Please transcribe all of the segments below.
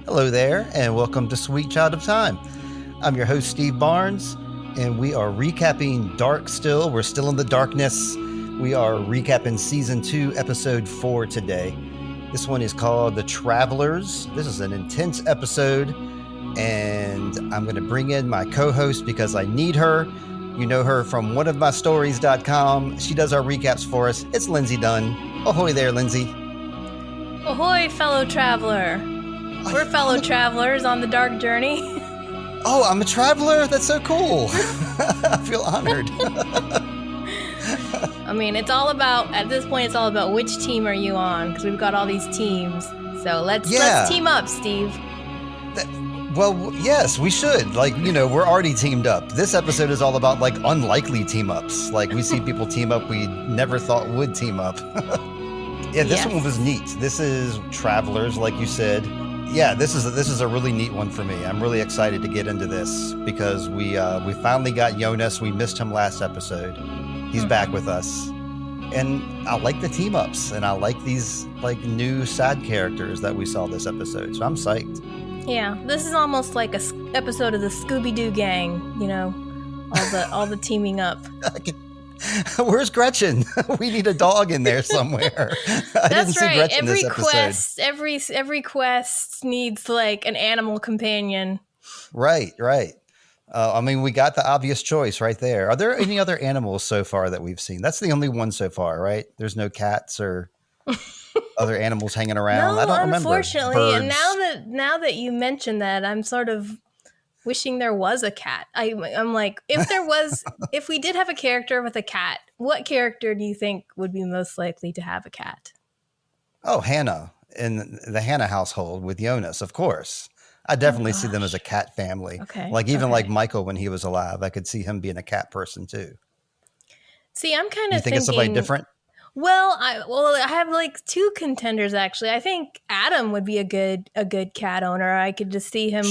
Hello there, and welcome to Sweet Child of Time. I'm your host, Steve Barnes, and we are recapping Dark still. We're still in the darkness. We are recapping Season 2, Episode 4 today. This one is called The Travelers. This is an intense episode, and I'm going to bring in my co-host because I need her. You know her from oneofmystories.com. She does our recaps for us. It's Lindsay Dunn. Ahoy there, Lindsay. Ahoy, fellow traveler. We're fellow travelers on the dark journey. Oh, I'm a traveler? That's so cool. I feel honored. I mean, it's all about, at this point, it's all about which team are you on, because we've got all these teams. So let's team up, Steve. Well, yes, we should. Like, you know, we're already teamed up. This episode is all about, like, unlikely team-ups. Like, we see people team up we never thought would team up. Yeah, this one was neat. This is Travelers, like you said. Yeah, this is a really neat one for me. I'm really excited to get into this because we finally got Jonas. We missed him last episode. He's back with us. And I like the team ups and I like these like new side characters that we saw this episode. So I'm psyched. Yeah, this is almost like a episode of the Scooby-Doo gang, you know, all the teaming up. Where's Gretchen? We need a dog in there somewhere. I didn't see Gretchen this episode. Every quest needs like an animal companion. Right. I mean, we got the obvious choice right there. Are there any other animals so far that we've seen? That's the only one so far, right? There's no cats or other animals hanging around. No, I don't remember. Unfortunately, Birds. and now that you mention that, I'm sort of wishing there was a cat. I'm like, if we did have a character with a cat, what character do you think would be most likely to have a cat? Oh, Hannah in the Hannah household with Jonas, of course. I definitely see them as a cat family. Okay. Like even like Michael when he was alive, I could see him being a cat person too. See, I'm kind of thinking of somebody different. Well, I have like two contenders actually. I think Adam would be a good cat owner. I could just see him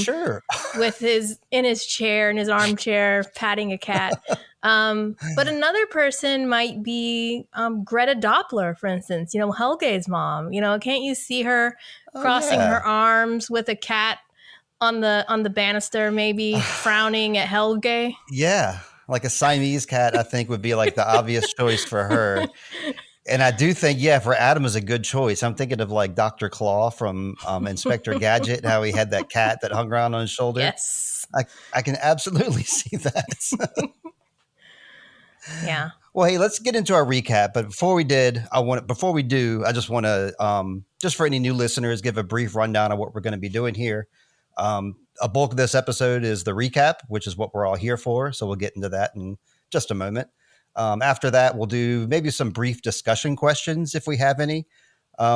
with in his chair, in his armchair, patting a cat. But another person might be Greta Doppler, for instance. You know, Helge's mom. You know, can't you see her crossing her arms with a cat on the banister, maybe frowning at Helge? Yeah, like a Siamese cat, I think would be like the obvious choice for her. And I do think, for Adam is a good choice. I'm thinking of like Dr. Claw from Inspector Gadget, how he had that cat that hung around on his shoulder. Yes. I can absolutely see that. Yeah. Well, hey, let's get into our recap. But before we do, I just want to, just for any new listeners, give a brief rundown of what we're going to be doing here. A bulk of this episode is the recap, which is what we're all here for. So we'll get into that in just a moment. After that, we'll do maybe some brief discussion questions if we have any.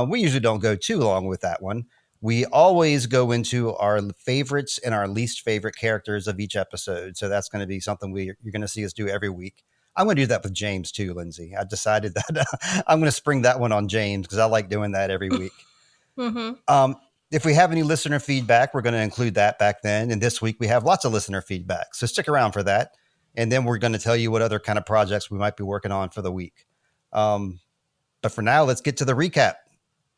We usually don't go too long with that one. We always go into our favorites and our least favorite characters of each episode. So that's going to be something you're going to see us do every week. I'm going to do that with James too, Lindsay. I decided that I'm going to spring that one on James because I like doing that every week. Mm-hmm. If we have any listener feedback, we're going to include that back then. And this week we have lots of listener feedback. So stick around for that. And then we're going to tell you what other kind of projects we might be working on for the week. But for now, let's get to the recap.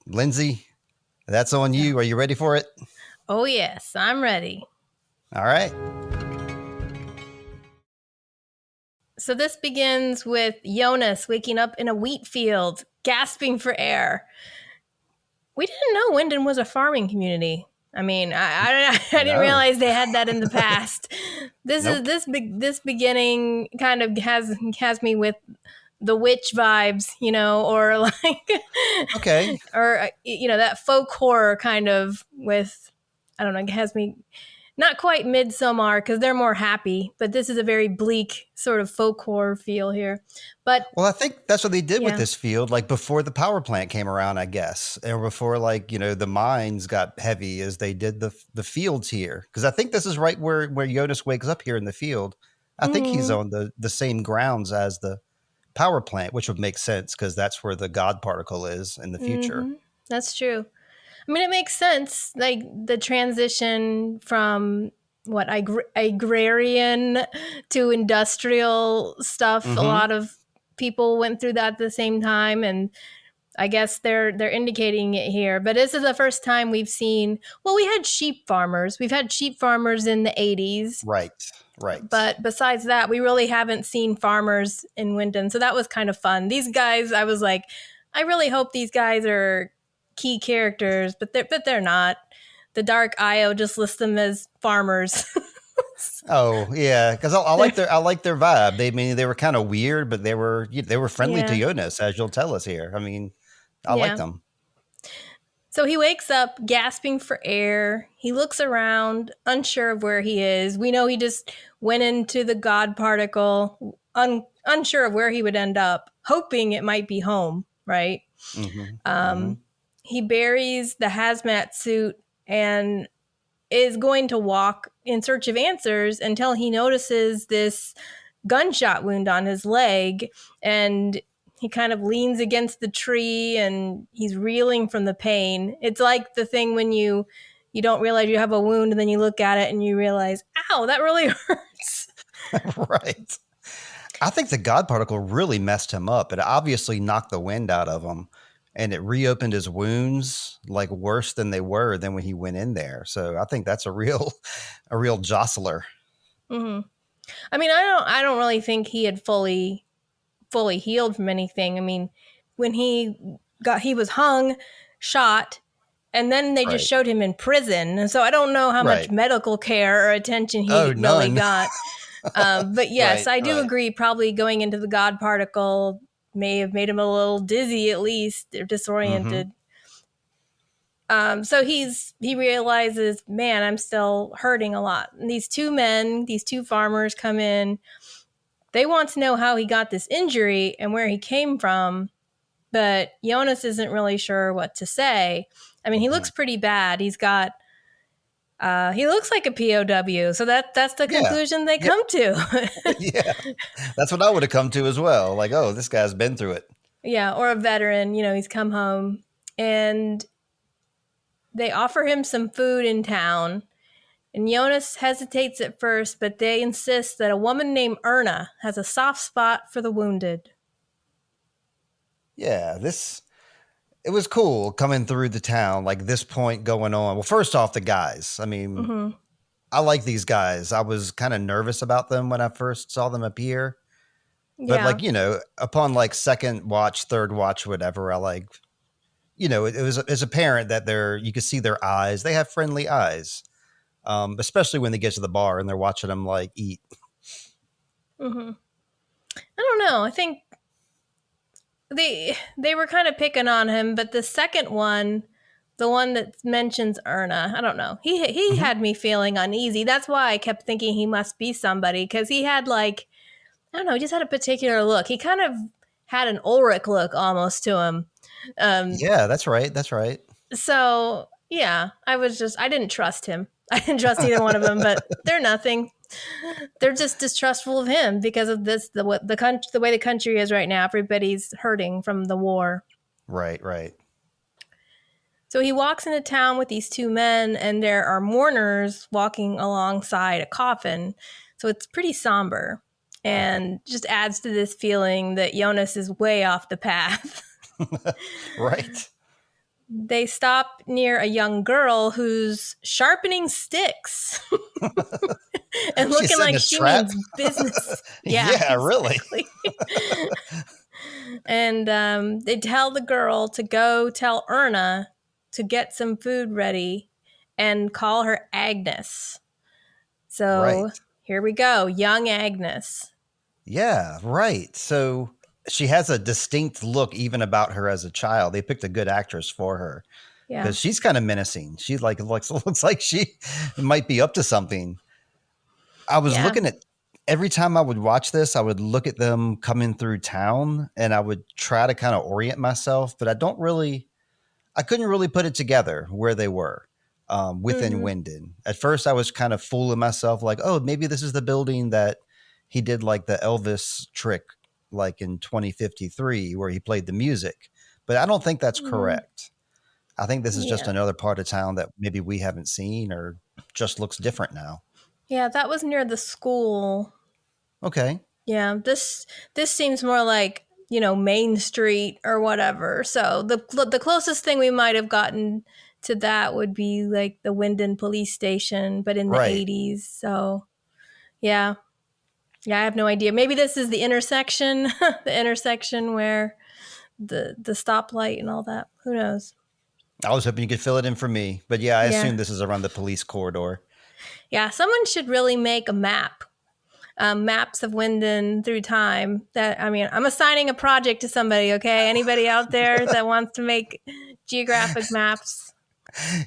Lindsay, that's on you. Are you ready for it? Oh, yes, I'm ready. All right. So this begins with Jonas waking up in a wheat field, gasping for air. We didn't know Winden was a farming community. I mean, I didn't realize they had that in the past. This beginning kind of has me with the witch vibes, you know, or like or you know, that folk horror kind of with, I don't know, it has me not quite Midsommar because they're more happy, but this is a very bleak sort of folk horror feel here. But well, I think that's what they did with this field, like before the power plant came around, I guess, or before like, you know, the mines got heavy as they did the fields here. Because I think this is right where Jonas wakes up here in the field. I think he's on the same grounds as the power plant, which would make sense because that's where the God particle is in the future. Mm-hmm. That's true. I mean, it makes sense, like the transition from agrarian to industrial stuff. Mm-hmm. A lot of people went through that at the same time. And I guess they're indicating it here, but this is the first time we've seen. Well, we had sheep farmers. We've had sheep farmers in the 80s, Right. Right. but besides that, we really haven't seen farmers in Wyndham. So that was kind of fun. These guys, I was like, I really hope these guys are key characters, but they're not. The Dark Io just lists them as farmers. Oh yeah, because I like their vibe. They were kind of weird, but they were friendly to Yeah. Jonas, as you'll tell us here. I mean, I liked Yeah. them. So he wakes up gasping for air. He looks around, unsure of where he is. We know he just went into the God particle, unsure of where he would end up, hoping it might be home, right? Hmm. Hmm. Um, he buries the hazmat suit and is going to walk in search of answers until he notices this gunshot wound on his leg, and he kind of leans against the tree and he's reeling from the pain. It's like the thing when you don't realize you have a wound and then you look at it and you realize, ow, that really hurts. Right. I think the God particle really messed him up. It obviously knocked the wind out of him, and it reopened his wounds like worse than they were than when he went in there. So I think that's a real a real jostler. Mm-hmm. I mean, I don't really think he had fully healed from anything. I mean, when he was hung, shot, and then they just Right. showed him in prison. And so I don't know how much Right. medical care or attention Oh, he really none. got. But yes, Right. I do Right. agree. Probably going into the God particle may have made him a little dizzy, at least, or Hmm. disoriented. So he realizes, man, I'm still hurting a lot. And these two men, these two farmers come in. They want to know how he got this injury and where he came from, but Jonas isn't really sure what to say. I mean, he Hmm. looks pretty bad. He looks like a POW, so that's the Yeah. conclusion they Yeah. come to. Yeah. That's what I would have come to as well. Like, oh, this guy's been through it. Yeah, or a veteran, he's come home, and they offer him some food in town. And Jonas hesitates at first, but they insist that a woman named Erna has a soft spot for the wounded. Yeah. It was cool coming through the town, like this point going on. Well, first off, the guys. I mean, Mm-hmm. I like these guys. I was kind of nervous about them when I first saw them appear. But Yeah. like, upon like second watch, third watch, whatever, I like, it's apparent that you can see their eyes. They have friendly eyes. Especially when they get to the bar and they're watching them like eat. Mm-hmm. I don't know. I think they were kind of picking on him, but the second one, the one that mentions Erna, I don't know. He Mhm. had me feeling uneasy. That's why I kept thinking he must be somebody, because he had like, I don't know, he just had a particular look. He kind of had an Ulrich look almost to him. Um, Yeah, that's right. That's right. so yeah, I didn't trust him. I didn't trust either one of them, but they're nothing. They're just distrustful of him because of the way the country is right now. Everybody's hurting from the war. Right, right. So he walks into town with these two men, and there are mourners walking alongside a coffin. So it's pretty somber and just adds to this feeling that Jonas is way off the path. Right. They stop near a young girl who's sharpening sticks and She's looking setting like a she trap. means business. Yeah, Yeah, really. exactly. And they tell the girl to go tell Erna to get some food ready and call her Agnes. Right. So here we go, young Agnes. Yeah, right. So she has a distinct look even about her as a child. They picked a good actress for her Yeah. because she's kind of menacing. She like looks like she might be up to something. I was Yeah. looking at every time I would watch this, I would look at them coming through town and I would try to kind of orient myself, but I couldn't really put it together where they were within Mm-hmm. Wyndon. At first, I was kind of fooling myself, like, oh, maybe this is the building that he did like the Elvis trick, like in 2053, where he played the music. But I don't think that's Mm-hmm. correct. I think this is just Yeah. another part of town that maybe we haven't seen or just looks different now. Yeah, that was near the school. Okay. Yeah, this seems more like Main Street or whatever. So the closest thing we might have gotten to that would be like the Winden police station, but in the Right. 80s. So yeah. Yeah, I have no idea. Maybe this is the intersection, the intersection where the stoplight and all that. Who knows? I was hoping you could fill it in for me, but yeah, I Yeah. assume this is around the police corridor. Yeah, someone should really make a map. Maps of Winden through time. I'm assigning a project to somebody, okay? Anybody out there that wants to make geographic maps?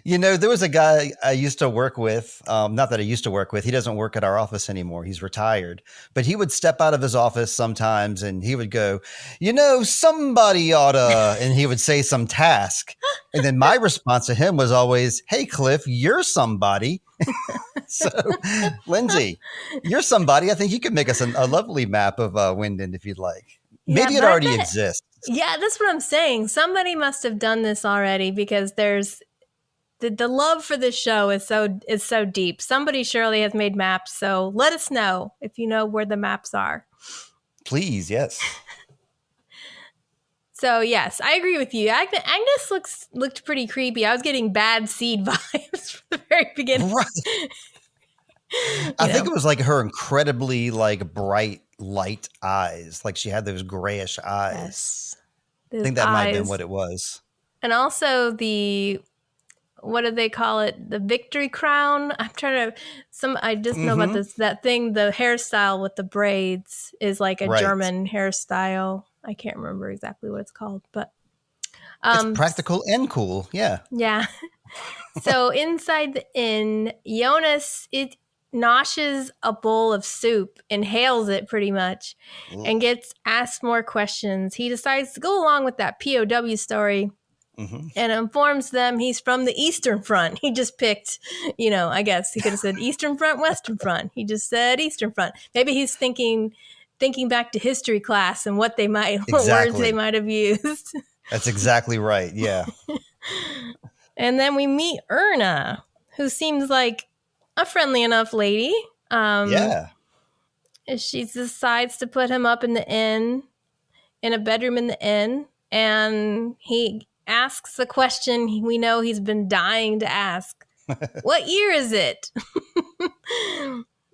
There was a guy I used to work with. Not that I used to work with. He doesn't work at our office anymore. He's retired. But he would step out of his office sometimes and he would go, somebody oughta, and he would say some task. And then my response to him was always, hey, Cliff, you're somebody. So, Lindsay, you're somebody. I think you could make us a lovely map of Winden if you'd like. Maybe Yeah, it already exists. Yeah, that's what I'm saying. Somebody must have done this already because there's the love for this show is so deep. Somebody surely has made maps. So let us know if you know where the maps are. Please, yes. So yes, I agree with you. Agnes looked pretty creepy. I was getting bad seed vibes from the very beginning. Right. I think it was like her incredibly like bright light eyes. Like she had those grayish eyes. Yes. I think that might have been what it was. And also what do they call it? The victory crown. I just know about that thing, the hairstyle with the braids is like a German hairstyle. I can't remember exactly what it's called, but it's practical and cool. Yeah. Yeah. So inside the inn, Jonas noshes a bowl of soup, inhales it pretty much, and gets asked more questions. He decides to go along with that POW story and informs them he's from the Eastern Front. He just picked, I guess he could have said Eastern Front, Western Front. He just said Eastern Front. Maybe he's thinking back to history class and what words they might have used. That's exactly right. Yeah. And then we meet Erna, who seems like a friendly enough lady. Yeah. She decides to put him up in a bedroom in the inn. And he asks the question we know he's been dying to ask. What year is it?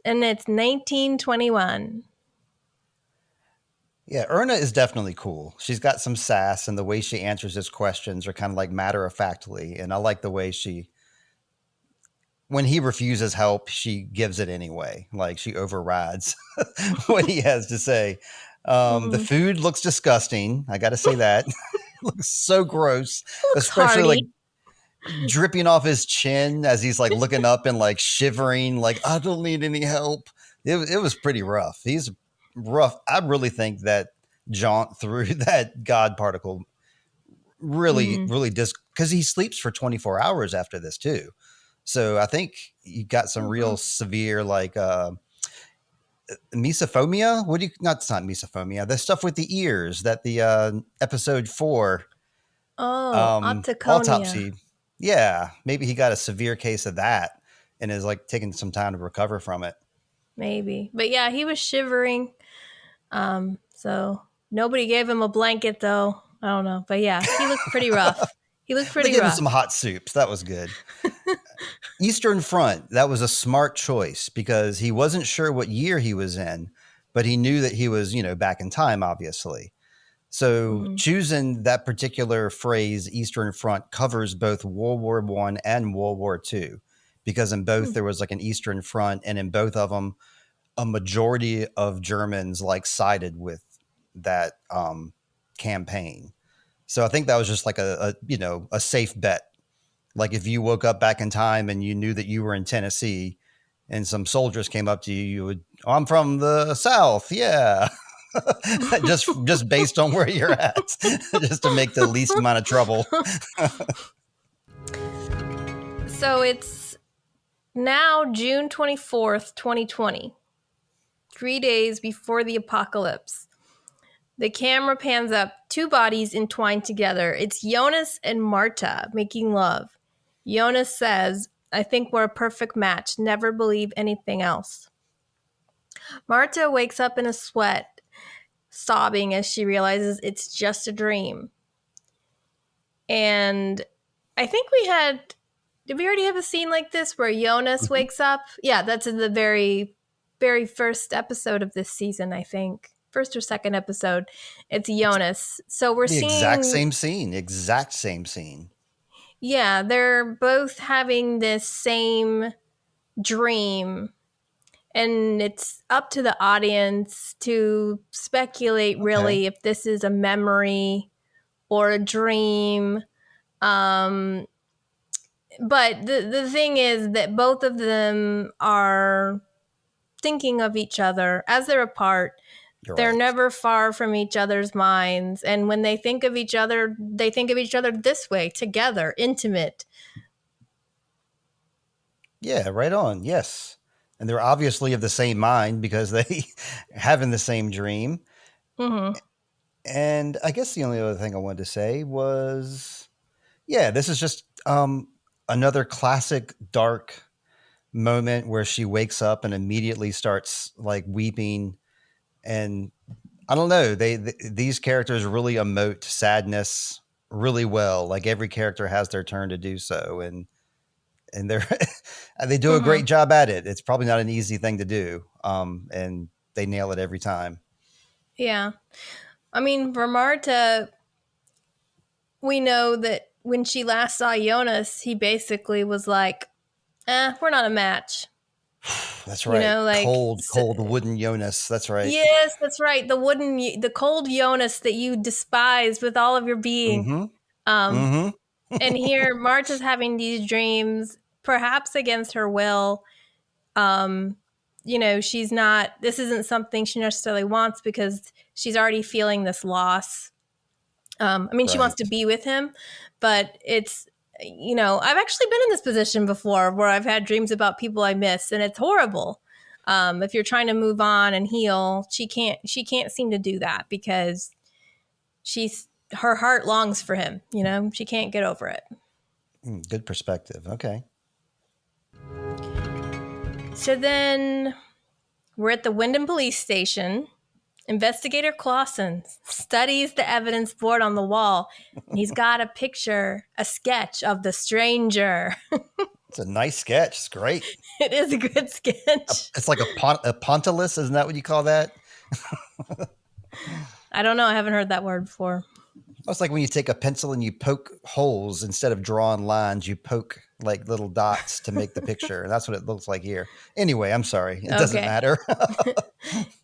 And it's 1921. Yeah, Erna is definitely cool. She's got some sass, and the way she answers his questions are kind of like matter-of-factly. And I like the way when he refuses help, she gives it anyway. Like she overrides what he has to say. The food looks disgusting. I got to say that. It looks so gross, especially like dripping off his chin as he's like looking up and like shivering, like I don't need any help. It was pretty rough. He's rough. I really think that jaunt through that God particle really because he sleeps for 24 hours after this too. So I think you got some real severe like misophonia. It's not misophonia. The stuff with the ears that the episode 4 autopsy. Yeah, maybe he got a severe case of that and is like taking some time to recover from it. Maybe. But yeah, he was shivering. So nobody gave him a blanket though. I don't know. But yeah, he looked pretty rough. They gave him some hot soups. That was good. Eastern Front, that was a smart choice because he wasn't sure what year he was in, but he knew that he was, back in time, obviously. So choosing that particular phrase, Eastern Front, covers both World War I and World War II, because in both there was like an Eastern Front, and in both of them, a majority of Germans like sided with that campaign. So I think that was just like a safe bet. Like if you woke up back in time and you knew that you were in Tennessee and some soldiers came up to you, you would, I'm from the South. Yeah. just based on where you're at, just to make the least amount of trouble. So it's now June 24th, 2020, 3 days before the apocalypse. The camera pans up, 2 bodies entwined together. It's Jonas and Marta making love. Jonas says, I think we're a perfect match. Never believe anything else. Marta wakes up in a sweat, sobbing as she realizes it's just a dream. And I think did we already have a scene like this where Jonas Mhm. wakes up? Yeah, that's in the very, very first episode of this season, I think. First or second episode. It's Jonas. So we're The exact seeing, same scene. Exact same scene. yeah, they're both having this same dream. And it's up to the audience to speculate Okay. really if this is a memory or a dream. Um, but the thing is that both of them are thinking of each other as they're apart. You're They're right. never far from each other's minds. And when they think of each other, they think of each other this way, together, intimate. Yeah, right on. Yes. And they're obviously of the same mind because they having the same dream. Mm-hmm. And I guess the only other thing I wanted to say was, yeah, this is just another classic dark moment where she wakes up and immediately starts like weeping. And I don't know, these characters really emote sadness really well. Like every character has their turn to do so, and they're and they do a Mm-hmm. great job at it. It's probably not an easy thing to do, and they nail it every time. Yeah. I mean, for Marta, we know that when she last saw Jonas, he basically was like, we're not a match. That's You right. know, like, Cold wooden Jonas. That's right. yes, that's right. The cold Jonas that you despise with all of your being. Mm-hmm. Um, Mm-hmm. and here, Marta's having these dreams, perhaps against her will. Um, this isn't something she necessarily wants because she's already feeling this loss. I mean, she wants Right. to be with him, but I've actually been in this position before where I've had dreams about people I miss, and it's horrible. If you're trying to move on and heal, she can't seem to do that because her heart longs for him. She can't get over it. Good perspective. Okay. So then we're at the Wyndham police station. Investigator Clausen studies the evidence board on the wall, and he's got a sketch of the stranger. It's a nice sketch. It's great. It is a good sketch. It's like a pontillus. Isn't that what you call that? I don't know. I haven't heard that word before. It's like when you take a pencil and you poke holes instead of drawing lines, you poke like little dots to make the picture. And that's what it looks like here. Anyway, I'm sorry. It doesn't Okay. matter.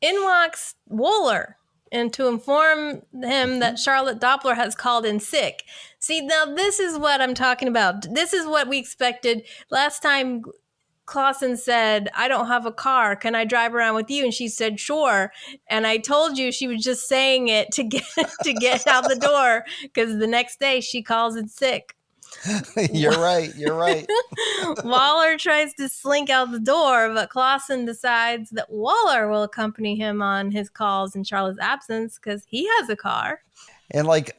In walks Wooler, and to inform him that Charlotte Doppler has called in sick. See, now this is what I'm talking about. This is what we expected. Last time Clausen said, I don't have a car. Can I drive around with you? And she said, sure. And I told you she was just saying it to get out the door because the next day she calls in sick. You're right. You're right. Waller tries to slink out the door, but Clausen decides that Waller will accompany him on his calls in Charlotte's absence because he has a car. And like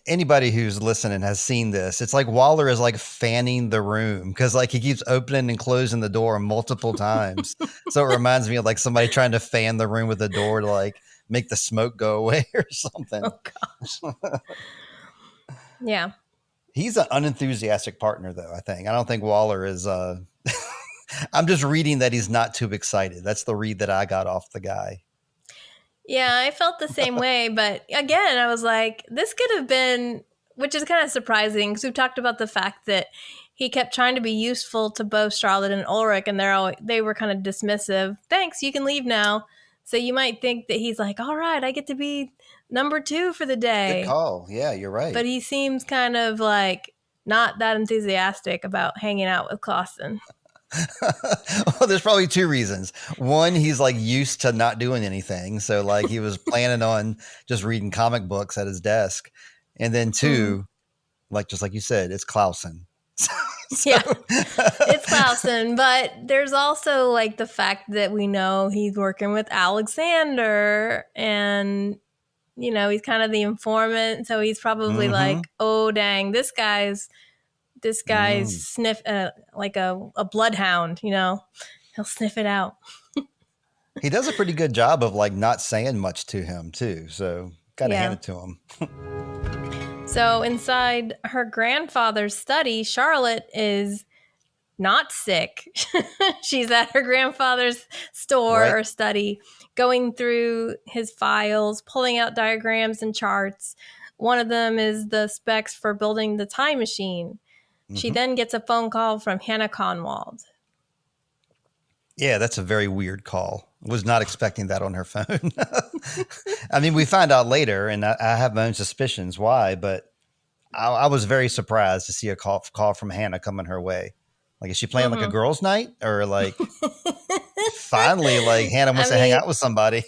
anybody who's listening has seen this. It's like Waller is like fanning the room because like he keeps opening and closing the door multiple times. So it reminds me of like somebody trying to fan the room with the door to like make the smoke go away or something. Oh gosh. Yeah. He's an unenthusiastic partner though, I think. I don't think Waller is I'm just reading that he's not too excited. That's the read that I got off the guy. Yeah, I felt the same way. But again, I was like, this could have been, which is kind of surprising because we've talked about the fact that he kept trying to be useful to both Charlotte and Ulrich, and they were kind of dismissive. Thanks, you can leave now. So you might think that he's like, all right, I get to be number 2 for the day. Good call. Yeah, you're right. But he seems kind of like not that enthusiastic about hanging out with Clausen. Well, there's probably 2 reasons. One, he's like used to not doing anything. So like he was planning on just reading comic books at his desk. And then 2, like just like you said, it's Clausen. Yeah, it's Clausen. But there's also like the fact that we know he's working with Alexander and he's kind of the informant. So he's probably like, oh, dang, this guy's sniff like a bloodhound, he'll sniff it out. He does a pretty good job of like not saying much to him too. So gotta hand Yeah. it to him. So inside her grandfather's study, Charlotte is not sick. She's at her grandfather's store Right. or study, going through his files, pulling out diagrams and charts. One of them is the specs for building the time machine. She Hmm. then gets a phone call from Hannah Conwald. Yeah, that's a very weird call. Was not expecting that on her phone. I mean, we find out later, and I have my own suspicions why, but I was very surprised to see a call from Hannah coming her way. Like, is she playing like a Mm-hmm. girls' night, or like finally, like Hannah I wants to hang mean, out with somebody?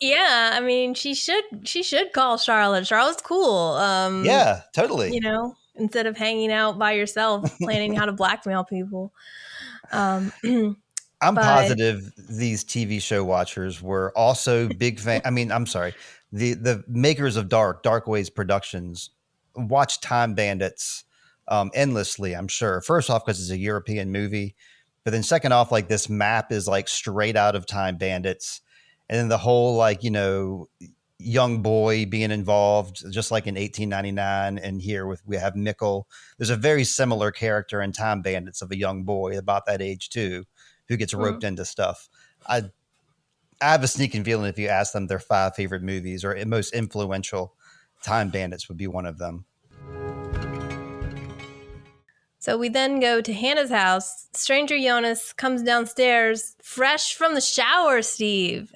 yeah, I mean, she should call Charlotte. Charlotte's cool. Yeah, totally. Instead of hanging out by yourself planning how to blackmail people. Um, I'm but positive these TV show watchers were also big fan. I mean, I'm sorry, the makers of Dark Ways Productions watch Time Bandits endlessly. I'm sure. First off, because it's a European movie, but then second off, like this map is like straight out of Time Bandits, and then the whole like young boy being involved, just like in 1899, and here we have Mickle. There's a very similar character in Time Bandits of a young boy about that age too who gets mm, roped into stuff. I I have a sneaking feeling if you ask them their 5 favorite movies or most influential, Time Bandits would be one of them. so we then go to Hannah's house. Stranger Jonas comes downstairs, fresh from the shower, Steve.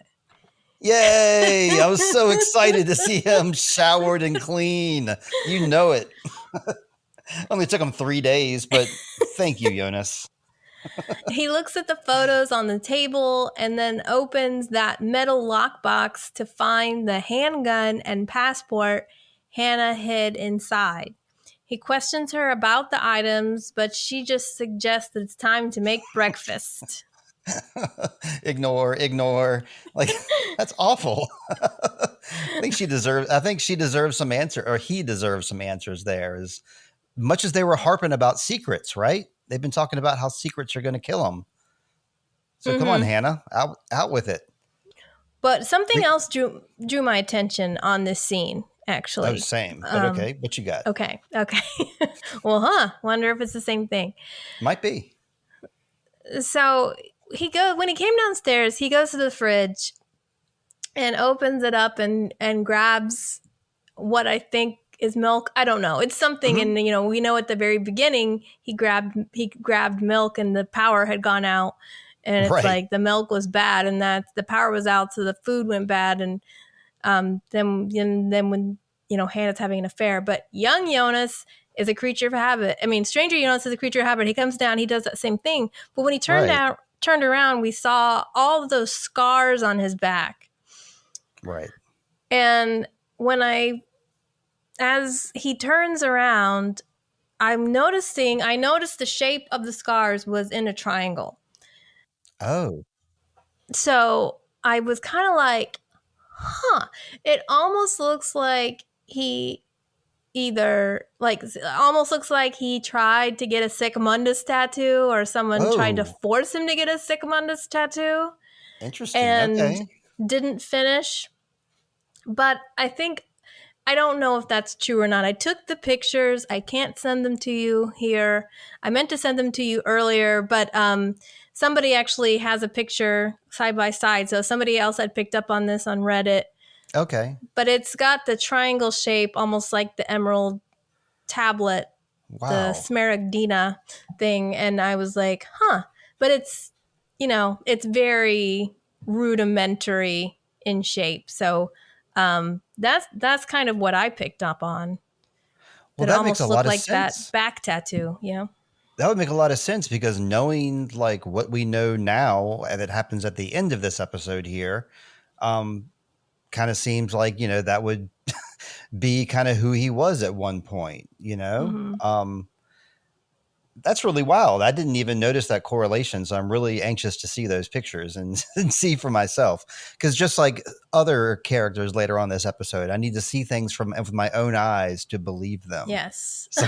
Yay! I was so excited to see him showered and clean. You know it. Only took him 3 days, but thank you, Jonas. He looks at the photos on the table and then opens that metal lockbox to find the handgun and passport Hannah hid inside. He questions her about the items, but she just suggests that it's time to make breakfast. Ignore. Like that's awful. I think she deserves some answer, or he deserves some answers there. As much as they were harping about secrets, right? They've been talking about how secrets are going to kill them. So come on, Mm-hmm. Hannah, out with it. But something We, else drew my attention on this scene, oh, actually. same, but okay. What you got? Okay. Well, wonder if it's the same thing. Might be. So when he came downstairs, he goes to the fridge and opens it up and grabs what I think is milk. I don't know. It's something, Mhm. and we know at the very beginning he grabbed milk and the power had gone out, and it's Right. like the milk was bad and that the power was out, so the food went bad, and then when Hannah's having an affair, but young Jonas is a creature of habit. I mean, Stranger Jonas is a creature of habit. He comes down, he does that same thing, but when he Right. turned around, we saw all of those scars on his back. Right. And as he turns around, I noticed the shape of the scars was in a triangle. Oh. So I was kind of like, it almost looks like he almost looks like he tried to get a Sic Mundus tattoo, or someone tried to Oh. force him to get a Sic Mundus tattoo Interesting. and Okay. didn't finish. But I don't know if that's true or not. I took the pictures. I can't send them to you here. I meant to send them to you earlier, but somebody actually has a picture side by side. So somebody else had picked up on this on Reddit. Okay. But it's got the triangle shape, almost like the emerald tablet, the Wow. smaragdina thing. And I was like, but it's very rudimentary in shape. So that's kind of what I picked up on. Well, That it that makes a almost looked lot of like that sense. back tattoo. That would make a lot of sense because knowing like what we know now that happens at the end of this episode here, kind of seems like, that would be kind of who he was at one point, Mm-hmm. That's really wild. I didn't even notice that correlation. So I'm really anxious to see those pictures and, and see for myself. Because just like other characters later on this episode, I need to see things with my own eyes to believe them. Yes. So,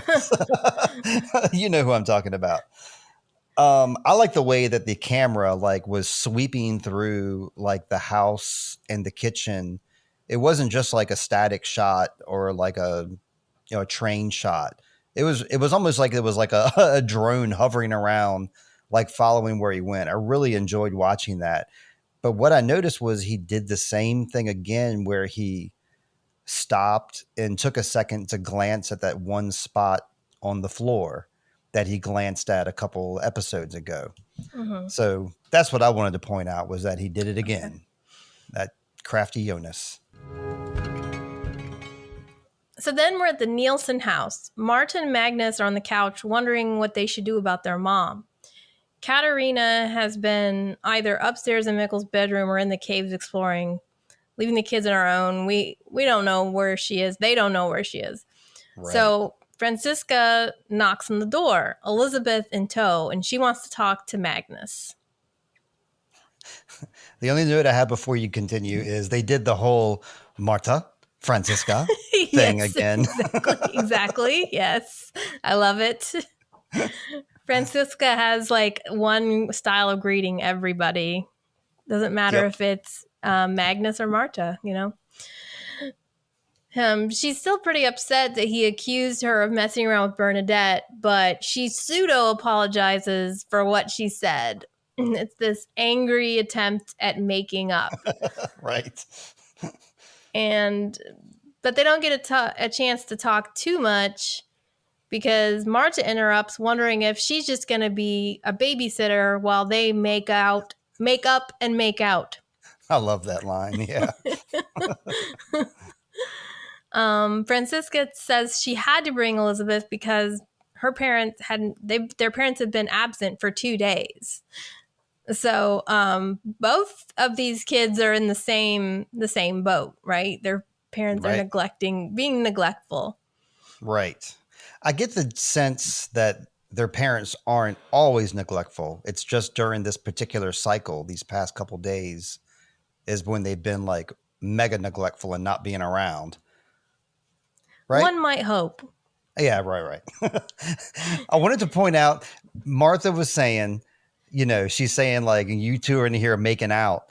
you know who I'm talking about. I like the way that the camera like was sweeping through like the house and the kitchen. It wasn't just like a static shot or like a a train shot. It was almost like it was like a, a drone hovering around, like following where he went. I really enjoyed watching that. But what I noticed was he did the same thing again where he stopped and took a second to glance at that one spot on the floor that he glanced at a couple episodes ago. Mm-hmm. So that's what I wanted to point out was that he did it Okay. again. That crafty Jonas. So then we're at the Nielsen house. Marta and Magnus are on the couch wondering what they should do about their mom. Katerina has been either upstairs in Mikkel's bedroom or in the caves exploring, leaving the kids on our own. We don't know where she is. They don't know where she is. Right. So Franziska knocks on the door, Elizabeth in tow, and she wants to talk to Magnus. The only note I have before you continue is they did the whole Marta, Franziska thing Yes, again. Exactly. Yes. I love it. Franziska has like one style of greeting everybody. Doesn't matter if it's Magnus or Marta, you know? She's still pretty upset that he accused her of messing around with Bernadette, but she pseudo apologizes for what she said. It's this angry attempt at making up. Right. But they don't get a chance to talk too much because Marta interrupts, wondering if she's just going to be a babysitter while they make up and make out. I love that line. Yeah. Franziska says she had to bring Elizabeth because her parents their parents had been absent for 2 days. So both of these kids are in the same boat, right? Their parents are being neglectful. Right. I get the sense that their parents aren't always neglectful. It's just during this particular cycle, these past couple days, is when they've been like mega neglectful and not being around. Right? One might hope. Yeah, right. I wanted to point out, Martha was saying, she's saying like, you two are in here making out.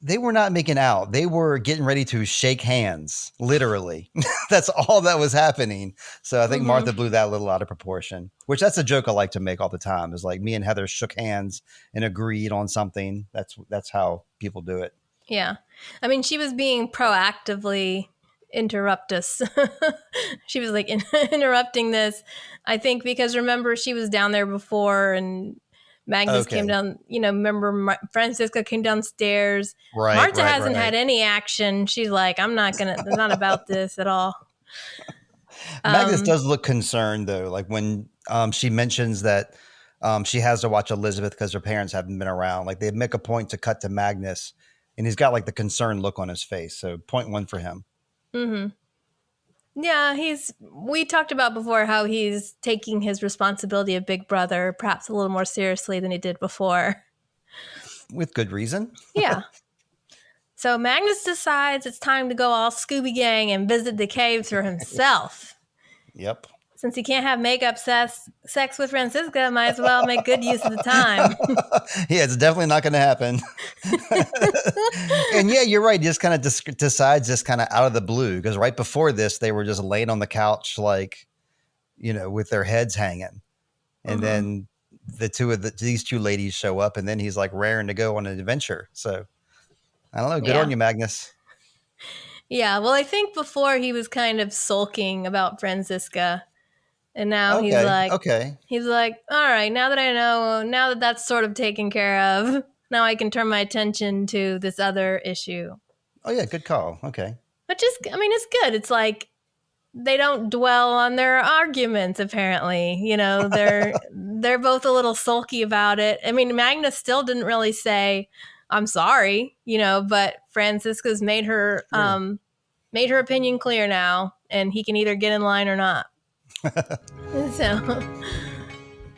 They were not making out. They were getting ready to shake hands, literally. That's all that was happening. So I think Martha blew that a little out of proportion, which that's a joke I like to make all the time, is like me and Heather shook hands and agreed on something. That's how people do it. Yeah. I mean, she was being proactively interrupt us. She was like interrupting this, I think, because remember she was down there before and Magnus came down, remember Franziska came downstairs. Right. Marta hasn't had any action. She's like, I'm not about this at all. Magnus does look concerned though. Like when she mentions that she has to watch Elizabeth because her parents haven't been around. Like they make a point to cut to Magnus and he's got like the concerned look on his face. So 0.1 for him. Mm-hmm. Yeah, we talked about before how he's taking his responsibility of big brother perhaps a little more seriously than he did before. With good reason. Yeah. So Magnus decides it's time to go all Scooby Gang and visit the caves for himself. Yep. Since he can't have makeup sex with Franziska, might as well make good use of the time. Yeah, it's definitely not going to happen. And yeah, you're right. He just kind of decides just kind of out of the blue, because right before this, they were just laying on the couch, like, with their heads hanging. And then these two ladies show up, and then he's like raring to go on an adventure. So I don't know. Good on you, Magnus. Yeah. Well, I think before he was kind of sulking about Franziska. And now he's like, all right, now that I know, now that that's sort of taken care of, now I can turn my attention to this other issue. Oh, yeah, good call. Okay. But it's good. It's like they don't dwell on their arguments, apparently. They're both a little sulky about it. I mean, Magnus still didn't really say, I'm sorry, but Franziska's made her opinion clear now, and he can either get in line or not. All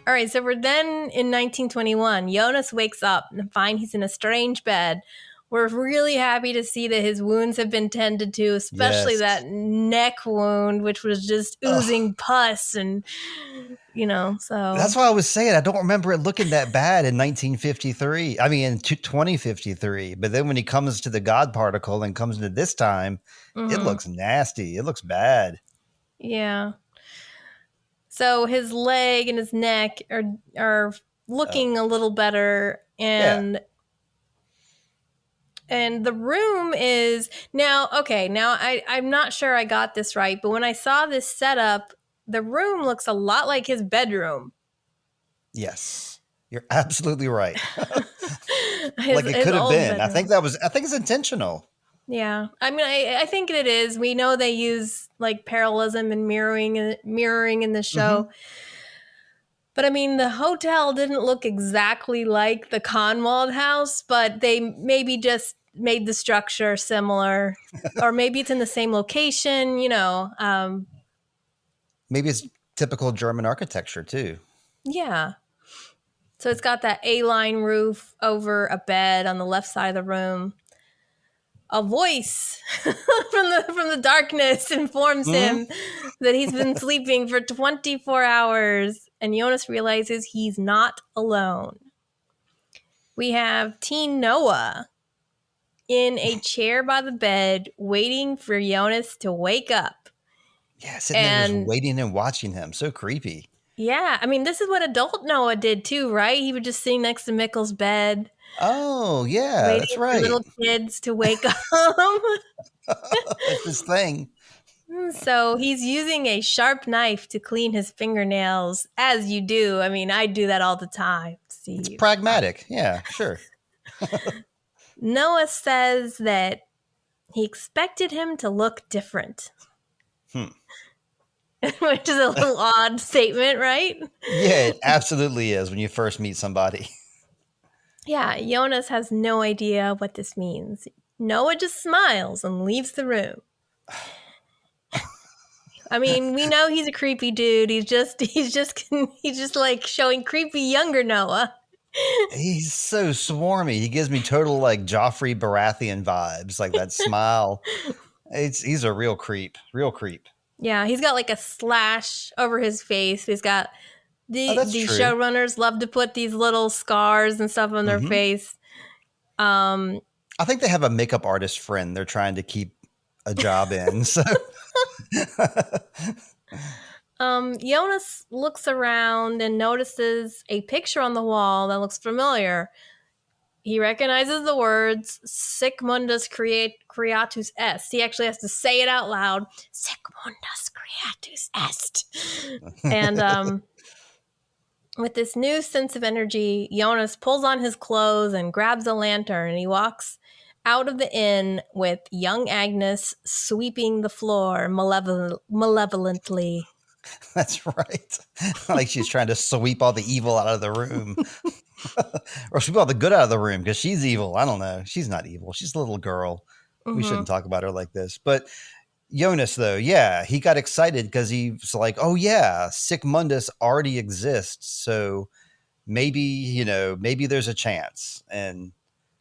right, so we're then in 1921. Jonas wakes up and finds he's in a strange bed. We're really happy to see that his wounds have been tended to, especially that neck wound, which was just oozing pus. And So. That's why I was saying I don't remember it looking that bad in 1953. I mean, in 2053. But then when he comes to the God particle and comes into this time, it Mhm. looks nasty. It looks bad. Yeah. So his leg and his neck are Oh, looking a little better, yeah. and the room is now okay. Now I'm not sure I got this right, but when I saw this setup, the room looks a lot like his bedroom. Yes. You're absolutely right. his Like it his could have old been. bedroom. I think it's intentional. Yeah, I mean, I think it is. We know they use like parallelism and mirroring in the Hmm. show. But I mean, the hotel didn't look exactly like the Conwald house, but they maybe just made the structure similar, or maybe it's in the same location. Maybe it's typical German architecture too. Yeah. So it's got that A-line roof over a bed on the left side of the room. A voice from the darkness informs Hmm. him that he's been sleeping for 24 hours, and Jonas realizes he's not alone. We have Teen Noah in a chair by the bed, waiting for Jonas to wake up. Yeah, sitting there just And waiting and watching him. So creepy. yeah, I mean, this is what adult Noah did too, right? He would just sit next to Mikkel's bed, Oh, yeah, that's waiting for right. little kids to wake up. That's his thing. So he's using a sharp knife to clean his fingernails, as you do. I mean, I do that all the time, It's Steve. pragmatic. Yeah, sure. Noah says that he expected him to look different, Hmm. which is a little odd statement, right? Yeah, it absolutely is when you first meet somebody. Yeah, Jonas has no idea what this means. Noah just smiles and leaves the room. I mean, we know he's a creepy dude. He's just like showing creepy younger Noah. He's so swarmy. He gives me total like Joffrey Baratheon vibes, like that smile. He's a real creep. Real creep. Yeah, he's got like a slash over his face. He's got Oh, that's the true. showrunners love to put these little scars and stuff on their Hmm. face. Um, I think they have a makeup artist friend they're trying to keep a job in. So Jonas looks around and notices a picture on the wall that looks familiar. He recognizes the words "Sic Mundus Creatus Est." He actually has to say it out loud. "Sic Mundus Creatus Est." And with this new sense of energy, Jonas pulls on his clothes and grabs a lantern, and he walks out of the inn with young Agnes sweeping the floor malevolently. that's right. Like she's trying to sweep all the evil out of the room. Or sweep all the good out of the room because she's evil. I don't know. She's not evil. She's a little girl. We Mm-hmm. shouldn't talk about her like this. But Jonas, though, yeah, he got excited because he's like, oh, yeah, Sic Mundus already exists. So maybe, maybe there's a chance. And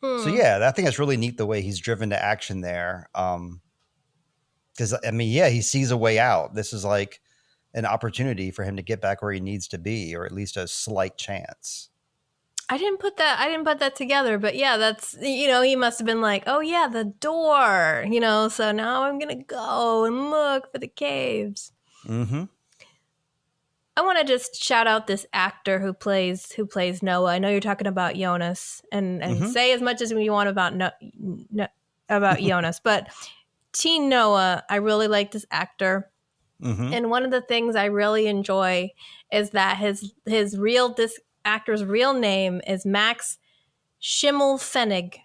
so, Hmm. yeah, I think that's really neat the way he's driven to action there. Because, I mean, yeah, he sees a way out. This is like an opportunity for him to get back where he needs to be, or at least a slight chance. I didn't put that together, but yeah, that's he must have been like, oh yeah, the door, so now I'm gonna go and look for the caves. Mm-hmm. I want to just shout out this actor who plays Noah. I know you're talking about Jonas, and Mm-hmm. say as much as you want about about Jonas, but Teen Noah, I really like this actor. Mm-hmm. And one of the things I really enjoy is that this actor's real name is Max Schimmelpfennig.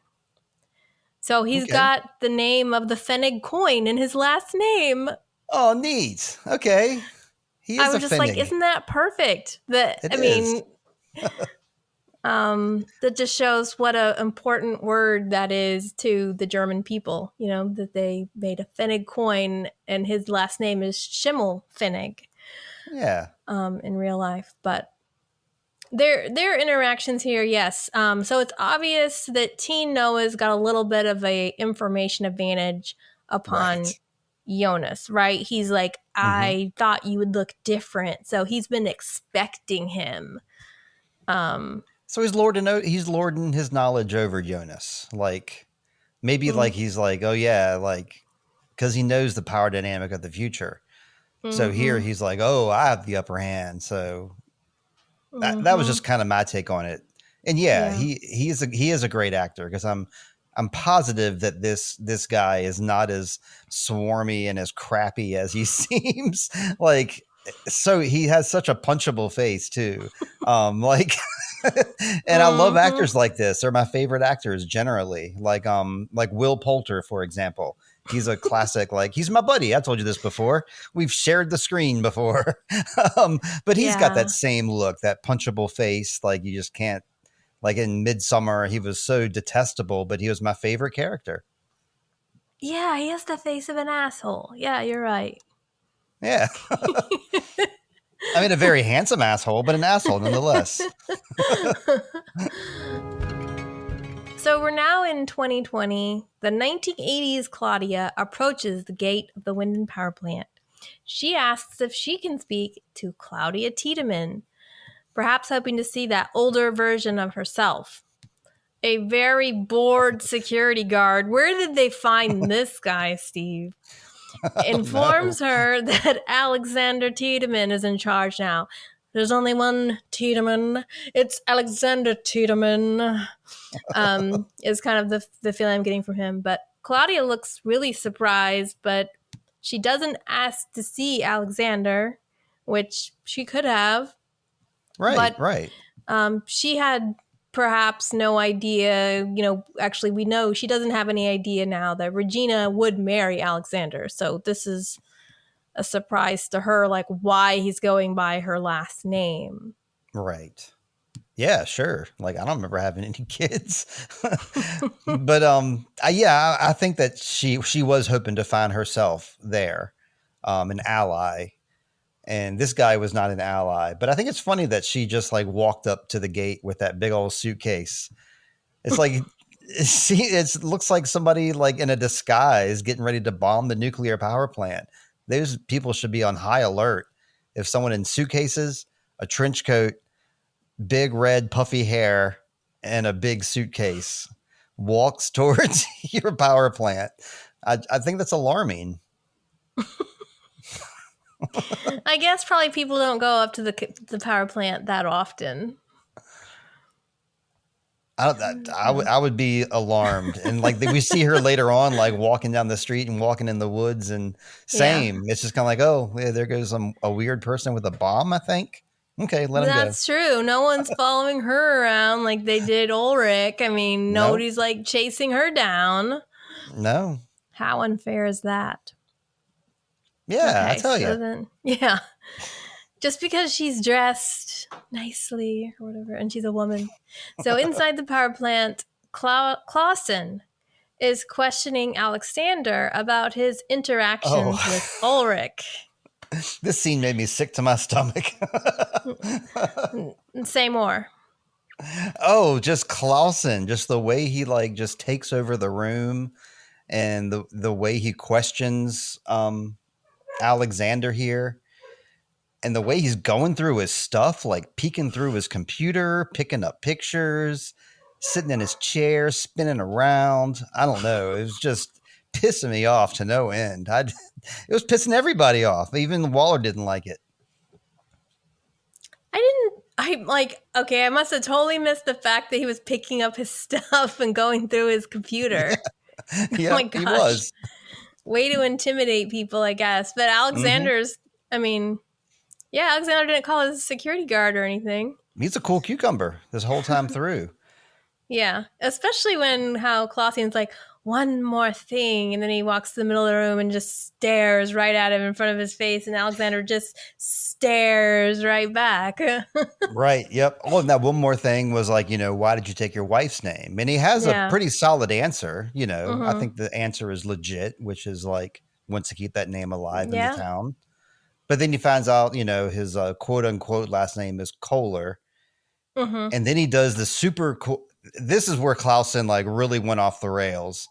So he's Okay. got the name of the Pfennig coin in his last name. Oh, neat. Okay. He I is a was just like, Finnig. isn't that perfect? It is. That just shows what a important word that is to the German people. That they made a Pfennig coin, and his last name is Schimmelpfennig. Yeah. In real life, but their interactions here, yes. So it's obvious that Teen Noah's got a little bit of a information advantage upon Right. Jonas, right? He's like, Mm-hmm. I thought you would look different. So he's been expecting him. So he's lording his knowledge over Jonas. Like maybe Mm-hmm. like he's like, oh yeah, like because he knows the power dynamic of the future. So here he's like, oh, I have the upper hand. So that was Mm-hmm. just kind of my take on it. And yeah, Yeah. he is a great actor because I'm positive that this guy is not as swarmy and as crappy as he seems. Like so he has such a punchable face too. Like and I love Mm-hmm. actors like this. They're my favorite actors generally. Like Will Poulter, for example. He's a classic, like he's my buddy. I told you this before. We've shared the screen before. But he's got that Yeah. same look, that punchable face. Like you just can't. Like in Midsummer, he was so detestable, but he was my favorite character. Yeah, he has the face of an asshole. Yeah, you're right. Yeah, I mean a very handsome asshole, but an asshole nonetheless. So we're now in 2020. The 1980s Claudia approaches the gate of the wind and power plant. She asks if she can speak to Claudia Tiedemann, perhaps hoping to see that older version of herself. A very bored security guard, where did they find this guy, Steve? I don't know. Informs her that Alexander Tiedemann is in charge now. There's only one Tiedemann. It's Alexander Tiedemann. Is kind of the feeling I'm getting from him. But Claudia looks really surprised, but she doesn't ask to see Alexander, which she could have. Right, But right. she had perhaps no idea, actually, we know she doesn't have any idea now that Regina would marry Alexander. So this is a surprise to her, like why he's going by her last name. Right. Yeah, sure. Like I don't remember having any kids. But yeah, I think that she was hoping to find herself there, an ally. And this guy was not an ally. But I think it's funny that she just like walked up to the gate with that big old suitcase. It's like it looks like somebody like in a disguise getting ready to bomb the nuclear power plant. Those people should be on high alert. If someone in suitcases, a trench coat, big red puffy hair, and a big suitcase walks towards your power plant, I think that's alarming. I guess probably people don't go up to the power plant that often. I would be alarmed, and like we see her later on, like walking down the street and walking in the woods, and Yeah. same. It's just kind of like, oh, yeah, there goes a weird person with a bomb. I think. Okay, let him go. That's true. No one's following her around like they did Ulrich. I mean, No, nobody's like chasing her down. no. How unfair is that? Yeah, I Okay, tell you. so then, yeah. Just because she's dressed nicely or whatever, and she's a woman. So inside the power plant, Clausen is questioning Alexander about his interactions Oh, with Ulrich. this scene made me sick to my stomach. Say more. Oh, just Clausen, just the way he like just takes over the room, and the way he questions Alexander here, and the way he's going through his stuff, like peeking through his computer, picking up pictures, sitting in his chair, spinning around. I don't know. It was just pissing me off to no end. It was pissing everybody off. Even Waller didn't like it. Okay, I must have totally missed the fact that he was picking up his stuff and going through his computer. Oh my Yep, he gosh. was. Way to intimidate people, I guess. But Hmm. I mean, yeah, Alexander didn't call his security guard or anything. He's a cool cucumber this whole time through. Yeah, especially when how Clausian's like, one more thing, and then he walks to the middle of the room and just stares right at him in front of his face, and Alexander just stares right back. Right. Yep. Oh, and that one more thing was like, why did you take your wife's name? And he has a Yeah. pretty solid answer. I Mm-hmm. think the answer is legit, which is like wants to keep that name alive in the Yeah. town. But then he finds out, his quote unquote last name is Kohler. Mm-hmm. And then he does the super cool. This is where Clausen like really went off the rails.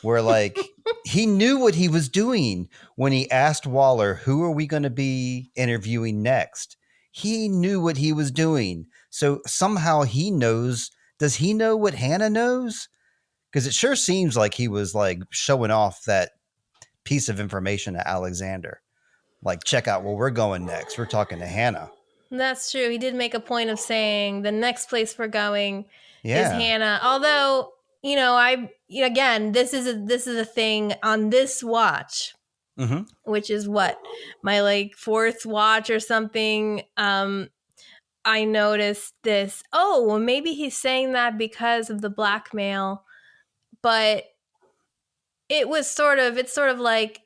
where like he knew what he was doing when he asked Waller, who are we going to be interviewing next? He knew what he was doing. So somehow he knows. Does he know what Hannah knows? Because it sure seems like he was like showing off that piece of information to Alexander. Like, check out where we're going next. We're talking to Hannah. That's true. He did make a point of saying the next place we're going is Yeah. Hannah. Although, again, this is a thing on this watch, Mm-hmm. which is what, my like fourth watch or something. I noticed this. Oh, well, maybe he's saying that because of the blackmail, but it's sort of like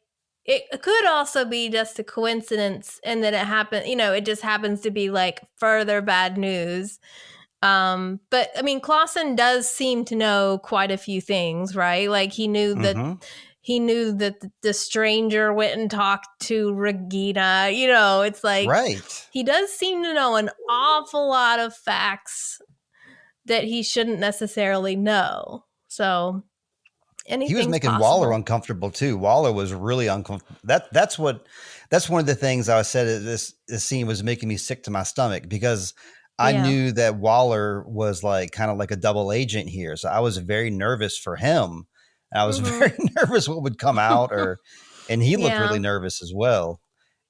it could also be just a coincidence and that it happened, it just happens to be like further bad news. But I mean, Clausen does seem to know quite a few things, right? Like Mm-hmm. he knew that the stranger went and talked to Regina. It's like Right. he does seem to know an awful lot of facts that he shouldn't necessarily know. So He was anything's making Waller possible. uncomfortable too. Waller was really uncomfortable. That's one of the things I said. This scene was making me sick to my stomach because I Yeah. knew that Waller was like kind of like a double agent here, so I was very nervous for him. I was Mm-hmm. very nervous what would come out, and he looked really Yeah. nervous as well.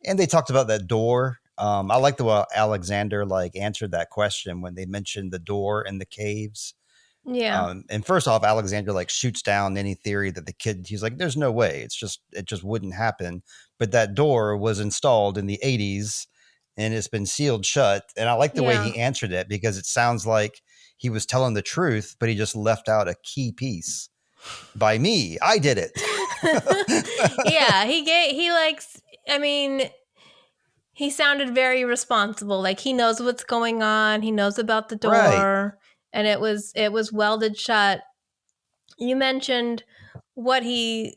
And they talked about that door. I like the way Alexander like answered that question when they mentioned the door in the caves. Yeah. And first off, Alexander like shoots down any theory that the kid. He's like, "There's no way. It just wouldn't happen." But that door was installed in the '80s, and it's been sealed shut. And I like the way Yeah. he answered it because it sounds like he was telling the truth, but he just left out a key piece. By me, I did it. Yeah, he likes, I mean, he sounded very responsible. Like he knows what's going on. He knows about the Right. door, and it was welded shut. You mentioned what they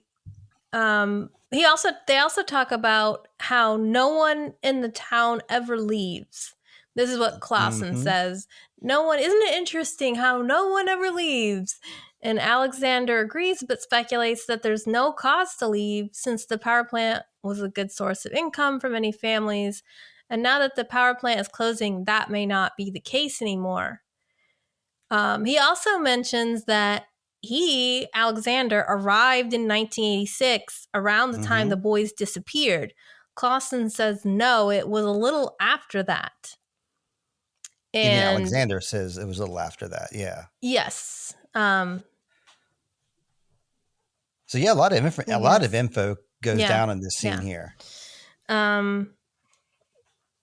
also talk about how no one in the town ever leaves. This is what Clausen Mm-hmm. says. No one, isn't it interesting how no one ever leaves? And Alexander agrees but speculates that there's no cause to leave since the power plant was a good source of income for many families. And now that the power plant is closing, that may not be the case anymore. He also mentions that Alexander, arrived in 1986 around the time Mm-hmm. the boys disappeared. Clausen says no, it was a little after that. Even And Alexander says it was a little after that. Yeah. yes, So yeah, a lot of yes, info goes yeah, down in this scene yeah, here. um,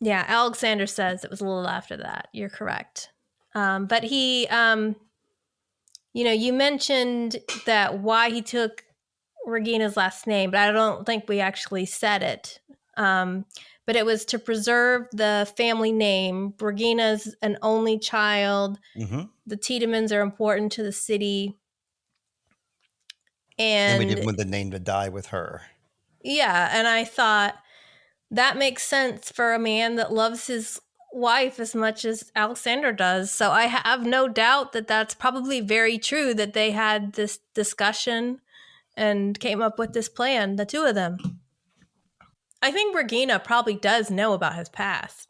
yeah. Alexander says it was a little after that. You're correct. But you mentioned that why he took Regina's last name, but I don't think we actually said it. But it was to preserve the family name. Regina's an only child. Mm-hmm. The Tiedemans are important to the city. And we didn't And want the name to die with her. yeah, and I thought that makes sense for a man that loves his wife as much as Alexander does. So I have no doubt that that's probably very true, that they had this discussion and came up with this plan, the two of them. I think Regina probably does know about his past,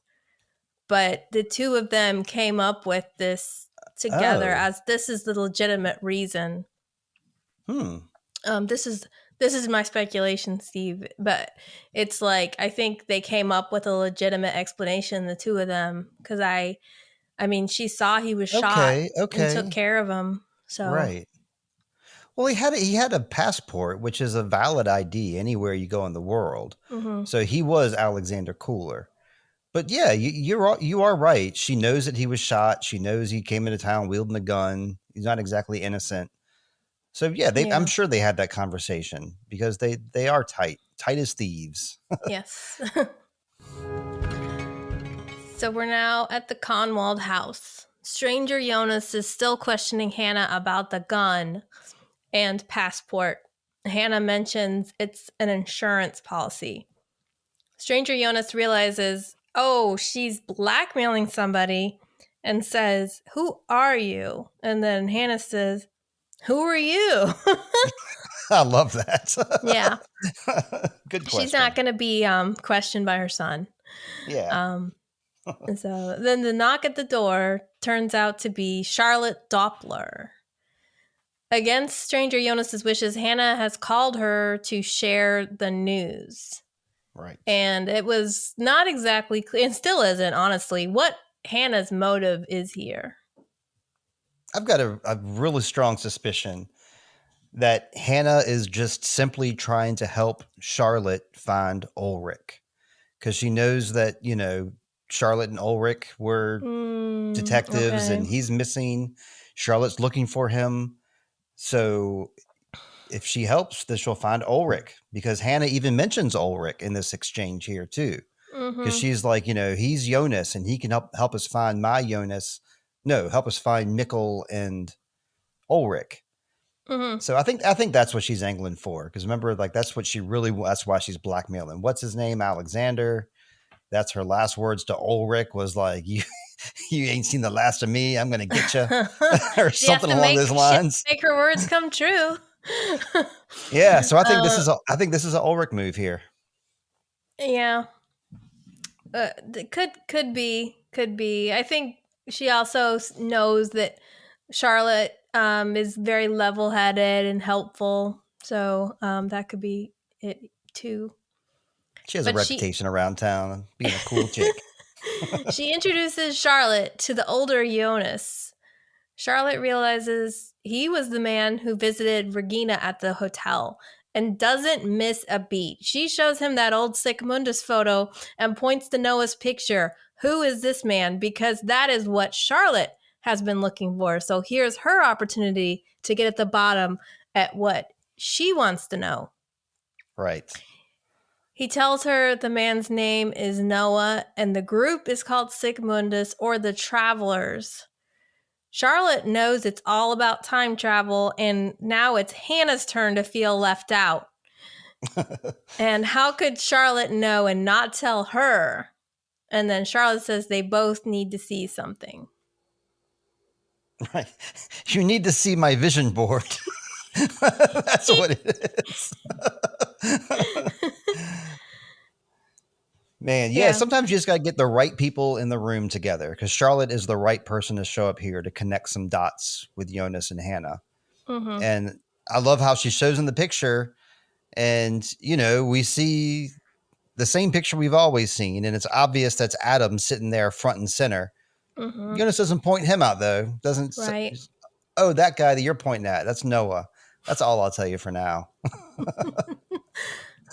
but the two of them came up with this together Oh. as this is the legitimate reason. Hmm. This is my speculation, Steve, but it's like I think they came up with a legitimate explanation, the two of them, because I mean, she saw he was shot Okay. and took Okay. care of him. So Right. Well, he had a passport, which is a valid ID anywhere you go in the world. mhm. So he was Alexander Cooler. But yeah, you are right. She knows that he was shot. She knows he came into town wielding a gun. He's not exactly innocent. So yeah, I'm Yeah. sure they had that conversation because they are tight as thieves. Yes. So we're now at the Conwald house. Stranger Jonas is still questioning Hannah about the gun and passport. Hannah mentions it's an insurance policy. Stranger Jonas realizes, oh, she's blackmailing somebody, and says, "Who are you?" And then Hannah says, Who are you? I love that. Yeah. Good She's question. not going to be questioned by her son. Yeah. Um, and so then the knock at the door turns out to be Charlotte Doppler. Against stranger Jonas's wishes, Hannah has called her to share the news. Right. And it was not exactly clear, and still isn't, honestly, what Hannah's motive is here. I've got a really strong suspicion that Hannah is just simply trying to help Charlotte find Ulrich, because she knows that, Charlotte and Ulrich were detectives Okay. and he's missing. Charlotte's looking for him. So if she helps, then she'll find Ulrich, because Hannah even mentions Ulrich in this exchange here too. Because she's like, he's Jonas and he can help us find my Jonas. No, help us find Mikkel and Ulrich. So I think that's what she's angling for. Because remember, like that's what she really. That's why she's blackmailing. What's his name? Alexander. That's her last words to Ulrich was like, "You ain't seen the last of me. I'm gonna get you," or She has something to along make those lines. her words come true. Yeah. So I think this is an Ulrich move here. Yeah. Could be. I think she also knows that Charlotte is very level-headed and helpful, so that could be it too. She has a But she reputation around town being a cool chick. she introduces Charlotte to the older Jonas. Charlotte realizes he was the man who visited Regina at the hotel and doesn't miss a beat. She shows him that old Sigmundus photo and points to Noah's picture. Who is this man? Because that is what Charlotte has been looking for. So here's her opportunity to get at the bottom at what she wants to know. Right. He tells her the man's name is Noah and the group is called Sigmundus or the Travelers. Charlotte knows it's all about time travel, and now it's Hannah's turn to feel left out. And how could Charlotte know and not tell her? And then Charlotte says they both need to see something. Right. You need to see my vision board. That's what it is. Man, yeah, Yeah. sometimes you just got to get the right people in the room together, because Charlotte is the right person to show up here to connect some dots with Jonas and Hannah. Mm-hmm. And I love how she shows in the picture, and, we see the same picture we've always seen, and it's obvious that's Adam sitting there front and center. Mm-hmm. Jonas doesn't point him out, though. Doesn't. Right. Oh, that guy that you're pointing at, that's Noah. That's all I'll tell you for now.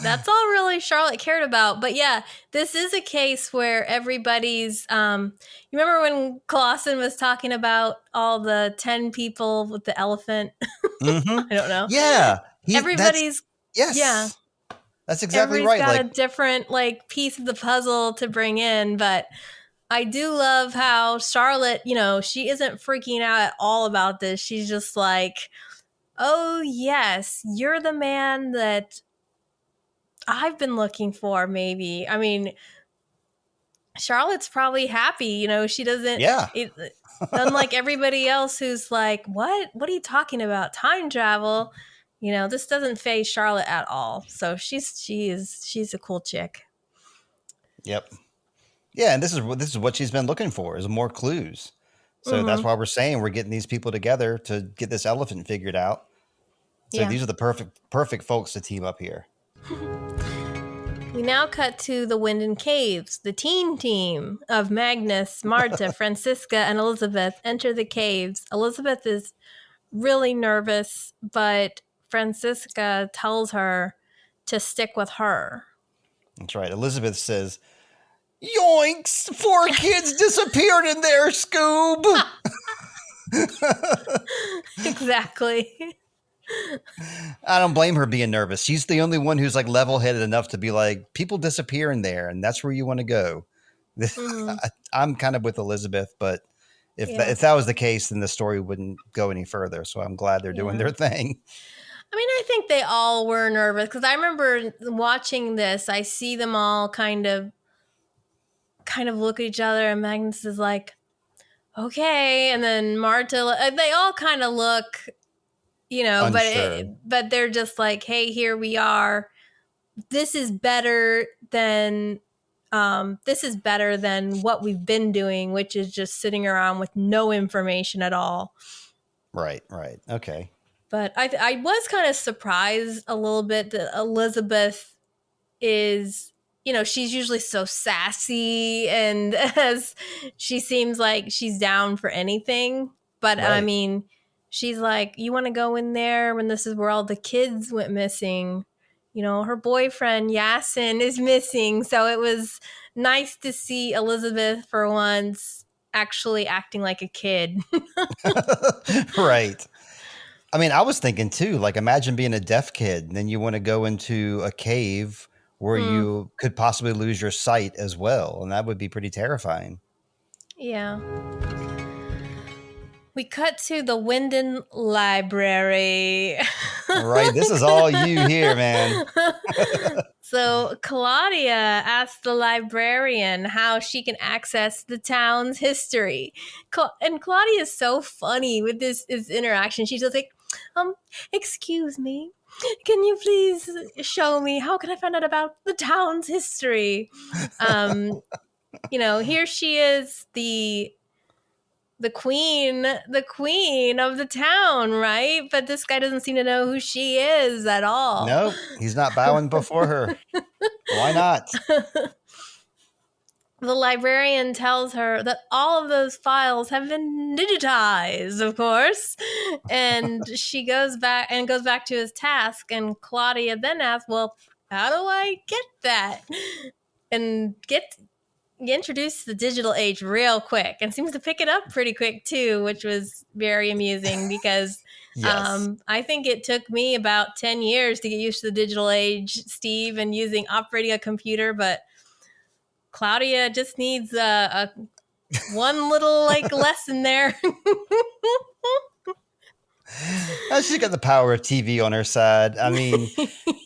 That's all really Charlotte cared about. But yeah, this is a case where everybody's you remember when Clausen was talking about all the 10 people with the elephant? Mm-hmm. I don't know. Yeah. Everybody's Yes. Yeah. That's exactly Everybody's right. got Like, a different piece of the puzzle to bring in, but I do love how Charlotte, she isn't freaking out at all about this. She's just like, "Oh, yes, you're the man that I've been looking for, maybe." I mean, Charlotte's probably happy, she doesn't yeah. unlike everybody else who's like, "What? What are you talking about? Time travel?" This doesn't faze Charlotte at all. So she's a cool chick. Yep. Yeah, and this is what she's been looking for, is more clues. So that's Mm-hmm. why we're saying we're getting these people together to get this elephant figured out. So Yeah. these are the perfect folks to team up here. We now cut to the Winden Caves. The teen team of Magnus, Marta, Francisca, and Elizabeth enter the caves. Elizabeth is really nervous, but Francisca tells her to stick with her. That's right. Elizabeth says, "Yoinks! 4 kids disappeared in there, Scoob." Exactly. I don't blame her being nervous. She's the only one who's like level-headed enough to be like, people disappear in there, and that's where you want to go. Mm-hmm. I'm kind of with Elizabeth, but if Yeah. if that was the case, then the story wouldn't go any further. So I'm glad they're doing their thing. I mean, I think they all were nervous because I remember watching this. I see them all kind of look at each other, and Magnus is like, "Okay," and then Marta. They all kind of look, but Unsure. but they're just like, hey, here we are. This is better than what we've been doing, which is just sitting around with no information at all. Right. Okay. But I was kind of surprised a little bit that Elizabeth is, she's usually so sassy and as she seems like she's down for anything. But I Right. mean, she's like, you want to go in there when this is where all the kids went missing? Her boyfriend Yasin is missing. So it was nice to see Elizabeth for once actually acting like a kid. Right. I mean, I was thinking too, like imagine being a deaf kid and then you want to go into a cave where Mm, you could possibly lose your sight as well. And that would be pretty terrifying. yeah. We cut to the Wyndon Library. Right. This is all you here, man. So Claudia asked the librarian how she can access the town's history. And Claudia is so funny with this interaction. She's just like, excuse me, can you please show me, how can I find out about the town's history? Here she is, the queen of the town, right? But this guy doesn't seem to know who she is at all. Nope. He's not bowing before her. Why not? The librarian tells her that all of those files have been digitized, of course. And she goes back to his task. And Claudia then asks, well, how do I get that? And get introduced to the digital age real quick and seems to pick it up pretty quick too, which was very amusing because Yes. I think it took me about 10 years to get used to the digital age, Steve, and operating a computer. But Claudia just needs a one little lesson there. She's got the power of TV on her side. I mean,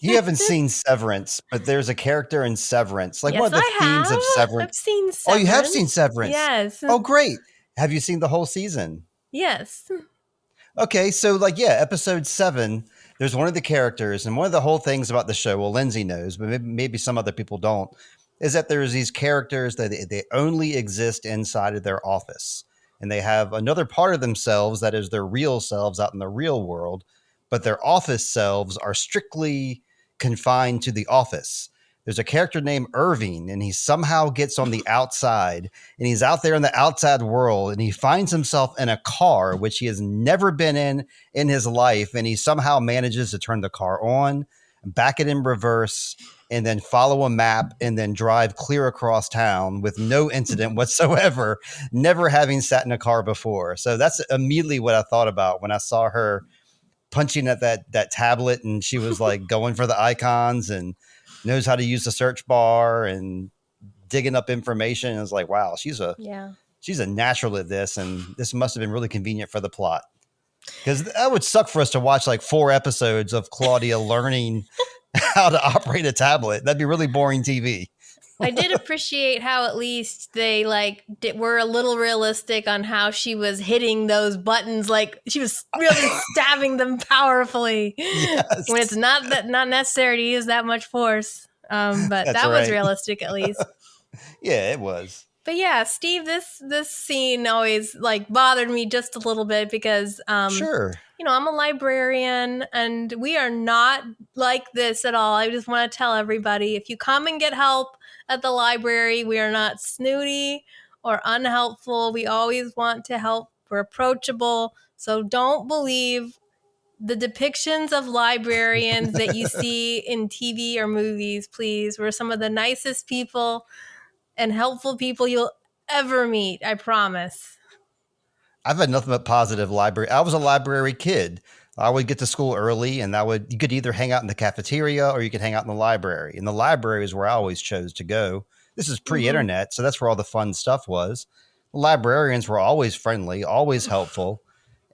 you haven't seen Severance, but there's a character in Severance. Like Yes, one of the themes of Severance. I've seen Severance. Oh, you have seen Severance? Yes. Oh, great. Have you seen the whole season? Yes. Okay, so episode 7, there's one of the characters, and one of the whole things about the show, well, Lindsay knows, but maybe some other people don't, is that there's these characters that they only exist inside of their office. And they have another part of themselves that is their real selves out in the real world, but their office selves are strictly confined to the office. There's a character named Irving, and he somehow gets on the outside, and he's out there in the outside world, and he finds himself in a car, which he has never been in his life, and he somehow manages to turn the car on, back it in reverse, and then follow a map and then drive clear across town with no incident whatsoever, never having sat in a car before. So that's immediately what I thought about when I saw her punching at that tablet, and she was like going for the icons and knows how to use the search bar and digging up information. And it's like, wow, she's a natural at this, and this must have been really convenient for the plot. Because that would suck for us to watch like 4 episodes of Claudia learning how to operate a tablet. That'd be really boring TV. I did appreciate how at least they were a little realistic on how she was hitting those buttons. Like she was really stabbing them powerfully. Yes. When it's not necessary to use that much force. But that was realistic at least. Yeah, it was. But yeah, Steve, this scene always bothered me just a little bit because sure. I'm a librarian and we are not like this at all. I just want to tell everybody, if you come and get help at the library, we are not snooty or unhelpful. We always want to help. We're approachable. So don't believe the depictions of librarians that you see in TV or movies, please. We're some of the nicest people and helpful people you'll ever meet. I promise. I've had nothing but positive library. I was a library kid. I would get to school early, and you could either hang out in the cafeteria or you could hang out in the library. And the library is where I always chose to go. This is pre-internet, so that's where all the fun stuff was. The librarians were always friendly, always helpful.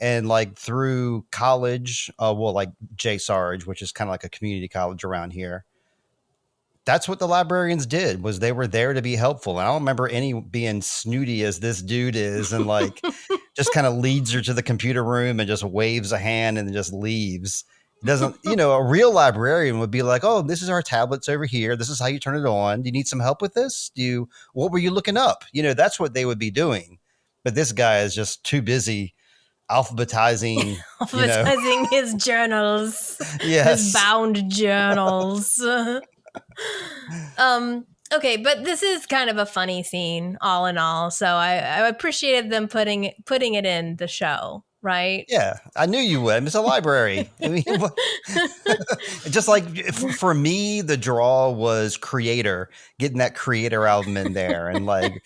And through college, J. Sarge, which is kind of like a community college around here, that's what the librarians did, was they were there to be helpful. And I don't remember any being snooty as this dude is and just kind of leads her to the computer room and just waves a hand and then just leaves. Doesn't, a real librarian would be like, oh, this is our tablets over here. This is how you turn it on. Do you need some help with this? What were you looking up? That's what they would be doing. But this guy is just too busy alphabetizing, alphabetizing his journals, yes, his bound journals. Okay, but this is kind of a funny scene, all in all. So I appreciated them putting it in the show, right? Yeah, I knew you would. It's a library. I mean, just like for me, the draw was Creator, getting that Creator album in there, and like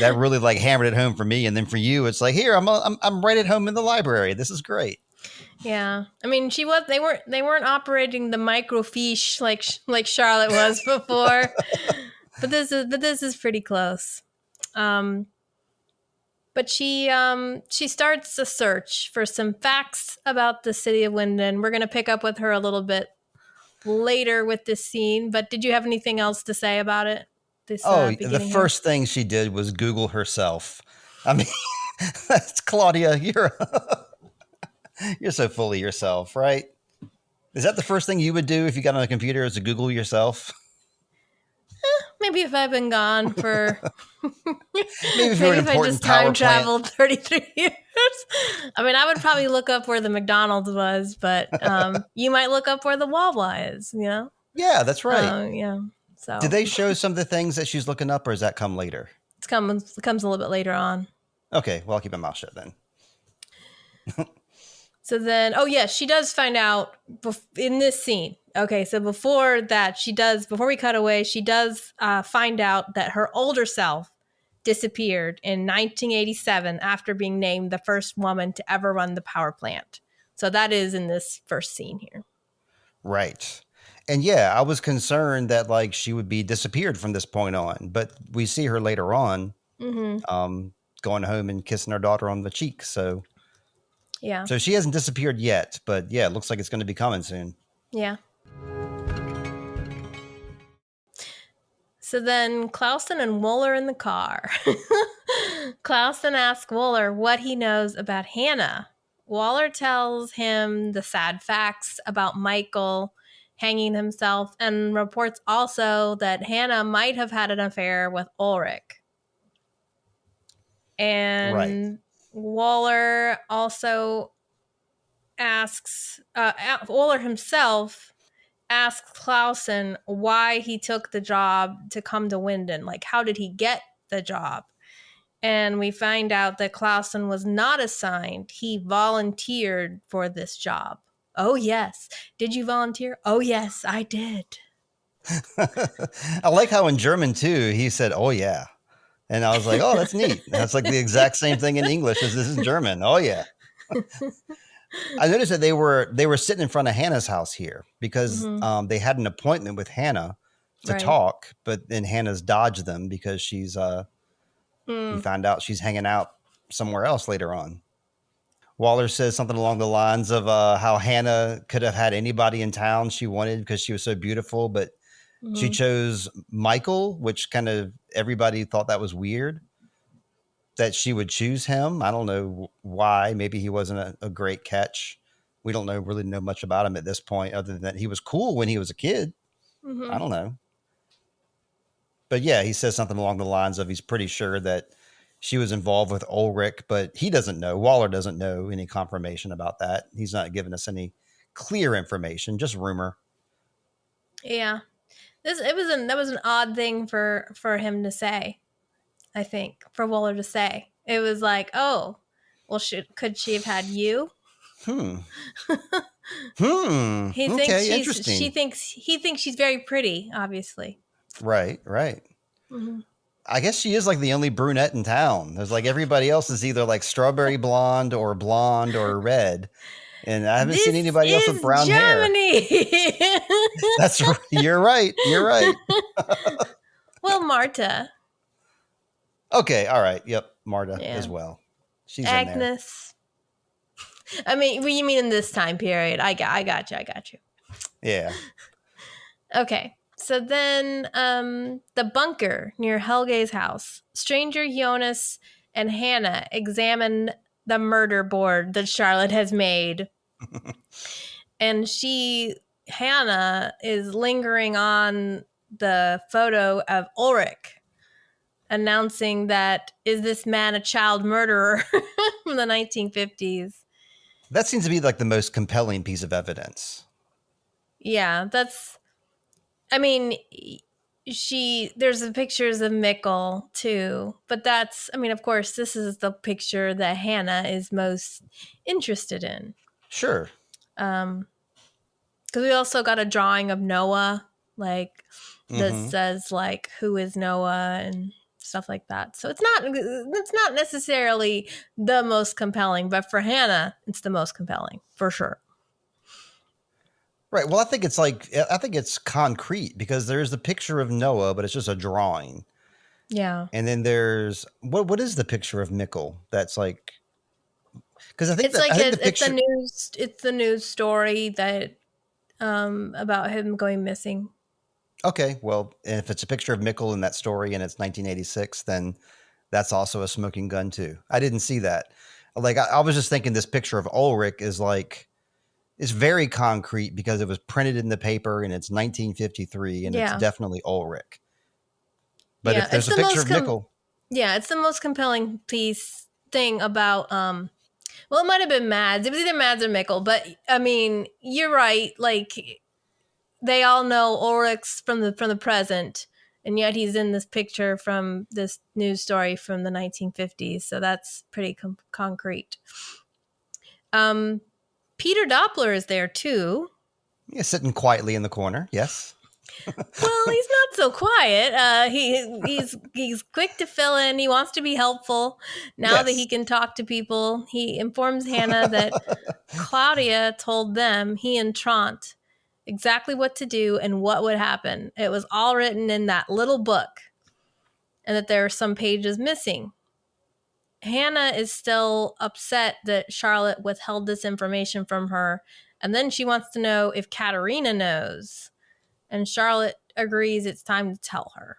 that really like hammered it home for me. And then for you, it's like, here, I'm right at home in the library. This is great. Yeah, I mean, they weren't operating the microfiche like Charlotte was before, but this is pretty close. But she starts a search for some facts about the city of Winden. We're going to pick up with her a little bit later with this scene. But did you have anything else to say about it? The first thing she did was Google herself. I mean, that's Claudia. You're so full of yourself, right? Is that the first thing you would do if you got on a computer, is to Google yourself? Maybe if I've been gone for maybe if I just time traveled 33 years. I mean, I would probably look up where the McDonald's was, but you might look up where the Wawa is, Yeah, that's right. Yeah. So did they show some of the things that she's looking up, or does that come later? It comes a little bit later on. Okay, well, I'll keep my mouth shut then. So then, she does find out in this scene. Okay, so before we cut away, she does find out that her older self disappeared in 1987 after being named the first woman to ever run the power plant. So that is in this first scene here. Right. And yeah, I was concerned that like she would be disappeared from this point on, but we see her later on going home and kissing her daughter on the cheek. So yeah. So she hasn't disappeared yet, but yeah, it looks like it's going to be coming soon. Yeah. So then Clausen and Wool are in the car. Clausen asks Wooler what he knows about Hannah. Waller tells him the sad facts about Michael hanging himself and reports also that Hannah might have had an affair with Ulrich. And right. Waller also asks, Waller himself asks Clausen why he took the job to come to Winden. Like, how did he get the job? And we find out that Clausen was not assigned. He volunteered for this job. Oh, yes. Did you volunteer? Oh, yes, I did. I like how in German, too, he said, oh, yeah. And I was like, oh, that's neat. That's like the exact same thing in English as this in German. Oh, yeah. I noticed that they were sitting in front of Hannah's house here because they had an appointment with Hannah to talk, but then Hannah's dodged them because she's we found out she's hanging out somewhere else later on. Waller says something along the lines of how Hannah could have had anybody in town she wanted because she was so beautiful, but she chose Michael, which kind of everybody thought that was weird that she would choose him. I don't know why. Maybe he wasn't a great catch. We don't really know much about him at this point, other than that he was cool when he was a kid. I don't know. But yeah, he says something along the lines of he's pretty sure that she was involved with Ulrich, but he doesn't know. Waller doesn't know any confirmation about that. He's not giving us any clear information, just rumor. Yeah. That was an odd thing for him to say. I think for Waller to say. It was like, oh, well, could she have had you? He thinks interesting. He thinks she's very pretty, obviously. Right. I guess she is like the only brunette in town. There's like everybody else is either like strawberry blonde or red. And I haven't seen anybody else with brown Germany. Hair. That's right. You're right. Well, Marta. Okay. All right. Yep. Marta as well. She's Agnes. In there. I mean, what you mean in this time period? I got you. Yeah. Okay. So then the bunker near Helge's house. Stranger Jonas and Hannah examine the murder board that Charlotte has made. And Hannah, is lingering on the photo of Ulrich, announcing that, is this man a child murderer from the 1950s? That seems to be like the most compelling piece of evidence. Yeah, I mean, there's the pictures of Mikkel too, but of course, this is the picture that Hannah is most interested in. Sure. Because we also got a drawing of Noah, like, that says, like, who is Noah and stuff like that. So it's not necessarily the most compelling, but for Hannah, it's the most compelling for sure. Right. Well, I think it's concrete because there's the picture of Noah, but it's just a drawing. Yeah. And then there's what is the picture of Mikkel? That's like, because I think the picture. It's the news story that about him going missing. Okay, well, if it's a picture of Mikkel in that story and it's 1986, then that's also a smoking gun too. I didn't see that. Like I was just thinking this picture of Ulrich is like, it's very concrete because it was printed in the paper and it's 1953 and it's definitely Ulrich. But if there's a picture of Mikkel, it's the most compelling thing about well, it might have been Mads. It was either Mads or Mikkel, but I mean, you're right. Like, they all know Ulrich's from the present, and yet he's in this picture from this news story from the 1950s. So that's pretty concrete. Peter Doppler is there too. Yeah, sitting quietly in the corner. Yes. Well, he's not so quiet. He's quick to fill in. He wants to be helpful. Now that he can talk to people, he informs Hannah that Claudia told them, he and Trant, exactly what to do and what would happen. It was all written in that little book, and that there are some pages missing. Hannah is still upset that Charlotte withheld this information from her, and then she wants to know if Katerina knows. And Charlotte agrees it's time to tell her.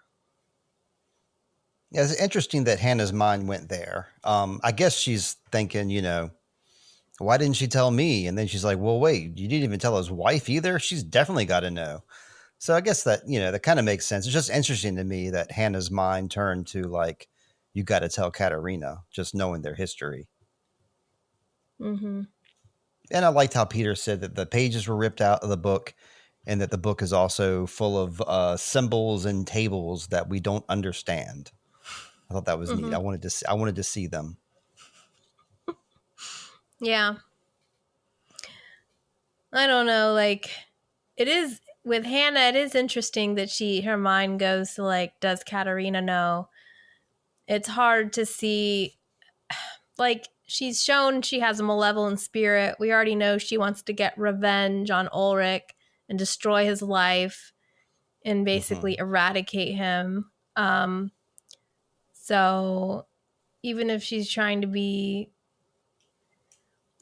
Yeah, it's interesting that Hannah's mind went there. I guess she's thinking, why didn't she tell me? And then she's like, well, wait, you didn't even tell his wife either? She's definitely got to know. So I guess that, that kind of makes sense. It's just interesting to me that Hannah's mind turned to like, you got to tell Katerina, just knowing their history. Mm-hmm. And I liked how Peter said that the pages were ripped out of the book and that the book is also full of symbols and tables that we don't understand. I thought that was neat. I wanted to see them. Yeah. I don't know. Like, it is with Hannah. It is interesting that her mind goes to like, does Katerina know? It's hard to see. Like, she's shown she has a malevolent spirit. We already know she wants to get revenge on Ulrich and destroy his life and basically eradicate him. So even if she's trying to be,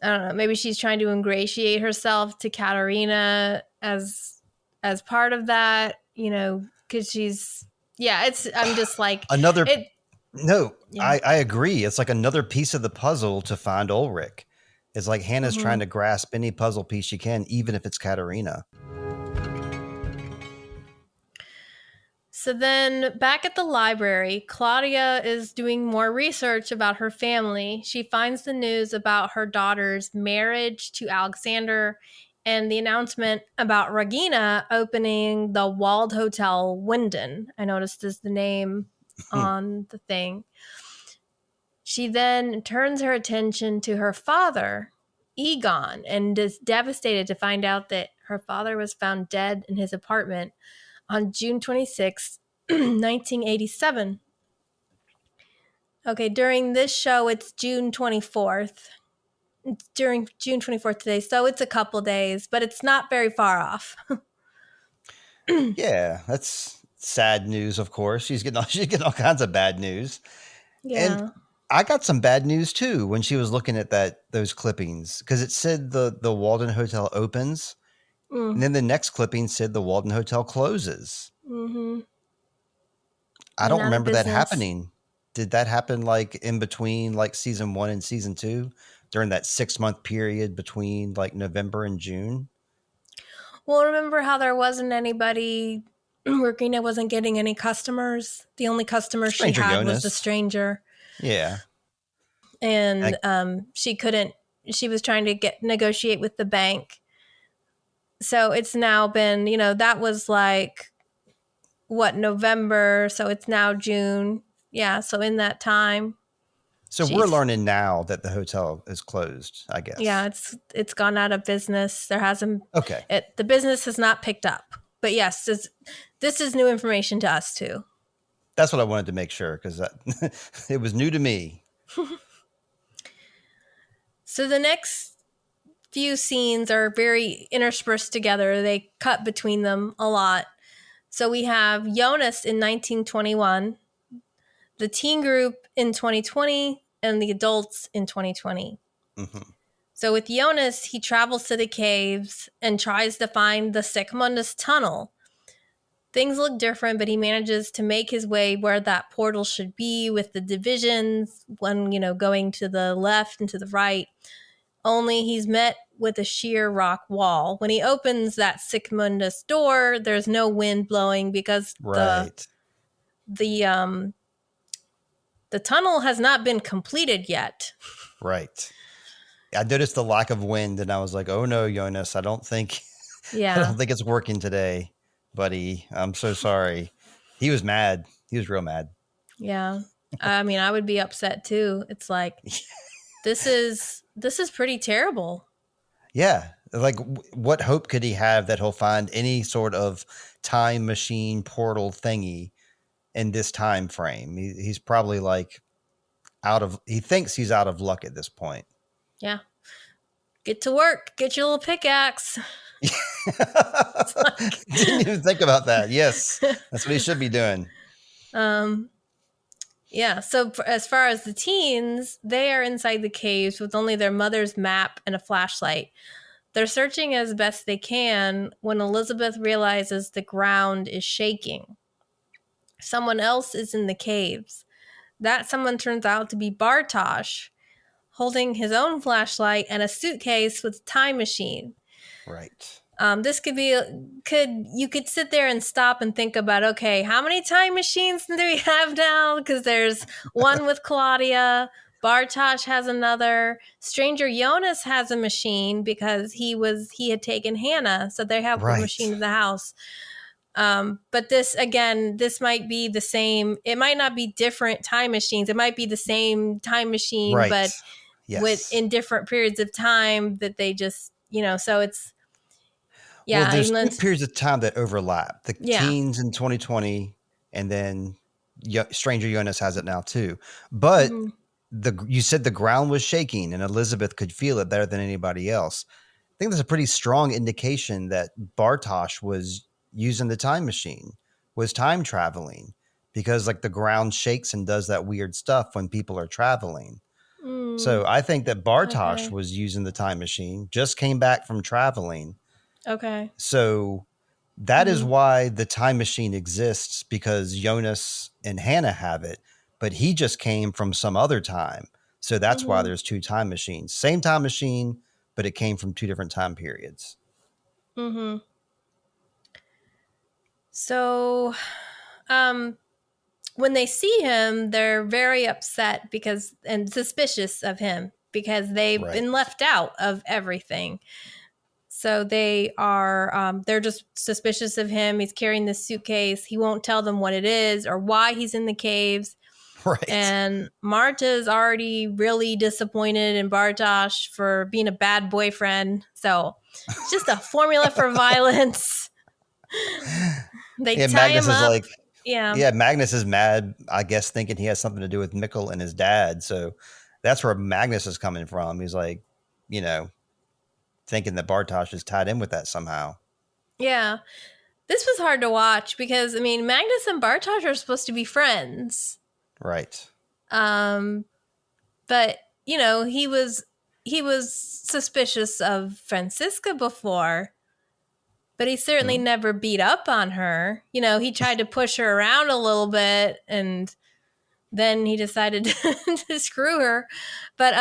I don't know, maybe she's trying to ingratiate herself to Katerina as part of that, because I'm just like another. I agree. It's like another piece of the puzzle to find Ulrich. It's like Hannah's trying to grasp any puzzle piece she can, even if it's Katerina. So then back at the library, Claudia is doing more research about her family. She finds the news about her daughter's marriage to Alexander and the announcement about Regina opening the Wald Hotel Winden. I noticed is the name on the thing. She then turns her attention to her father, Egon, and is devastated to find out that her father was found dead in his apartment on June 26, 1987. Okay, during this show, it's June 24th. It's during June 24th today, so it's a couple days, but it's not very far off. Yeah, that's sad news, of course. She's getting all kinds of bad news. Yeah. And I got some bad news too when she was looking at those clippings, because it said the Walden Hotel opens. And then the next clipping said the Walden Hotel closes. I don't remember that happening. did that happen like in between like season 1 and season 2 during that 6-month period between like November and June? Well, remember how there wasn't anybody Rowena wasn't getting any customers. The only customer she Stranger had was the Jonas. stranger. Yeah. And I, she couldn't she was trying to negotiate with the bank. So it's now been, that was like what, November, so it's now June. Yeah, so in that time, so we're she's learning now that the hotel is closed, I yeah, guess. it's gone out of business. There hasn't Okay. the business has not picked up. But yes, this is new information to us too. That's what I wanted to make sure because it was new to me. So the next few scenes are very interspersed together. They cut between them a lot. So we have Jonas in 1921, the teen group in 2020, and the adults in 2020. Mm-hmm. So with Jonas, he travels to the caves and tries to find the Sigmundus tunnel. Things look different, but he manages to make his way where that portal should be with the divisions, one, going to the left and to the right. Only he's met with a sheer rock wall. When he opens that Sigmundus door, there's no wind blowing because Right. the the tunnel has not been completed yet. Right. I noticed the lack of wind and I was like, oh no, Jonas, I don't think Yeah. it's working today, buddy. I'm so sorry. He was mad. He was real mad. Yeah. I mean, I would be upset too. It's like this is pretty terrible. Yeah. Like, what hope could he have that he'll find any sort of time machine portal thingy in this time frame? He's probably like he thinks he's out of luck at this point. Yeah. Get to work. Get your little pickaxe. Didn't even think about that. Yes. That's what he should be doing. Yeah, so as far as the teens, they are inside the caves with only their mother's map and a flashlight. They're searching as best they can when Elizabeth realizes the ground is shaking. Someone else is in the caves. That someone turns out to be Bartosz, holding his own flashlight and a suitcase with a time machine. Right. This you could sit there and stop and think about, okay, how many time machines do we have now? Because there's one with Claudia, Bartosz has another, Stranger Jonas has a machine because he had taken Hannah, so they have a Right. machine in the house. But this might be the same. It might not be different time machines. It might be the same time machine, Right. but Yes. in different periods of time that they just, so it's, Well, yeah, there's two periods of time that overlap. The yeah. teens in 2020, and then Stranger Jonas has it now too. But Mm-hmm. you said the ground was shaking, and Elizabeth could feel it better than anybody else. I think that's a pretty strong indication that Bartosz was using the time machine, was time traveling, because like the ground shakes and does that weird stuff when people are traveling. So I think that Bartosz Okay. was using the time machine, just came back from traveling. Okay. So that is why the time machine exists, because Jonas and Hannah have it, but he just came from some other time. So that's why there's two time machines. Same time machine, but it came from two different time periods. Mm-hmm. So, when they see him, they're very upset and suspicious of him because they've Right. been left out of everything. So they're just suspicious of him. He's carrying this suitcase. He won't tell them what it is or why he's in the caves. Right. And Marta's already really disappointed in Bartosz for being a bad boyfriend. So it's just a formula for violence. They tie Magnus him is up. like, Yeah. Magnus is mad, I guess, thinking he has something to do with Mikkel and his dad. So that's where Magnus is coming from. He's like, thinking that Bartosz is tied in with that somehow. Yeah. This was hard to watch because, I mean, Magnus and Bartosz are supposed to be friends. Right. But, he was suspicious of Franziska before, but he certainly never beat up on her. He tried to push her around a little bit, then he decided to screw her. But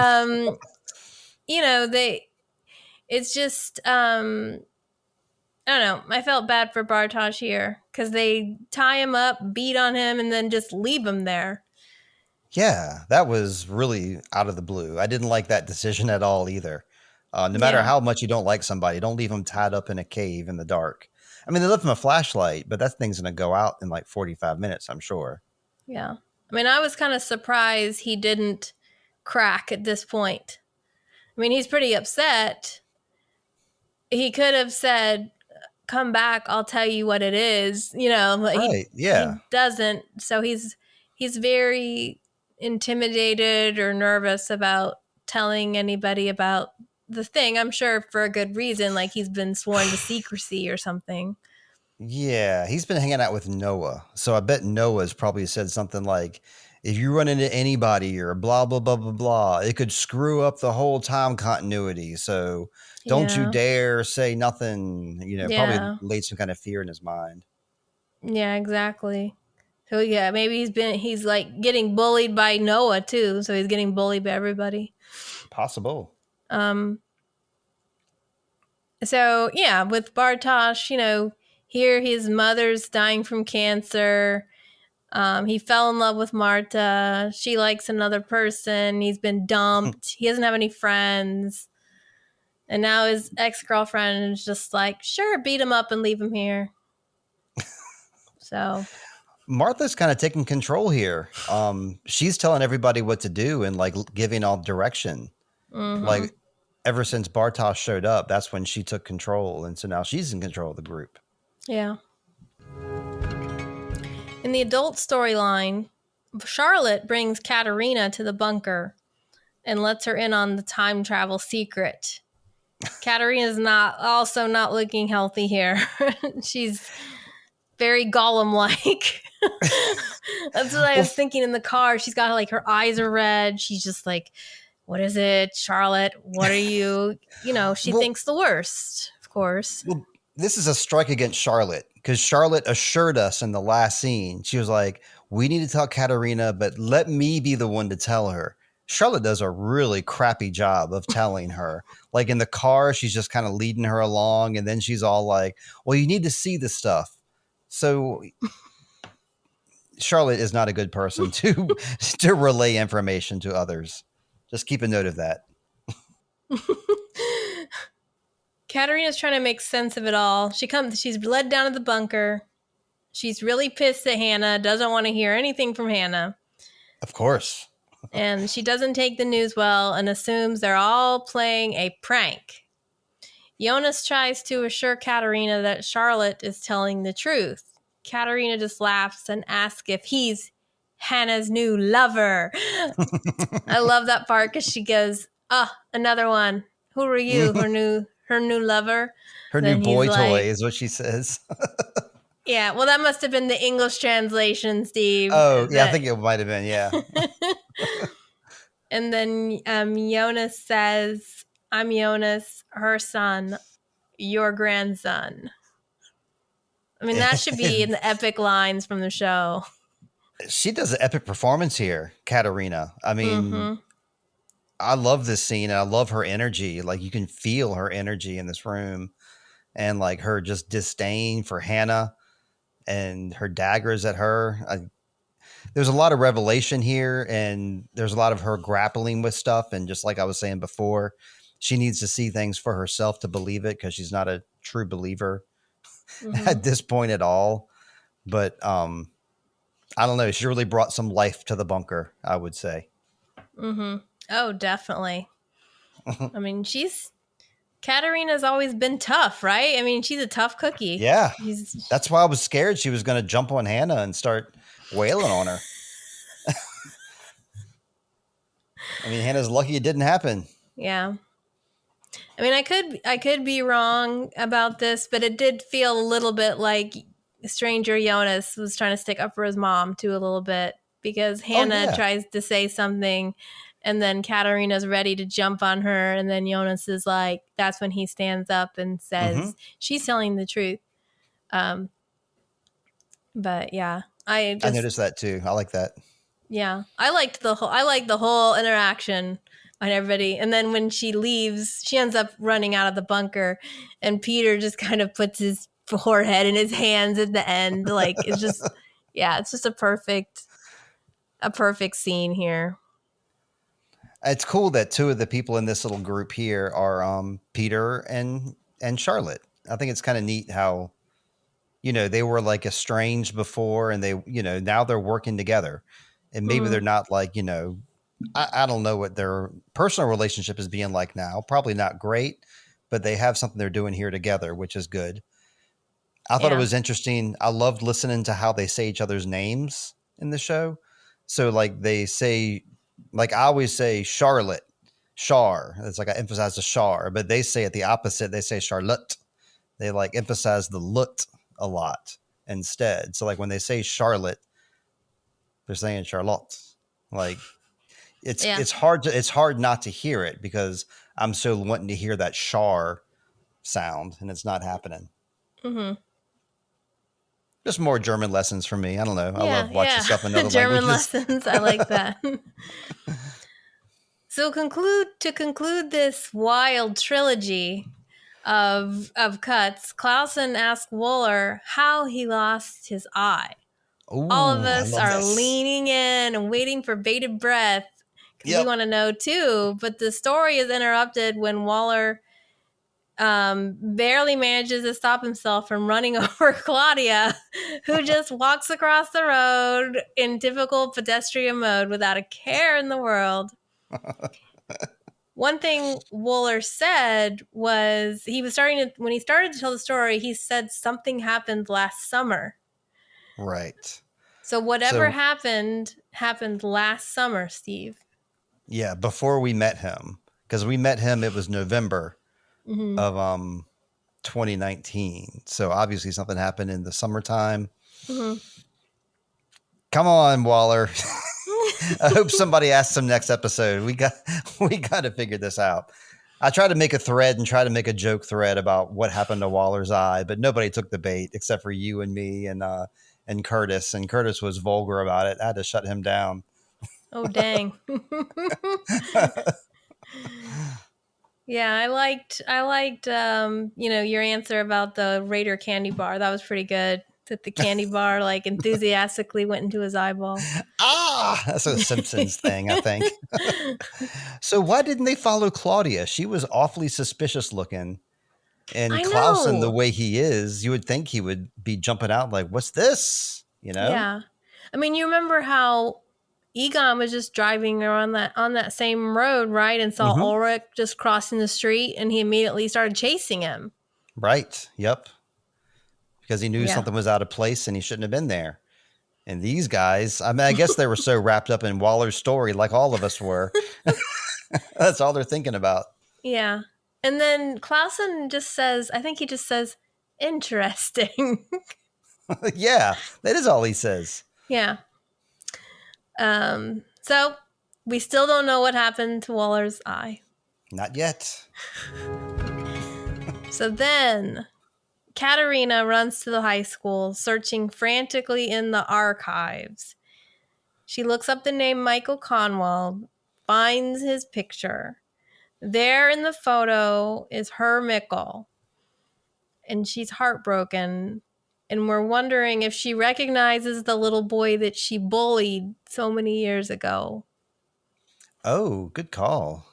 it's just I don't know. I felt bad for Bartosz here because they tie him up, beat on him, and then just leave him there. Yeah, that was really out of the blue. I didn't like that decision at all either. No matter Yeah, how much you don't like somebody, don't leave them tied up in a cave in the dark. I mean, they left him a flashlight, but that thing's going to go out in like 45 minutes, I'm sure. yeah. I mean, I was kind of surprised he didn't crack at this point. I mean, he's pretty upset. He could have said, "Come back, I'll tell you what it is," but he Right. Yeah. he doesn't. So he's very intimidated or nervous about telling anybody about the thing. I'm sure for a good reason, like he's been sworn to secrecy or something. Yeah, he's been hanging out with Noah. So I bet Noah's probably said something like, if you run into anybody or blah, blah, blah, blah, blah, it could screw up the whole time continuity. So don't you Yeah, dare say nothing. Probably yeah, laid some kind of fear in his mind. yeah, exactly. So yeah, maybe he's like getting bullied by Noah too. So he's getting bullied by everybody. Possible. Um, So yeah, with Bartosz, here his mother's dying from cancer. He fell in love with Marta. She likes another person. He's been dumped. He doesn't have any friends. And now his ex girlfriend is just like, sure, beat him up and leave him here. So, Martha's kind of taking control here. She's telling everybody what to do and like giving all direction. mm-hmm. Like ever since Bartosz showed up, that's when she took control. And so now she's in control of the group. Yeah. In the adult storyline, Charlotte brings Katerina to the bunker and lets her in on the time travel secret. Katerina's not looking healthy here. She's very Gollum like. That's what I was thinking in the car. She's got like her eyes are red. She's just like, what is it, Charlotte? What are you? She Well, thinks the worst, of course. well, this is a strike against Charlotte because Charlotte assured us in the last scene. She was like, we need to tell Katerina, but let me be the one to tell her. Charlotte does a really crappy job of telling her. Like in the car, she's just kind of leading her along. And then she's all like, well, you need to see the stuff. So Charlotte is not a good person to relay information to others. Just keep a note of that. Katerina's trying to make sense of it all. She's led down to the bunker. She's really pissed at Hannah, doesn't want to hear anything from Hannah. Of course. And she doesn't take the news well and assumes they're all playing a prank. Jonas tries to assure Katerina that Charlotte is telling the truth. Katerina just laughs and asks if he's Hannah's new lover. I love that part because she goes, another one. Who are you? Her new lover? Her new Then he's boy toy like, is what she says. yeah, well, that must have been the English translation, Steve. Oh, yeah, I think it might have been, yeah. And then Jonas says, I'm Jonas, her son, your grandson. I mean, that should be in the epic lines from the show. She does an epic performance here, Katerina. I mean, I love this scene and I love her energy. Like you can feel her energy in this room and like her just disdain for Hannah and her daggers at her. There's a lot of revelation here and there's a lot of her grappling with stuff. And just like I was saying before, she needs to see things for herself to believe it because she's not a true believer at this point at all. But I don't know. She really brought some life to the bunker, I would say. Oh, definitely. I mean, Katerina's always been tough, right? I mean, she's a tough cookie. Yeah. That's why I was scared she was going to jump on Hannah and start wailing on her. I mean, Hannah's lucky it didn't happen. Yeah. I mean, I could be wrong about this, but it did feel a little bit like Stranger Jonas was trying to stick up for his mom too a little bit because Hannah tries to say something and then Katerina's ready to jump on her and then Jonas is like, that's when he stands up and says, she's telling the truth. But yeah, I noticed that too. I like that. Yeah, I liked the whole interaction on everybody. And then when she leaves, she ends up running out of the bunker, and Peter just kind of puts his forehead in his hands at the end. Like it's just, yeah, it's just a perfect scene here. It's cool that two of the people in this little group here are Peter and Charlotte. I think it's kind of neat how, you know, they were like estranged before, and they, you know, now they're working together, and maybe they're not like, you know, I don't know what their personal relationship is being like now. Probably not great, but they have something they're doing here together, which is good. I thought it Yeah. was interesting. I loved listening to how they say each other's names in the show. So like they say, like I always say Charlotte, Char. It's like I emphasize the Char, but they say it the opposite. They say Charlotte. They like emphasize the lut a lot instead. So like when they say Charlotte, they're saying Charlotte. Like Yeah. it's hard not to hear it because I'm so wanting to hear that Char sound, and it's not happening. Mm-hmm. Just more German lessons for me. I don't know. I Yeah, love watching yeah. stuff in other German languages. lessons. I like that. So to conclude this wild trilogy of cuts, Clausen asked Wooler how he lost his eye. All of Ooh, I us love are this. leaning in and waiting for bated breath because we Yep. want to know too. But the story is interrupted when Waller barely manages to stop himself from running over Claudia, who just walks across the road in typical pedestrian mode without a care in the world. One thing Wooler said was when he started to tell the story, he said something happened last summer. Right. So whatever So happened last summer, Steve. yeah, before we met him, because we met him, it was November of 2019. So obviously something happened in the summertime. Mm-hmm. Come on, Waller. I hope somebody asks him next episode. We got to figure this out. I tried to make a thread and try to make a joke thread about what happened to Waller's eye, but nobody took the bait except for you and me and Curtis. And Curtis was vulgar about it. I had to shut him down. Oh dang. Yeah, I liked your answer about the Raider candy bar. That was pretty good. That the candy bar like enthusiastically went into his eyeball. That's a Simpsons thing, I think. So why didn't they follow Claudia? She was awfully suspicious looking. And I Clausen, the know. way he is, you would think he would be jumping out like, what's this? You know? Yeah. I mean, you remember how Egon was just driving on that same road, right? And saw Mm-hmm. Ulrich just crossing the street, and he immediately started chasing him. Right. Yep. Because he knew Yeah. something was out of place and he shouldn't have been there. And these guys, I mean, I guess they were so wrapped up in Waller's story, like all of us were. That's all they're thinking about. Yeah. And then Clausen just says, I think he just says, interesting. Yeah, that is all he says. Yeah. So we still don't know what happened to Waller's eye. Not yet. So then Katerina runs to the high school, searching frantically in the archives. She looks up the name Michael Conwell, finds his picture. There in the photo is her Mikkel, and she's heartbroken. And we're wondering if she recognizes the little boy that she bullied so many years ago. Oh, good call.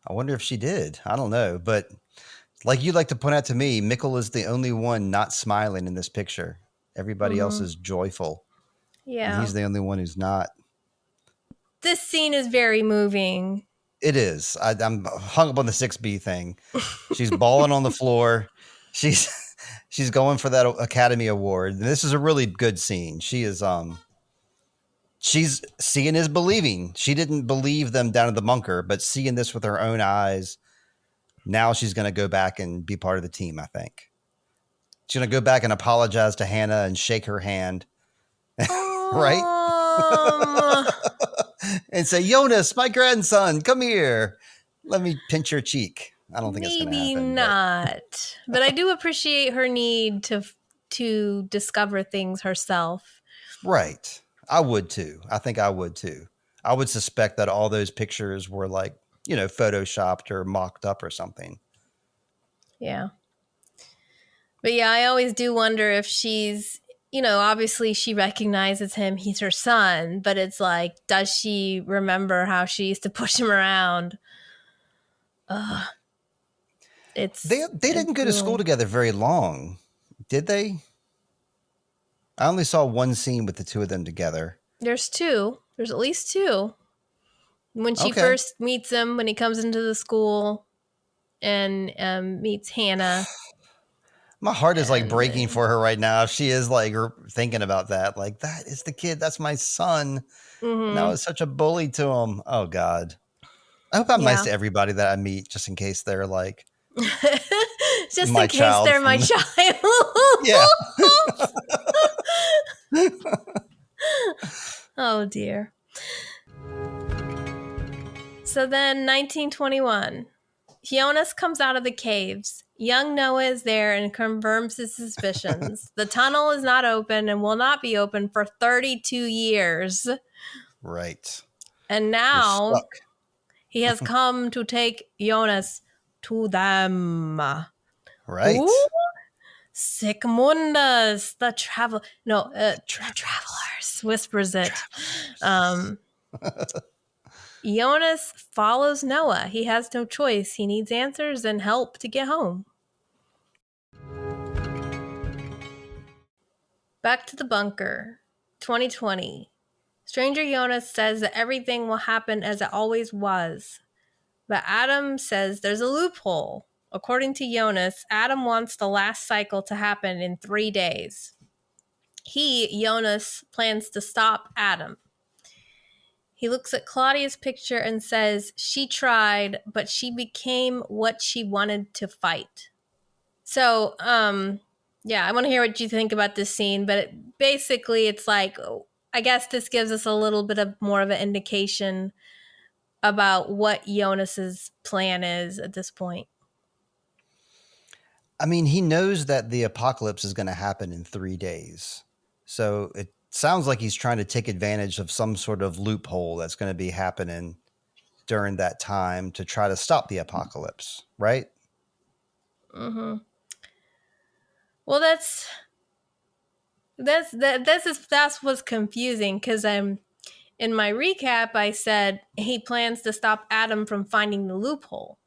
I wonder if she did. I don't know. But like you like to point out to me, Mikkel is the only one not smiling in this picture. Everybody else is joyful. And Yeah. he's the only one who's not. This scene is very moving. It is. I'm hung up on the 6B thing. She's bawling on the floor. She's going for that Academy Award. And this is a really good scene. She's seeing is believing. She didn't believe them down at the bunker, but seeing this with her own eyes, now she's going to go back and be part of the team, I think. She's going to go back and apologize to Hannah and shake her hand. Right? And say, Jonas, my grandson, come here. Let me pinch your cheek. I don't think it's going to happen. Maybe not. But I do appreciate her need to discover things herself. Right. I would too. I think I would too. I would suspect that all those pictures were like, photoshopped or mocked up or something. Yeah. But yeah, I always do wonder if she's, obviously she recognizes him. He's her son, but it's like, does she remember how she used to push him around? Ugh. They It's didn't go to school grueling. together very long, did they? I only saw one scene with the two of them together. There's two. There's at least two. When she Okay. first meets him, when he comes into the school and meets Hannah. My heart is like And breaking then, for her right now. She is like thinking about that. Like, that is the kid. That's my son. And I mm-hmm. was such a bully to him. Oh, God. I hope I'm nice Yeah. to everybody that I meet, just in case they're like Just my in case child they're my from. child. Yeah. Oh dear. So then 1921. Jonas comes out of the caves. Young Noah is there and confirms his suspicions. The tunnel is not open and will not be open for 32 years. Right. And We're now stuck. he has come to take Jonas to them. Right. Ooh, Sigmundus, the travel. No, the Travelers. travelers whispers it. Travelers. Jonas follows Noah. He has no choice. He needs answers and help to get home. Back to the bunker. 2020. Stranger Jonas says that everything will happen as it always was. But Adam says there's a loophole. According to Jonas, Adam wants the last cycle to happen in 3 days. He, Jonas, plans to stop Adam. He looks at Claudia's picture and says, she tried, but she became what she wanted to fight. So, yeah, I want to hear what you think about this scene, but basically it's like, I guess this gives us a little bit of more of an indication about what Jonas's plan is at this point. I mean, he knows that the apocalypse is going to happen in 3 days. So it sounds like he's trying to take advantage of some sort of loophole that's going to be happening during that time to try to stop the apocalypse, right? Mm-hmm. Well, that's what's confusing because I'm in my recap. I said he plans to stop Adam from finding the loophole.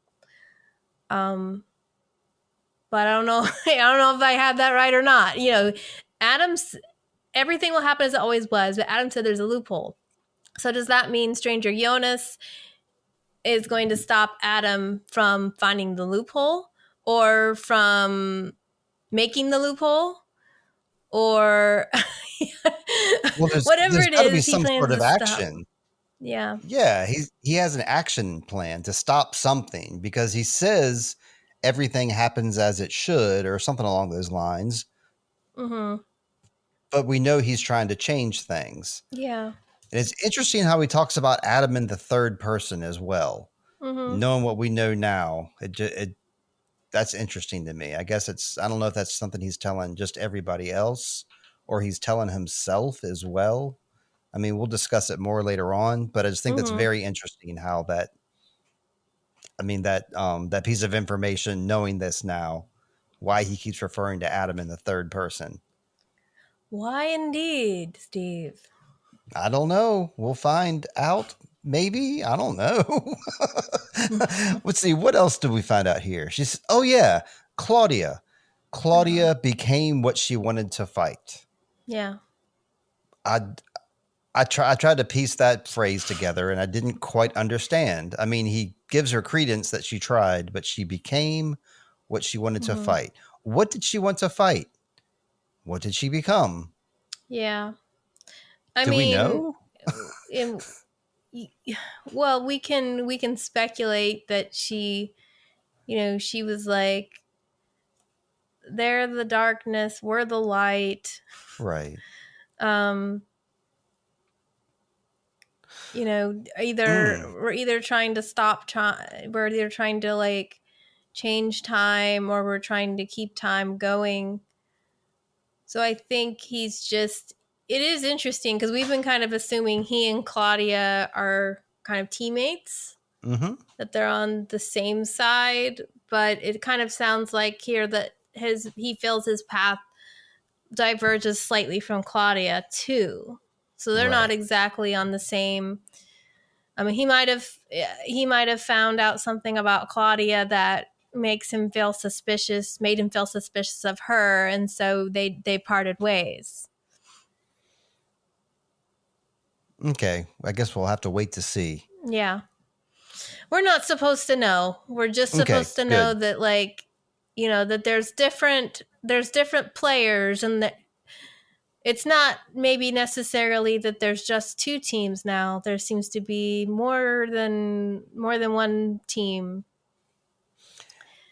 But I don't know. I don't know if I had that right or not. Adam's everything will happen as it always was, but Adam said there's a loophole. So does that mean Stranger Jonas is going to stop Adam from finding the loophole or from making the loophole? Or Well, whatever there's it got to be is, he some plans sort to of stop. action. Yeah. Yeah, he has an action plan to stop something because he says everything happens as it should or something along those lines. Mm-hmm. But we know he's trying to change things. Yeah. And it's interesting how he talks about Adam in the third person as well. Mm-hmm. Knowing what we know now, that's interesting to me. I guess I don't know if that's something he's telling just everybody else or he's telling himself as well. I mean, we'll discuss it more later on, but I just think that's Mm-hmm. very interesting how that piece of information, knowing this now, why he keeps referring to Adam in the third person. Why indeed, Steve? I don't know. We'll find out. Maybe. I don't know. Let's see. What else did we find out here? Oh, yeah. Claudia. Uh-huh. Claudia became what she wanted to fight. Yeah. I, I tried to piece that phrase together and I didn't quite understand. I mean, he gives her credence that she tried, but she became what she wanted to Mm-hmm. fight. What did she want to fight? What did she become? Yeah. I Do we mean, know? in, well, we can speculate that she was like, they're the darkness, we're the light. Right. Um, Mm. we're either trying to stop time, we're either trying to like change time, or we're trying to keep time going. So I think he's just it is interesting because we've been kind of assuming he and Claudia are kind of teammates, that they're on the same side, but it kind of sounds like here that he feels his path diverges slightly from Claudia too. So they're not exactly on the same. I mean, he might have found out something about Claudia that made him feel suspicious of her, and so they parted ways. Okay, I guess we'll have to wait to see. Yeah. We're not supposed to know. We're just supposed to know that, like, you know, that there's different players, and that it's not maybe necessarily that there's just two teams now. There seems to be more than one team.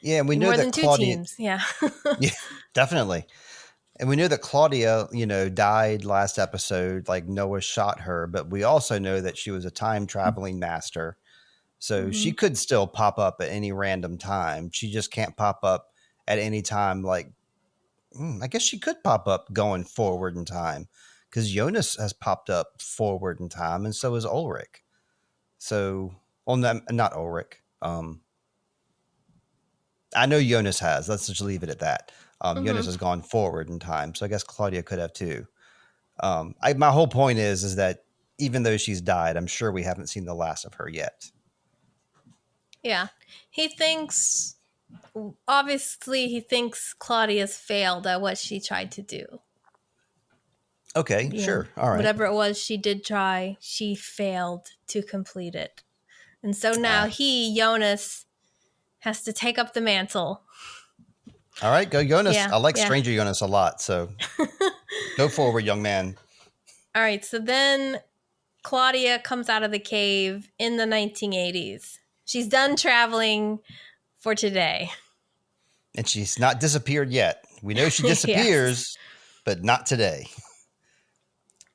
Yeah, and we know more that than Claudia, two teams. Yeah. yeah, definitely. And we know that Claudia, died last episode, like Noah shot her, but we also know that she was a time traveling master. So she could still pop up at any random time. She just can't pop up at any time. Like, I guess she could pop up going forward in time, because Jonas has popped up forward in time, and so has Ulrich. So, well, not Ulrich. I know Jonas has. Let's just leave it at that. Jonas has gone forward in time, so I guess Claudia could have too. My whole point is that even though she's died, I'm sure we haven't seen the last of her yet. Yeah. Obviously he thinks Claudia's failed at what she tried to do. Okay, sure. All right. Whatever it was she did try, she failed to complete it. And so now Jonas, has to take up the mantle. All right, go Jonas. Yeah, I like Stranger Jonas a lot, so go forward, young man. All right, so then Claudia comes out of the cave in the 1980s. She's done traveling for today. And she's not disappeared yet. We know she disappears, but not today.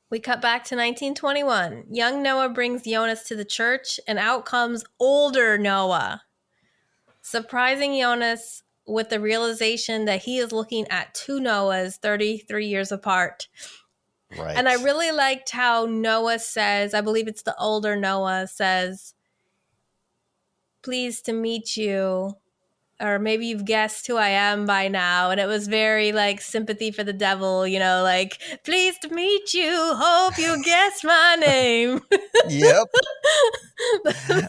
We cut back to 1921. Young Noah brings Jonas to the church, and out comes older Noah, surprising Jonas with the realization that he is looking at two Noahs 33 years apart. Right. And I really liked how Noah says, I believe it's the older Noah says, pleased to meet you. Or maybe you've guessed who I am by now. And it was very like sympathy for the devil, like, pleased to meet you. Hope you guessed my name. Yep.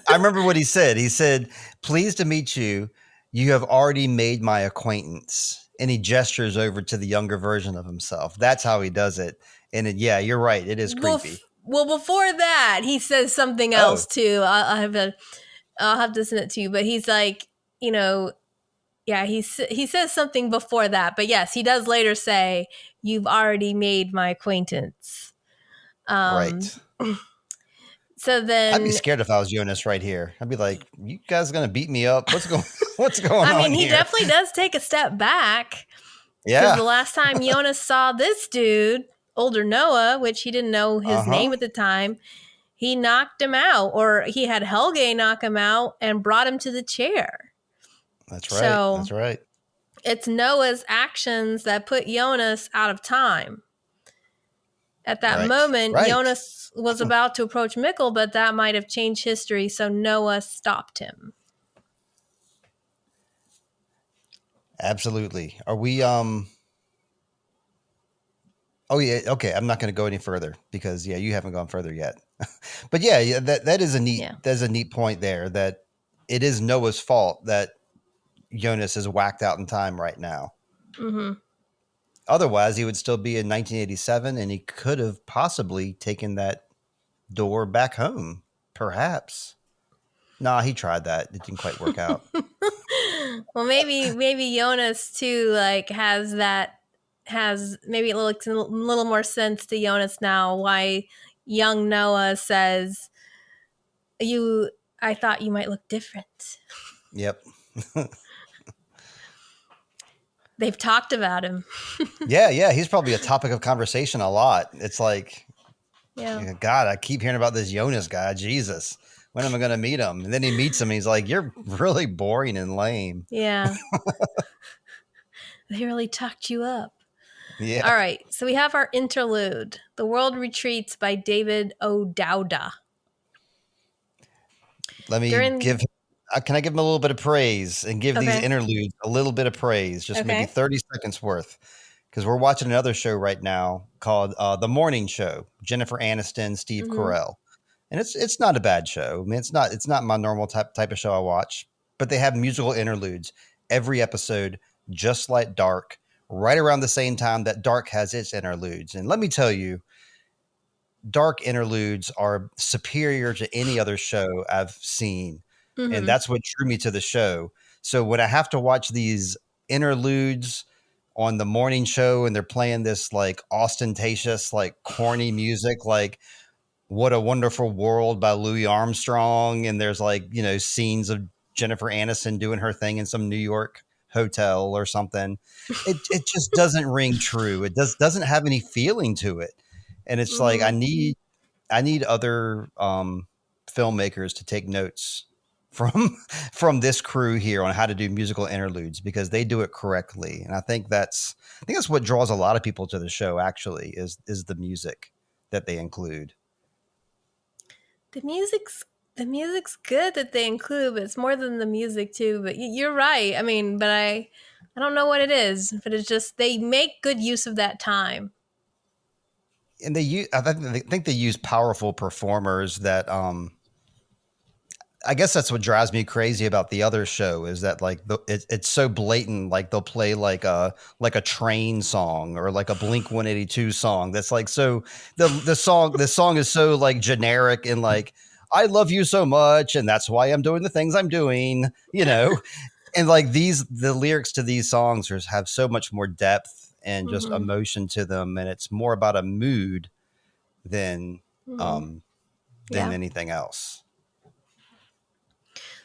I remember what he said. He said, pleased to meet you. You have already made my acquaintance. And he gestures over to the younger version of himself. That's how he does it. And yeah, you're right. It is creepy. Well, before that, he says something else too. I'll have to send it to you. But he's like, yeah, he says something before that. But yes, he does later say, you've already made my acquaintance. Right. So then I'd be scared if I was Jonas right here. I'd be like, you guys are going to beat me up? What's going on I mean, here? he definitely does take a step back. Yeah. Because the last time Jonas saw this dude, older Noah, which he didn't know his name at the time, he knocked him out, or he had Helge knock him out and brought him to the chair. That's right. So, that's right. It's Noah's actions that put Jonas out of time. At that moment, Jonas was about to approach Mikkel, but that might have changed history, so Noah stopped him. Absolutely. Are we oh yeah, okay, I'm not going to go any further because you haven't gone further yet. But yeah, that is a neat point there, that it is Noah's fault that Jonas is whacked out in time right now. Mm-hmm. Otherwise, he would still be in 1987, and he could have possibly taken that door back home, perhaps. Nah, he tried that. It didn't quite work out. Well, maybe Jonas too, like, has maybe it looks a little more sense to Jonas now why young Noah says, I thought you might look different. Yep. They've talked about him. Yeah. He's probably a topic of conversation a lot. It's like, God, I keep hearing about this Jonas guy. Jesus, when am I going to meet him? And then he meets him. And he's like, you're really boring and lame. Yeah. They really talked you up. Yeah. All right. So we have our interlude, The World Retreats by David O'Dowda. Let me During, can I give him a little bit of praise and give these okay. interludes a little bit of praise, just maybe Okay. 30 seconds worth? Because we're watching another show right now called The Morning Show, Jennifer Aniston, Steve Mm-hmm. Carell. And it's not a bad show. I mean, it's not my normal type of show I watch, but they have musical interludes every episode, just like Dark, right around the same time that Dark has its interludes. And let me tell you, Dark interludes are superior to any other show I've seen. And Mm-hmm. that's what drew me to the show. So when I have to watch these interludes on the morning show and they're playing this like ostentatious, like corny music, like What a Wonderful World by Louis Armstrong, and there's like, scenes of Jennifer Aniston doing her thing in some New York hotel or something. It just doesn't ring true. It doesn't have any feeling to it. And it's like Mm-hmm. I need other filmmakers to take notes from from this crew here on how to do musical interludes because they do it correctly. And I think that's what draws a lot of people to the show actually is the music that they include. The music's good that they include, but it's more than the music too. But you're right. I mean, but I don't know what it is, but it's just they make good use of that time. And I think they use powerful performers that I guess that's what drives me crazy about the other show is that like it's so blatant. Like they'll play like a train song or like a Blink 182 song. That's like so the song is so like generic and like I love you so much and that's why I'm doing the things I'm doing. And like the lyrics to these songs have so much more depth and just Mm-hmm. emotion to them, and it's more about a mood than Mm-hmm. um than Yeah. anything else.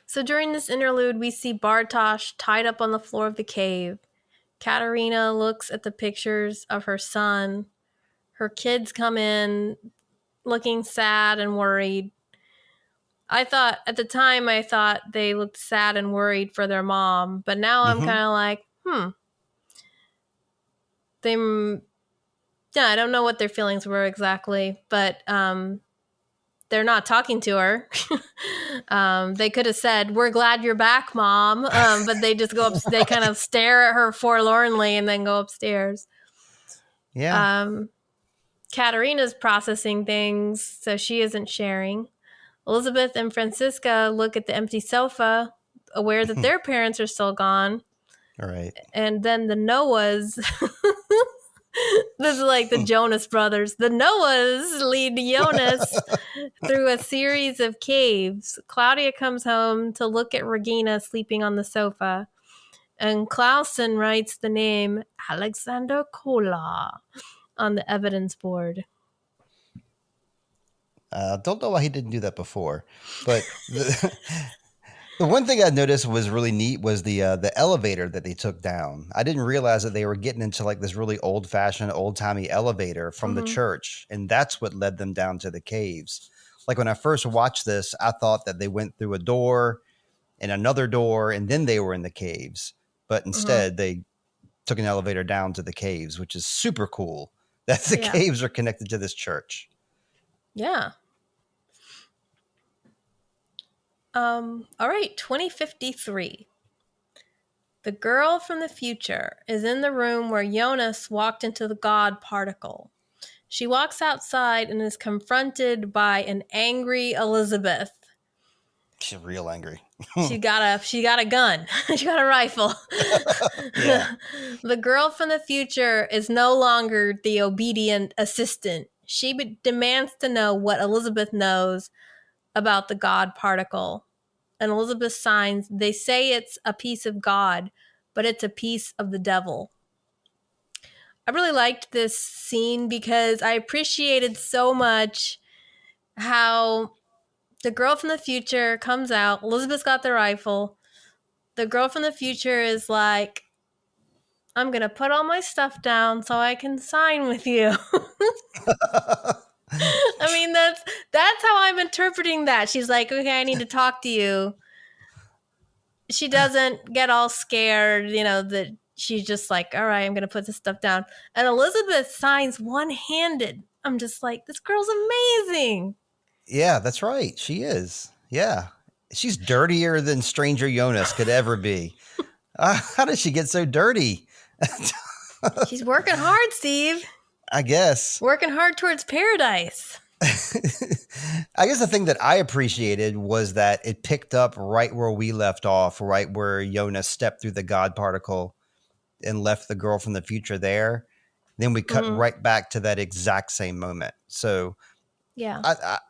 So during this interlude, we see Bartosz tied up on the floor of the cave. Katerina looks at the pictures of her son. Her kids come in looking sad and worried. At the time, I thought they looked sad and worried for their mom, but now I'm Hmm. kind of like, they, yeah, I don't know what their feelings were exactly, but they're not talking to her. They could have said, "We're glad you're back, mom," but they just go up. They kind of stare at her forlornly and then go upstairs. Yeah. Um, Katerina's processing things, so she isn't sharing. Elizabeth and Francisca look at the empty sofa, aware that their parents are still gone. All right. And then the Noahs, this is like the Jonas brothers, the Noahs lead Jonas through a series of caves. Claudia comes home to look at Regina sleeping on the sofa. And Clausen writes the name Alexander Kola on the evidence board. Don't know why he didn't do that before, but the one thing I noticed was really neat was the elevator that they took down. I didn't realize that they were getting into like this really old fashioned, old timey elevator from the Mm-hmm. church, and that's what led them down to the caves. Like when I first watched this, I thought that they went through a door and another door, and then they were in the caves. But Mm-hmm. instead, they took an elevator down to the caves, which is super cool. That the Yeah. caves are connected to this church. Yeah. All right, 2053. The girl from the future is in the room where Jonas walked into the God particle. She walks outside and is confronted by an angry Elizabeth. She's real angry. She got a gun. She got a rifle. Yeah. The girl from the future is no longer the obedient assistant. She demands to know what Elizabeth knows about the God particle. And Elizabeth signs, they say it's a piece of God, but it's a piece of the devil. I really liked this scene because I appreciated so much how the girl from the future comes out. Elizabeth's got the rifle. The girl from the future is like, I'm going to put all my stuff down so I can sign with you. I mean, that's how I'm interpreting that. She's like, okay, I need to talk to you. She doesn't get all scared, that she's just like, all right, I'm going to put this stuff down. And Elizabeth signs one-handed. I'm just like, this girl's amazing. Yeah, that's right. She is. Yeah. She's dirtier than Stranger Jonas could ever be. How did she get so dirty? She's working hard, Steve. I guess. Working hard towards paradise. I guess the thing that I appreciated was that it picked up right where we left off, right where Jonas stepped through the God particle and left the girl from the future there. Then we cut right back to that exact same moment. So yeah,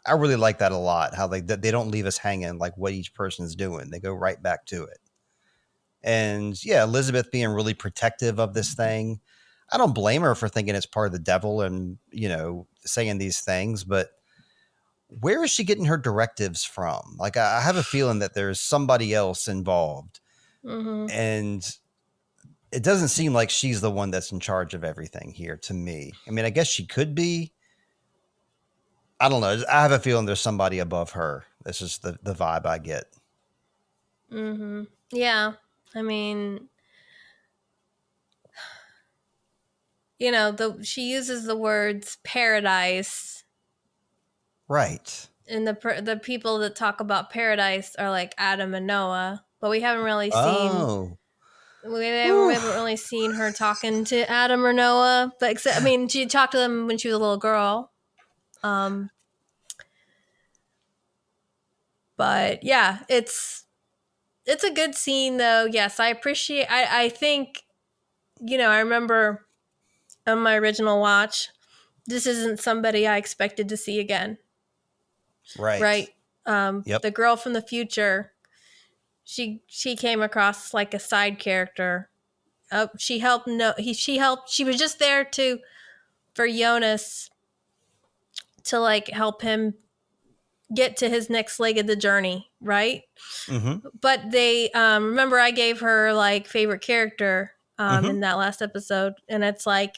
I really like that a lot, how they don't leave us hanging like what each person's doing. They go right back to it. And yeah, Elizabeth being really protective of this thing. I don't blame her for thinking it's part of the devil and, saying these things, but where is she getting her directives from? Like, I have a feeling that there's somebody else involved. And it doesn't seem like she's the one that's in charge of everything here to me. I mean, I guess she could be. I don't know. I have a feeling there's somebody above her. This is the vibe I get. Yeah. I mean, she uses the words paradise. Right. And the people that talk about paradise are like Adam and Noah, but we haven't really seen. We haven't really seen her talking to Adam or Noah, but she talked to them when she was a little girl. But yeah, it's a good scene though. Yes, I appreciate. I think, I remember on my original watch, this isn't somebody I expected to see again. Right. Right. Yep. The girl from the future. She came across like a side character. She helped. She was just there for Jonas to like help him get to his next leg of the journey, right? But they remember I gave her like favorite character in that last episode, and it's like,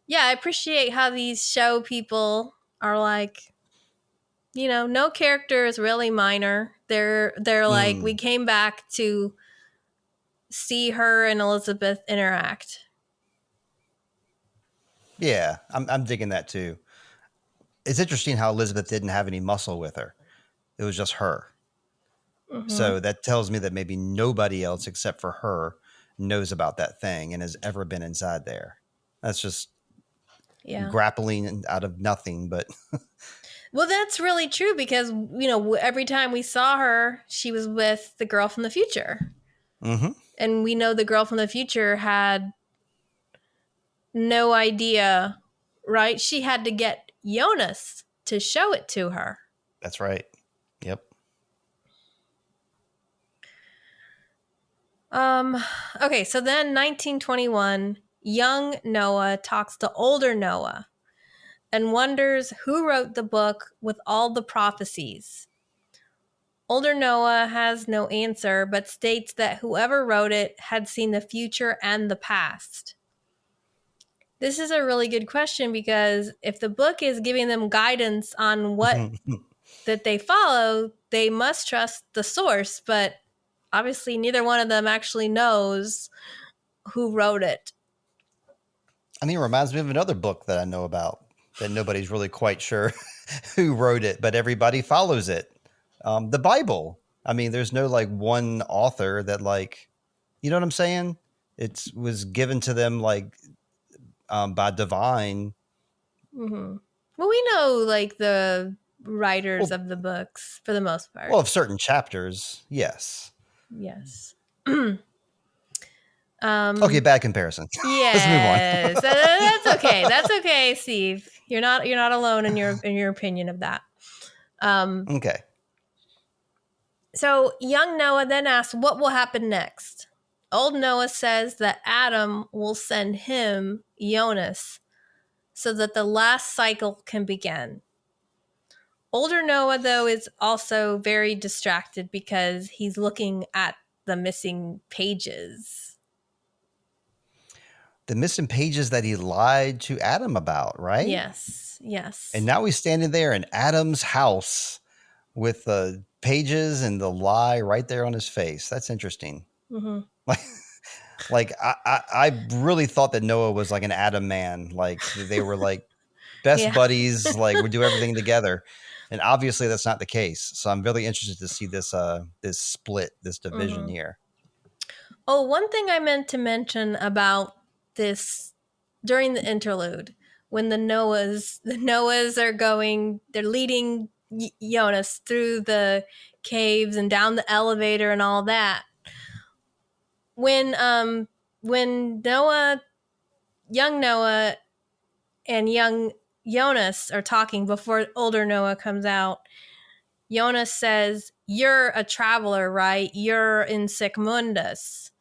yeah, I appreciate how these show people are like, no character is really minor. They're like, we came back to see her and Elizabeth interact. Yeah, I'm digging that too. It's interesting how Elizabeth didn't have any muscle with her. It was just her. So that tells me that maybe nobody else except for her knows about that thing and has ever been inside there. That's just grappling out of nothing, but well, that's really true because, every time we saw her, she was with the girl from the future. And we know the girl from the future had no idea, right? She had to get Jonas to show it to her. That's right. Yep. Okay, so then 1921, young Noah talks to older Noah and wonders who wrote the book with all the prophecies. Older Noah has no answer, but states that whoever wrote it had seen the future and the past. This is a really good question because if the book is giving them guidance on what that they follow, they must trust the source, but obviously neither one of them actually knows who wrote it. I mean, it reminds me of another book that I know about that nobody's really quite sure who wrote it, but everybody follows it. The Bible. I mean, there's no like one author that like, you know what I'm saying? It was given to them like by divine. Well, we know like the writers of the books for the most part. Well, of certain chapters, yes. Yes. Okay, bad comparison. Yes. Let's move on. That's okay. That's okay, Steve. You're not alone in your opinion of that. Okay. So young Noah then asks, what will happen next? Old Noah says that Adam will send him, Jonas, so that the last cycle can begin. Older Noah, though, is also very distracted because he's looking at the missing pages. The missing pages that he lied to Adam about, right? Yes, yes. And now he's standing there in Adam's house with the pages and the lie right there on his face. That's interesting. Like I really thought that Noah was like an Adam man. Like they were like best Yeah. buddies. Like we do everything together, and obviously that's not the case. So I'm really interested to see this split, this division Hmm. here. Oh, one thing I meant to mention about this during the interlude, when the Noahs are going, they're leading Jonas through the caves and down the elevator and all that. When Noah, young Noah, and young Jonas are talking before older Noah comes out, Jonas says, "You're a traveler, right? You're in Sigmundus."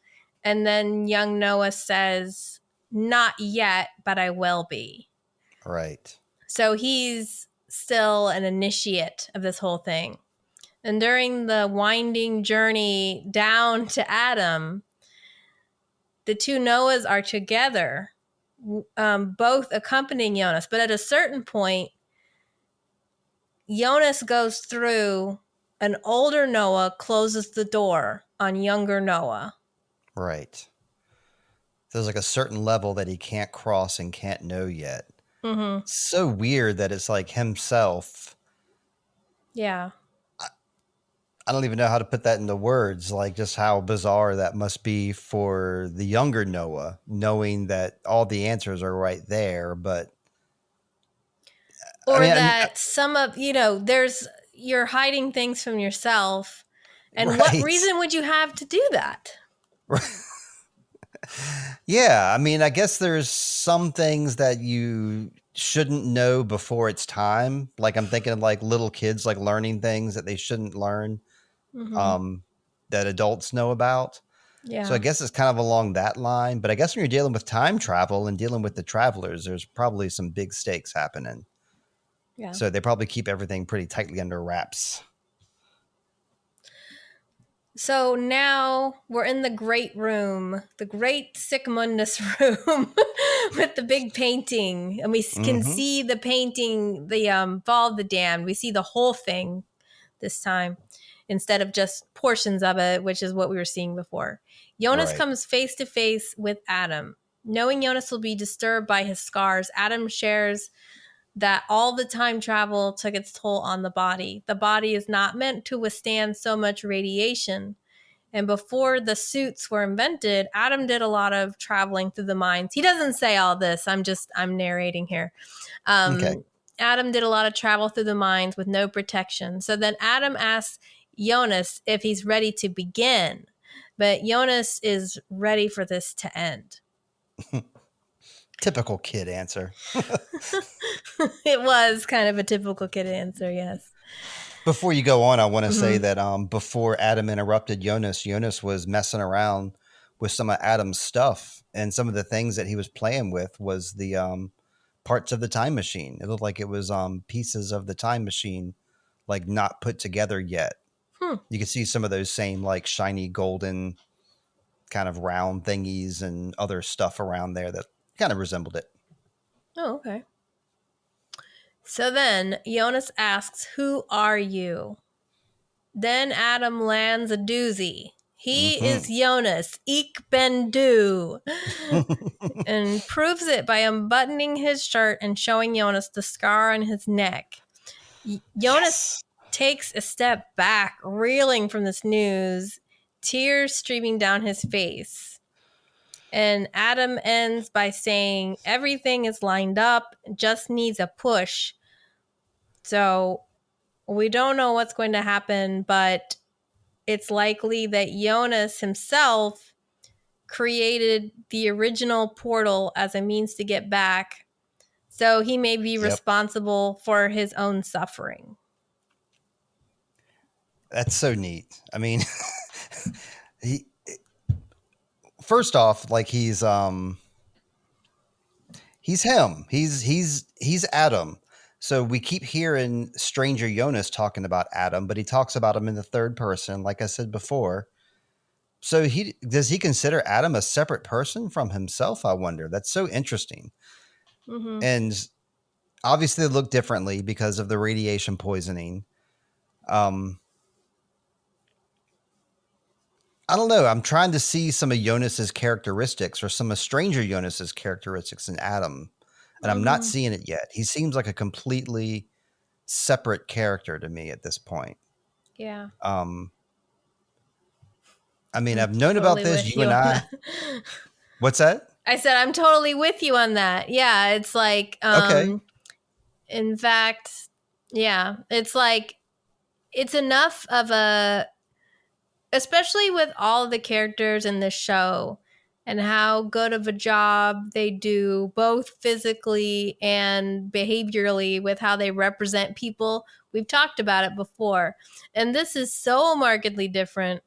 And then young Noah says, "Not yet, but I will be." Right. So he's still an initiate of this whole thing. And during the winding journey down to Adam, the two Noahs are together, both accompanying Jonas. But at a certain point, Jonas goes through, an older Noah closes the door on younger Noah. Right. There's like a certain level that he can't cross and can't know yet. Mm-hmm. So weird that it's like himself. Yeah. I don't even know how to put that into words, like just how bizarre that must be for the younger Noah, knowing that all the answers are right there. But I Or mean, that some of, you're hiding things from yourself. And what right. reason would you have to do that? Yeah. I mean, I guess there's some things that you shouldn't know before it's time. Like I'm thinking of like little kids, like learning things that they shouldn't learn, Mm-hmm. um, that adults know about. So I Yeah. guess it's kind of along that line. But I guess when you're dealing with time travel and dealing with the travelers, there's probably some big stakes happening. Yeah. So they probably keep everything pretty tightly under wraps. So now we're in the great room, the great Sigmundus room with the big painting. And we can Mm-hmm. see the painting, the Fall of the Damned. We see the whole thing this time instead of just portions of it, which is what we were seeing before. Jonas Right. comes face to face with Adam. Knowing Jonas will be disturbed by his scars, Adam shares that all the time travel took its toll on the body. The body is not meant to withstand so much radiation. And before the suits were invented, Adam did a lot of traveling through the mines. He doesn't say all this. I'm narrating here. Okay. Adam did a lot of travel through the mines with no protection. So then Adam asks Jonas if he's ready to begin. But Jonas is ready for this to end. Typical kid answer. It was kind of a typical kid answer, yes. Before you go on, I want to say Mm-hmm. that before Adam interrupted Jonas, Jonas was messing around with some of Adam's stuff, and some of the things that he was playing with was the parts of the time machine. It looked like it was pieces of the time machine, like not put together yet. Hmm. You could see some of those same like shiny golden kind of round thingies and other stuff around there that kind of resembled it. Oh, okay. So then Jonas asks, "Who are you?" Then Adam lands a doozy. He is Mm-hmm. Jonas, Ik ben du, and proves it by unbuttoning his shirt and showing Jonas the scar on his neck. Jonas Yes. takes a step back, reeling from this news, tears streaming down his face. And Adam ends by saying, "Everything is lined up, just needs a push." So we don't know what's going to happen, but it's likely that Jonas himself created the original portal as a means to get back. So he may be Yep. responsible for his own suffering. That's so neat. I mean, he first off, like he's him. He's Adam. So we keep hearing Stranger Jonas talking about Adam, but he talks about him in the third person, like I said before. So he does he consider Adam a separate person from himself? I wonder. That's so interesting. Mm-hmm. And obviously they look differently because of the radiation poisoning. Um, I don't know. I'm trying to see some of Jonas's characteristics or some of Stranger Jonas's characteristics in Adam, and I'm not Mm-hmm. seeing it yet. He seems like a completely separate character to me at this point. Yeah, Um, I mean, I'm I've known about totally this. with You you and on I. that. What's that? I said I'm totally with you on that. Yeah, it's like Okay. in fact, yeah, it's like it's enough of a, especially with all the characters in the show and how good of a job they do both physically and behaviorally with how they represent people. We've talked about it before. And this is so markedly different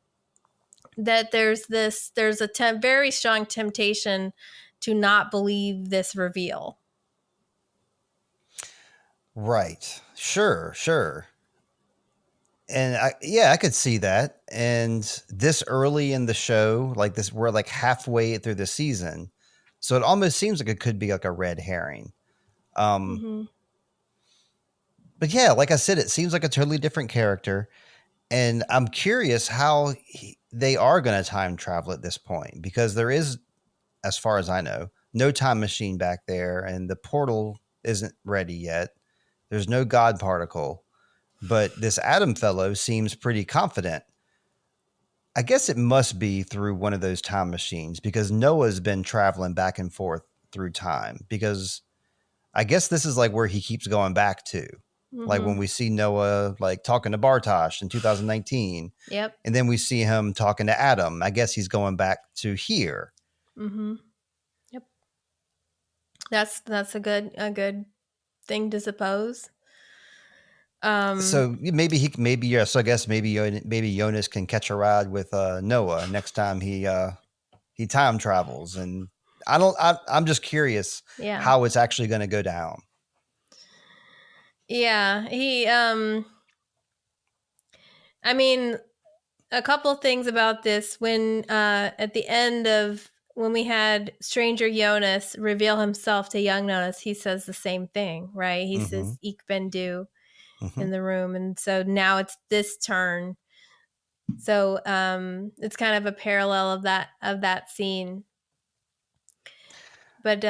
that there's a very strong temptation to not believe this reveal. Right. Sure. Sure. And I could see that. And this early in the show, like this, we're like halfway through the season, so it almost seems like it could be like a red herring. Um, Mm-hmm. but yeah, like I said, it seems like a totally different character, and I'm curious how they are going to time travel at this point because there is, as far as I know, no time machine back there, and the portal isn't ready yet. There's no God particle, but this Adam fellow seems pretty confident. I guess it must be through one of those time machines because Noah's been traveling back and forth through time. Because I guess this is like where he keeps going back to. Like Mm-hmm. when we see Noah like talking to Bartosh in 2019, Yep. and then we see him talking to Adam. I guess he's going back to here. Mm-hmm. Yep. That's a good thing to suppose. Um, So maybe yes. So I guess maybe Jonas can catch a ride with Noah next time he time travels. And I'm just curious yeah. how it's actually going to go down. Yeah, he I mean, a couple things about this when at the end of when we had Stranger Jonas reveal himself to young Jonas, he says the same thing, right? He Hmm. says Ik ben du Hmm. in the room, and so now it's this turn. So it's kind of a parallel of that scene. But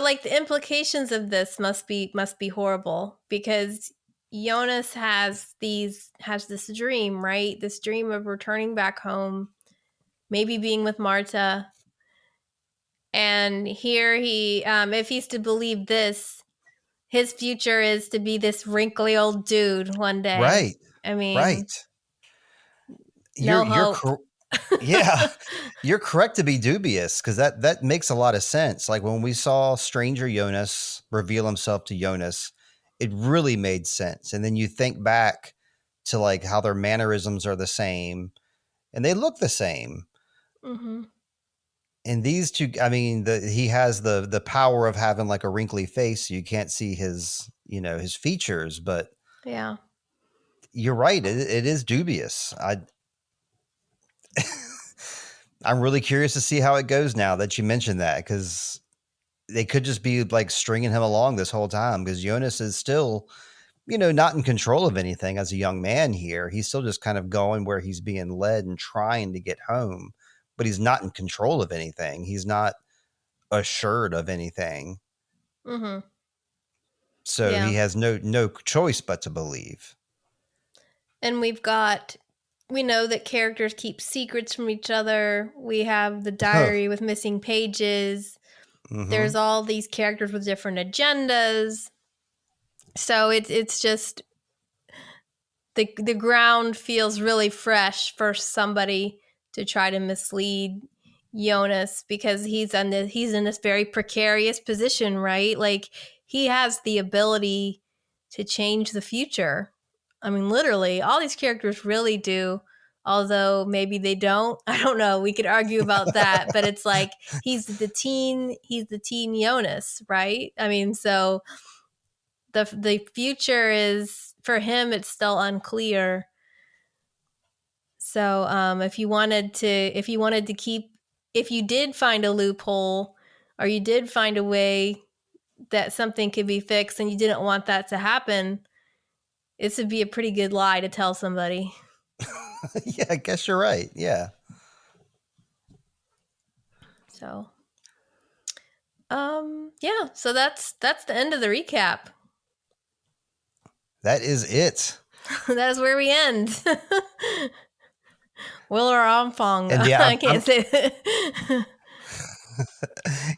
like the implications of this must be horrible because Jonas has this dream, right? This dream of returning back home, maybe being with Marta. And here he, if he's to believe this, his future is to be this wrinkly old dude one day. Right. I mean, Right. no You're hope. yeah, you're correct to be dubious because that makes a lot of sense. Like when we saw Stranger Jonas reveal himself to Jonas, it really made sense. And then you think back to like how their mannerisms are the same and they look the same. Hmm. And these two, I mean, he has the power of having like a wrinkly face, so you can't see his his features. But Yeah. you're right, it is dubious. I'm really curious to see how it goes now that you mentioned that because they could just be like stringing him along this whole time because Jonas is still, not in control of anything as a young man here. He's still just kind of going where he's being led and trying to get home, but he's not in control of anything. He's not assured of anything. Hmm. So he Yeah. has no choice but to believe. And we know that characters keep secrets from each other. We have the diary with missing pages. Hmm. There's all these characters with different agendas. So it's just the ground feels really fresh for somebody to try to mislead Jonas because he's in this very precarious position, right? Like he has the ability to change the future. I mean, literally, all these characters really do. Although maybe they don't. I don't know. We could argue about that, but it's like he's the teen Jonas, right? I mean, so the future is for him it's still unclear. So if you wanted to keep, if you did find a loophole or you did find a way that something could be fixed and you didn't want that to happen, this would be a pretty good lie to tell somebody. Yeah, I guess you're right. Yeah. So, yeah. So that's the end of the recap. That is it. That is where we end. Will or Ampong. And yeah, I can't say that.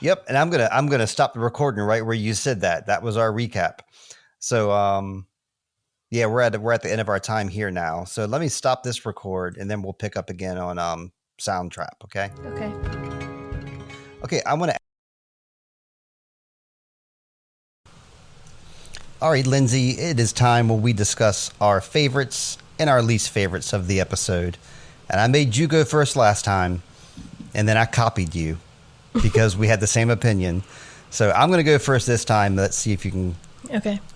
Yep, and I'm gonna stop the recording right where you said that. That was our recap. So yeah, we're at the end of our time here now. So let me stop this record, and then we'll pick up again on Soundtrap. Okay. Okay. Okay, I want to. All right, Lindsay, it is time when we discuss our favorites and our least favorites of the episode. And I made you go first last time, and then I copied you because we had the same opinion. So I'm going to go first this time. Let's see if you can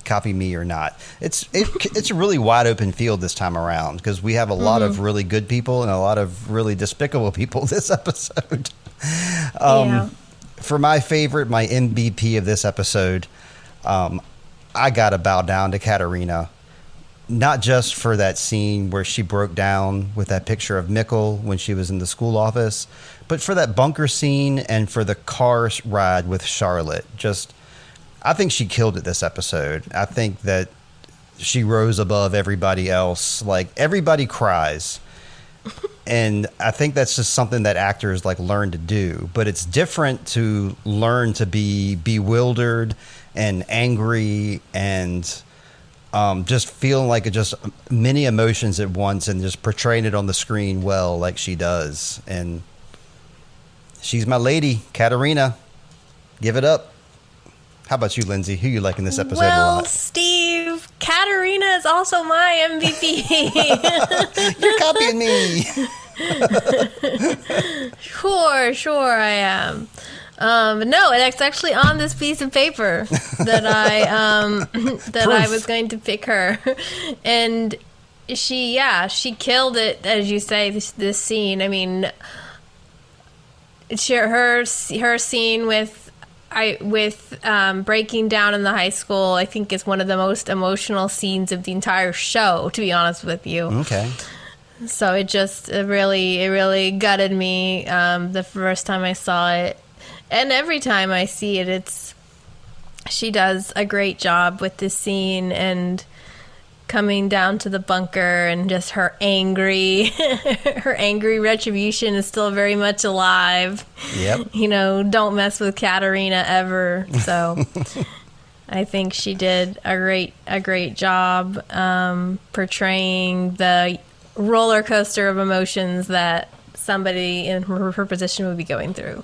copy me or not. It's a really wide open field this time around because we have a lot of really good people and a lot of really despicable people this episode. For my favorite, my MVP of this episode, I got to bow down to Katarina. Not just for that scene where she broke down with that picture of Mikkel when she was in the school office, but for that bunker scene and for the car ride with Charlotte. I think she killed it this episode. I think that she rose above everybody else. Like, everybody cries. And I think that's just something that actors learn to do. But it's different to learn to be bewildered and angry and just feeling like just many emotions at once and just portraying it on the screen well, like she does. And she's my lady, Katarina. Give it up. How about you, Lindsay? Who you like in this episode a lot? Well, Steve, Katarina is also my MVP. You're copying me. Sure I am. But no, it's actually on this piece of paper that I was going to pick her, and she killed it, as you say. This scene, I mean, her scene with breaking down in the high school, I think, is one of the most emotional scenes of the entire show. To be honest with you, okay. So it really gutted me the first time I saw it. And every time I see it, she does a great job with this scene and coming down to the bunker and just her angry retribution is still very much alive. Yep. Don't mess with Katarina ever. So I think she did a great job portraying the roller coaster of emotions that somebody in her position would be going through.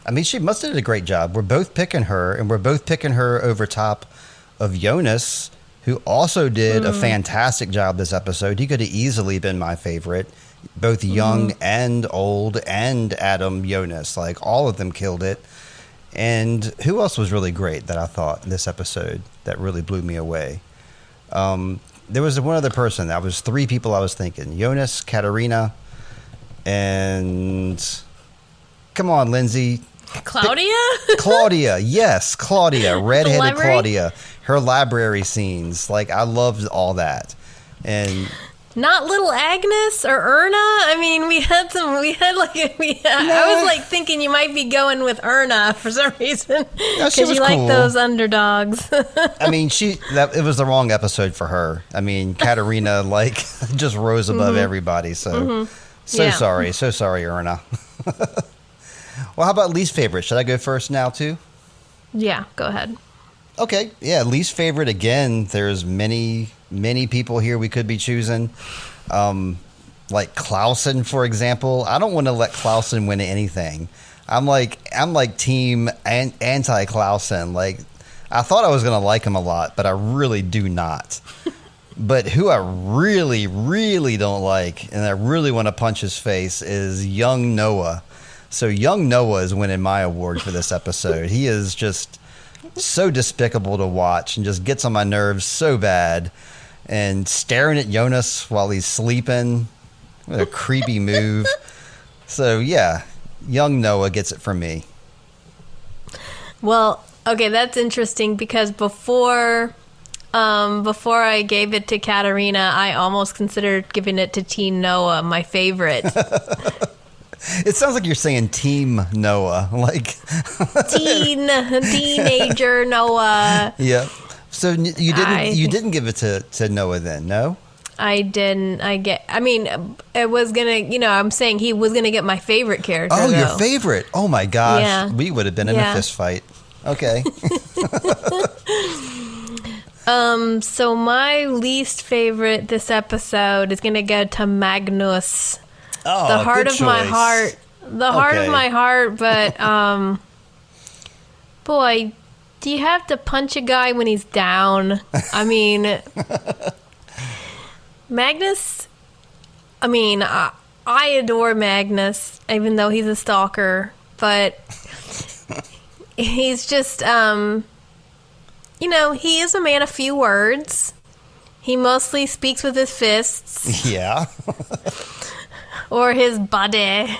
I mean, she must have did a great job. We're both picking her, and we're both picking her over top of Jonas, who also did a fantastic job this episode. He could have easily been my favorite. Both young and old and Adam Jonas. All of them killed it. And who else was really great that I thought in this episode that really blew me away? There was one other person. That was three people I was thinking. Jonas, Katarina, and... Come on, Lindsay. Claudia? Claudia, yes, Claudia, redheaded Claudia. Her library scenes, I loved all that. And not little Agnes or Erna. I mean, I was thinking you might be going with Erna for some reason because you like those underdogs. I mean, it was the wrong episode for her. I mean, Katarina just rose above everybody. So sorry, Erna. Well, how about least favorite? Should I go first now, too? Yeah, go ahead. Okay, yeah, least favorite, again, there's many, many people here we could be choosing. Like Clausen, for example. I don't want to let Clausen win anything. I'm team anti-Clausen. I thought I was going to like him a lot, but I really do not. But who I really, really don't like, and I really want to punch his face, is young Noah. So young Noah is winning my award for this episode. He is just so despicable to watch and just gets on my nerves so bad. And staring at Jonas while he's sleeping. What a creepy move. So, yeah, young Noah gets it from me. Well, okay, that's interesting because before I gave it to Katarina, I almost considered giving it to Teen Noah, my favorite. It sounds like you're saying Team Noah, like teenager Noah. Yeah. So you didn't give it to Noah then, no? I didn't. It was gonna. I'm saying he was gonna get my favorite character. Oh, though. your favorite? Oh my gosh, Yeah. we would have been in a fist fight. Okay. So my least favorite this episode is gonna go to Magnus. Oh, the heart good of my choice. heart. The heart of my heart, but boy, do you have to punch a guy when he's down? I mean, Magnus, I adore Magnus, even though he's a stalker, but he's just, he is a man of few words. He mostly speaks with his fists. Yeah. Or his body.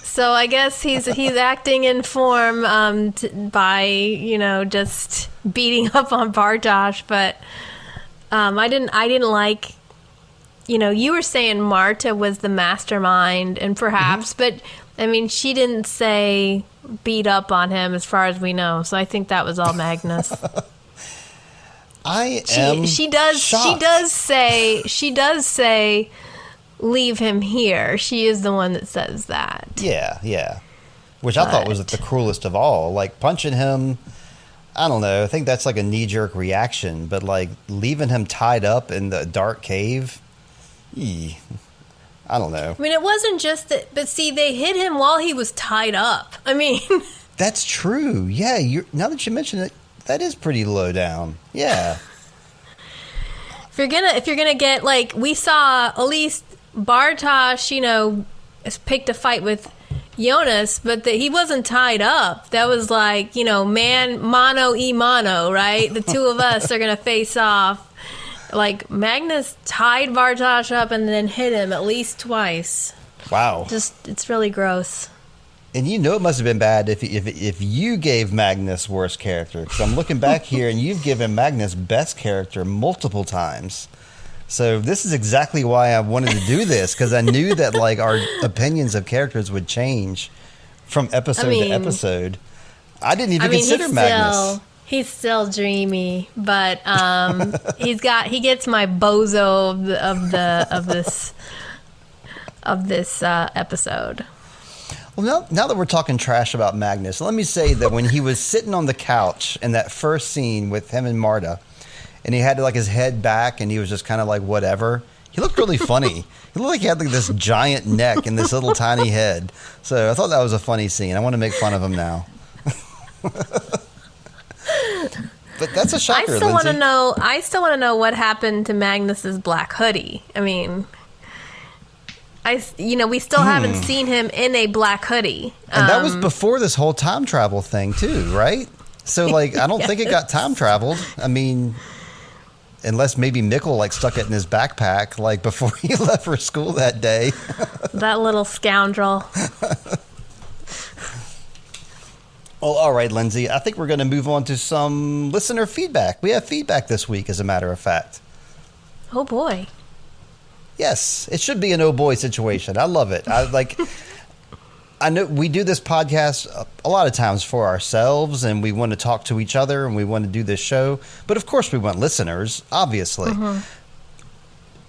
So I guess he's acting in form by just beating up on Bartosz, but I didn't like. You were saying Marta was the mastermind, and perhaps, but she didn't say beat up on him as far as we know. So I think that was all Magnus. She does say leave him here. She is the one that says that. Yeah. Which I thought was the cruelest of all. Like punching him, I don't know. I think that's like a knee-jerk reaction. But like leaving him tied up in the dark cave, I don't know. It wasn't just that. But see, they hit him while he was tied up. That's true. Yeah. Now that you mention it, that is pretty low down. Yeah. If you're gonna get like we saw at least Bartosz, picked a fight with Jonas, but he wasn't tied up. That was like, man, mano y mano, right? The two of us are going to face off. Like, Magnus tied Bartosz up and then hit him at least twice. Wow. It's really gross. And it must have been bad if you gave Magnus worst character. Because I'm looking back here and you've given Magnus best character multiple times. So this is exactly why I wanted to do this, because I knew that like our opinions of characters would change from episode to episode. I didn't even consider Magnus. He's still dreamy, but he gets my bozo of this episode. Well, now that we're talking trash about Magnus, let me say that when he was sitting on the couch in that first scene with him and Marta, and he had like his head back and he was just kind of like whatever, he looked really funny. He looked like he had like this giant neck and this little tiny head. So I thought that was a funny scene. I want to make fun of him now. But that's a shocker, I still want to know what happened to Magnus's black hoodie. We still haven't seen him in a black hoodie. And that was before this whole time travel thing too, right? So like, I don't think it got time traveled. Unless maybe Mikkel like stuck it in his backpack like before he left for school that day. That little scoundrel. Well, all right, Lindsay. I think we're going to move on to some listener feedback. We have feedback this week, as a matter of fact. Oh boy. Yes, it should be an oh boy situation. I love it. I know we do this podcast a lot of times for ourselves, and we want to talk to each other, and we want to do this show. But of course, we want listeners, obviously. Mm-hmm.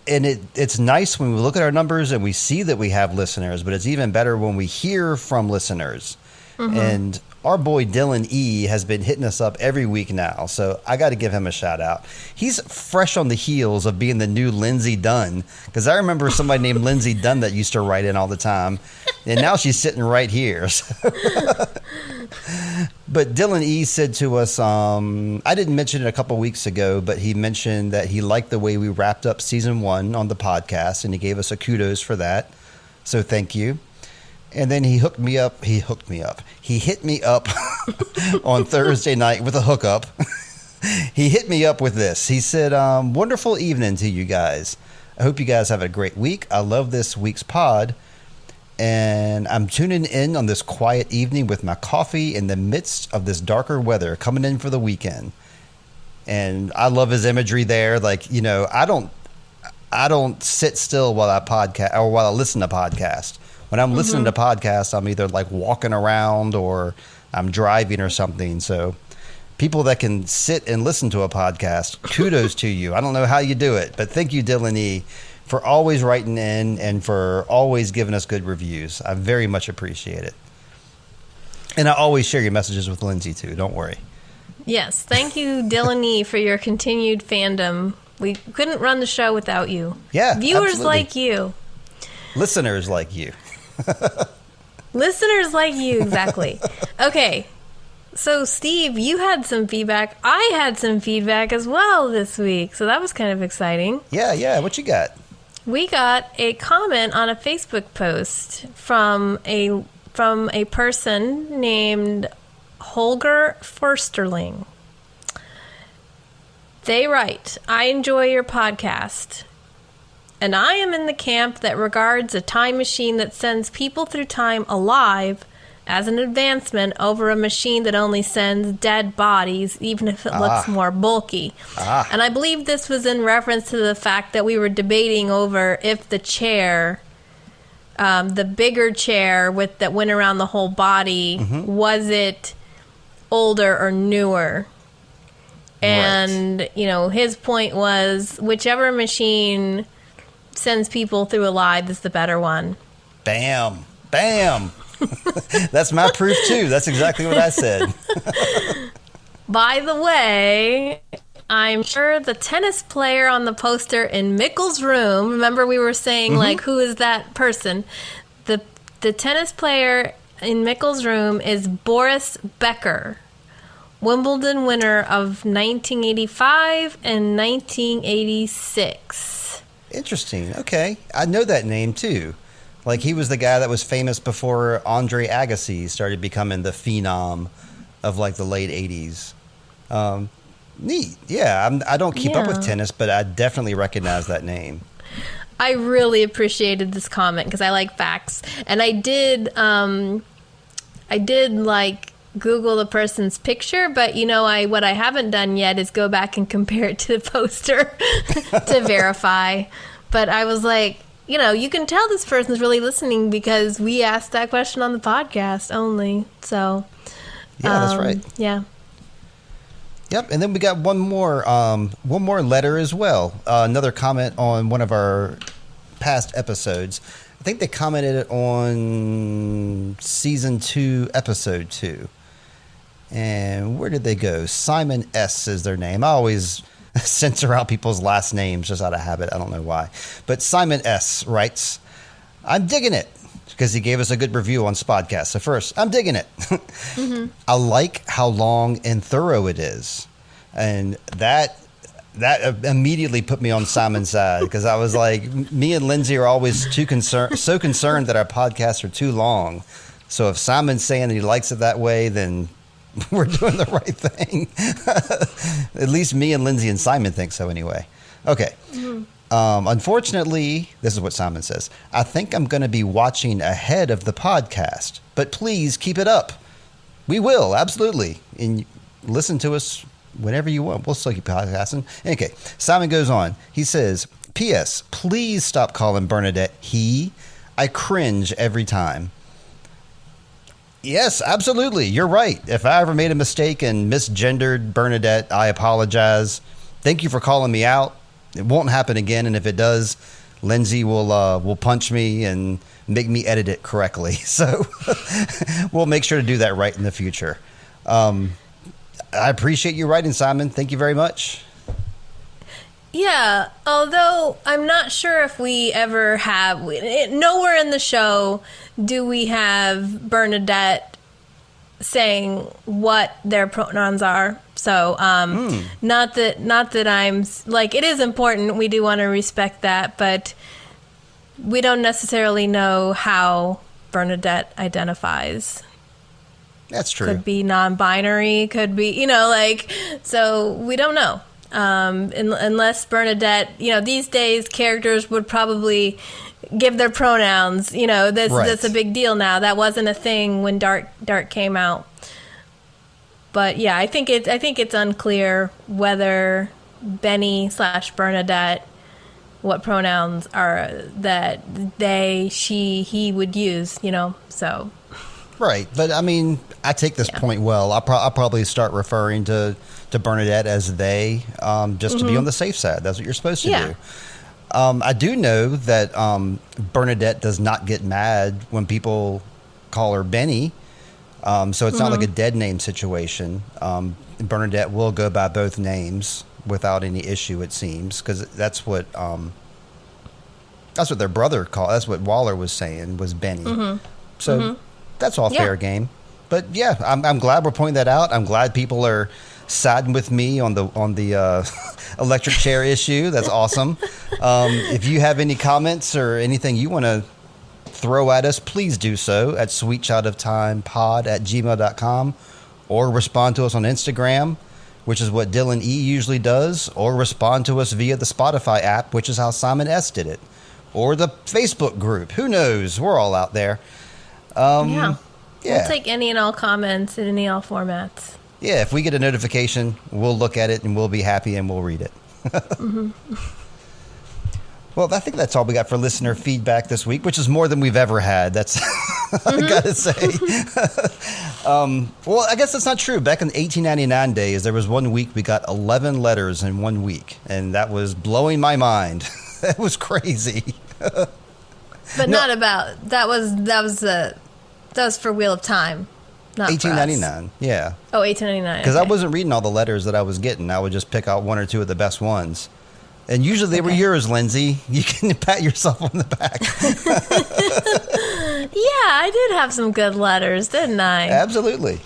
And it's nice when we look at our numbers and we see that we have listeners, but it's even better when we hear from listeners. Mm-hmm. And our boy Dylan E has been hitting us up every week now, so I got to give him a shout out. He's fresh on the heels of being the new Lindsay Dunn, because I remember somebody named Lindsay Dunn that used to write in all the time, and now she's sitting right here. So. But Dylan E said to us, I didn't mention it a couple weeks ago, but he mentioned that he liked the way we wrapped up season 1 on the podcast, and he gave us a kudos for that. So thank you. And then he hit me up on Thursday night with a hookup. He hit me up with this. He said, wonderful evening to you guys. I hope you guys have a great week. I love this week's pod. And I'm tuning in on this quiet evening with my coffee in the midst of this darker weather coming in for the weekend. And I love his imagery there. Like, I don't sit still while I podcast or while I listen to podcast. when I'm listening to podcasts, I'm either like walking around or I'm driving or something. So people that can sit and listen to a podcast, kudos to you. I don't know how you do it, but thank you, Dylan E., for always writing in and for always giving us good reviews. I very much appreciate it. And I always share your messages with Lindsay, too. Don't worry. Yes. Thank you, Dylan E., for your continued fandom. We couldn't run the show without you. Yeah, Viewers absolutely. like you. Listeners like you. Listeners like you, exactly. Okay. So, Steve, you had some feedback. I had some feedback as well this week. So that was kind of exciting. Yeah. What you got? We got a comment on a Facebook post from a person named Holger Forsterling. They write, I enjoy your podcast, and I am in the camp that regards a time machine that sends people through time alive as an advancement over a machine that only sends dead bodies, even if it looks more bulky. And I believe this was in reference to the fact that we were debating over if the chair, the bigger chair that went around the whole body, was it older or newer? And, you know, his point was whichever machine sends people through alive is the better one. Bam. That's my proof, too. That's exactly what I said. By the way, I'm sure the tennis player on the poster in Mikkel's room, remember we were saying, like, who is that person? The tennis player in Mikkel's room is Boris Becker, Wimbledon winner of 1985 and 1986. Interesting. Okay. I know that name, too. Like, he was the guy that was famous before Andre Agassi started becoming the phenom of, like, the late 80s. Neat. Yeah, I don't keep up with tennis, but I definitely recognize that name. I really appreciated this comment because I like facts. And I did like, Google the person's picture, but, you know, what I haven't done yet is go back and compare it to the poster to verify. But I was like, you know, you can tell this person's really listening because we asked that question on the podcast only. So, yeah, that's right. Yeah. Yep. And then we got one more letter as well. Another comment on one of our past episodes. I think they commented on season 2, episode 2. And where did they go? Simon S is their name. I always censor out people's last names just out of habit. I don't know why. But Simon S writes, I'm digging it, because he gave us a good review on Spodcast. So first, I'm digging it. I like how long and thorough it is. And that immediately put me on Simon's side, because I was like, me and Lindsay are always so concerned that our podcasts are too long. So if Simon's saying that he likes it that way, then we're doing the right thing. At least me and Lindsay and Simon think so anyway. Okay. Unfortunately, this is what Simon says. I think I'm going to be watching ahead of the podcast, but please keep it up. We will, absolutely. And listen to us whenever you want. We'll still keep podcasting. Okay. Simon goes on. He says, P.S. Please stop calling Bernadette he. I cringe every time. Yes, absolutely. You're right. If I ever made a mistake and misgendered Bernadette, I apologize. Thank you for calling me out. It won't happen again, and if it does, Lindsay will punch me and make me edit it correctly. So we'll make sure to do that right in the future. I appreciate you writing, Simon. Thank you very much. Yeah, although I'm not sure if we ever have, nowhere in the show do we have Bernadette saying what their pronouns are. So, not that I'm, like, it is important. We do want to respect that, but we don't necessarily know how Bernadette identifies. That's true. Could be non-binary, could be, you know, like, so we don't know. Unless Bernadette, you know, these days characters would probably give their pronouns. You know, that's a big deal now. That wasn't a thing when Dark came out. But yeah, I think it's unclear whether Benny / Bernadette what pronouns are that they, she, he would use, so. Right. But I mean, I take this point well. I'll probably start referring to Bernadette as they, just to be on the safe side. That's what you're supposed to do. I do know that Bernadette does not get mad when people call her Benny. So it's not like a dead name situation. Bernadette will go by both names without any issue, it seems, because that's what their brother called. That's what Waller was saying, was Benny. So that's all fair game. But yeah, I'm glad we're pointing that out. I'm glad people are siding with me on the electric chair issue. That's awesome. If you have any comments or anything you want to throw at us, please do so at sweetshotoftimepod@gmail.com, or respond to us on Instagram, which is what Dylan E usually does, or respond to us via the Spotify app, which is how Simon S did it, or the Facebook group. Who knows? We're all out there. We'll take any and all comments in any and all formats. Yeah, if we get a notification, we'll look at it and we'll be happy and we'll read it. Well, I think that's all we got for listener feedback this week, which is more than we've ever had. That's I gotta say. Well, I guess that's not true. Back in 1899 days, there was 1 week we got 11 letters in 1 week, and that was blowing my mind. That was crazy. But not about that was for Wheel of Time. Not 1899, yeah. Oh, 1899. Because I wasn't reading all the letters that I was getting. I would just pick out 1 or 2 of the best ones. And usually they were yours, Lindsay. You can pat yourself on the back. Yeah, I did have some good letters, didn't I? Absolutely.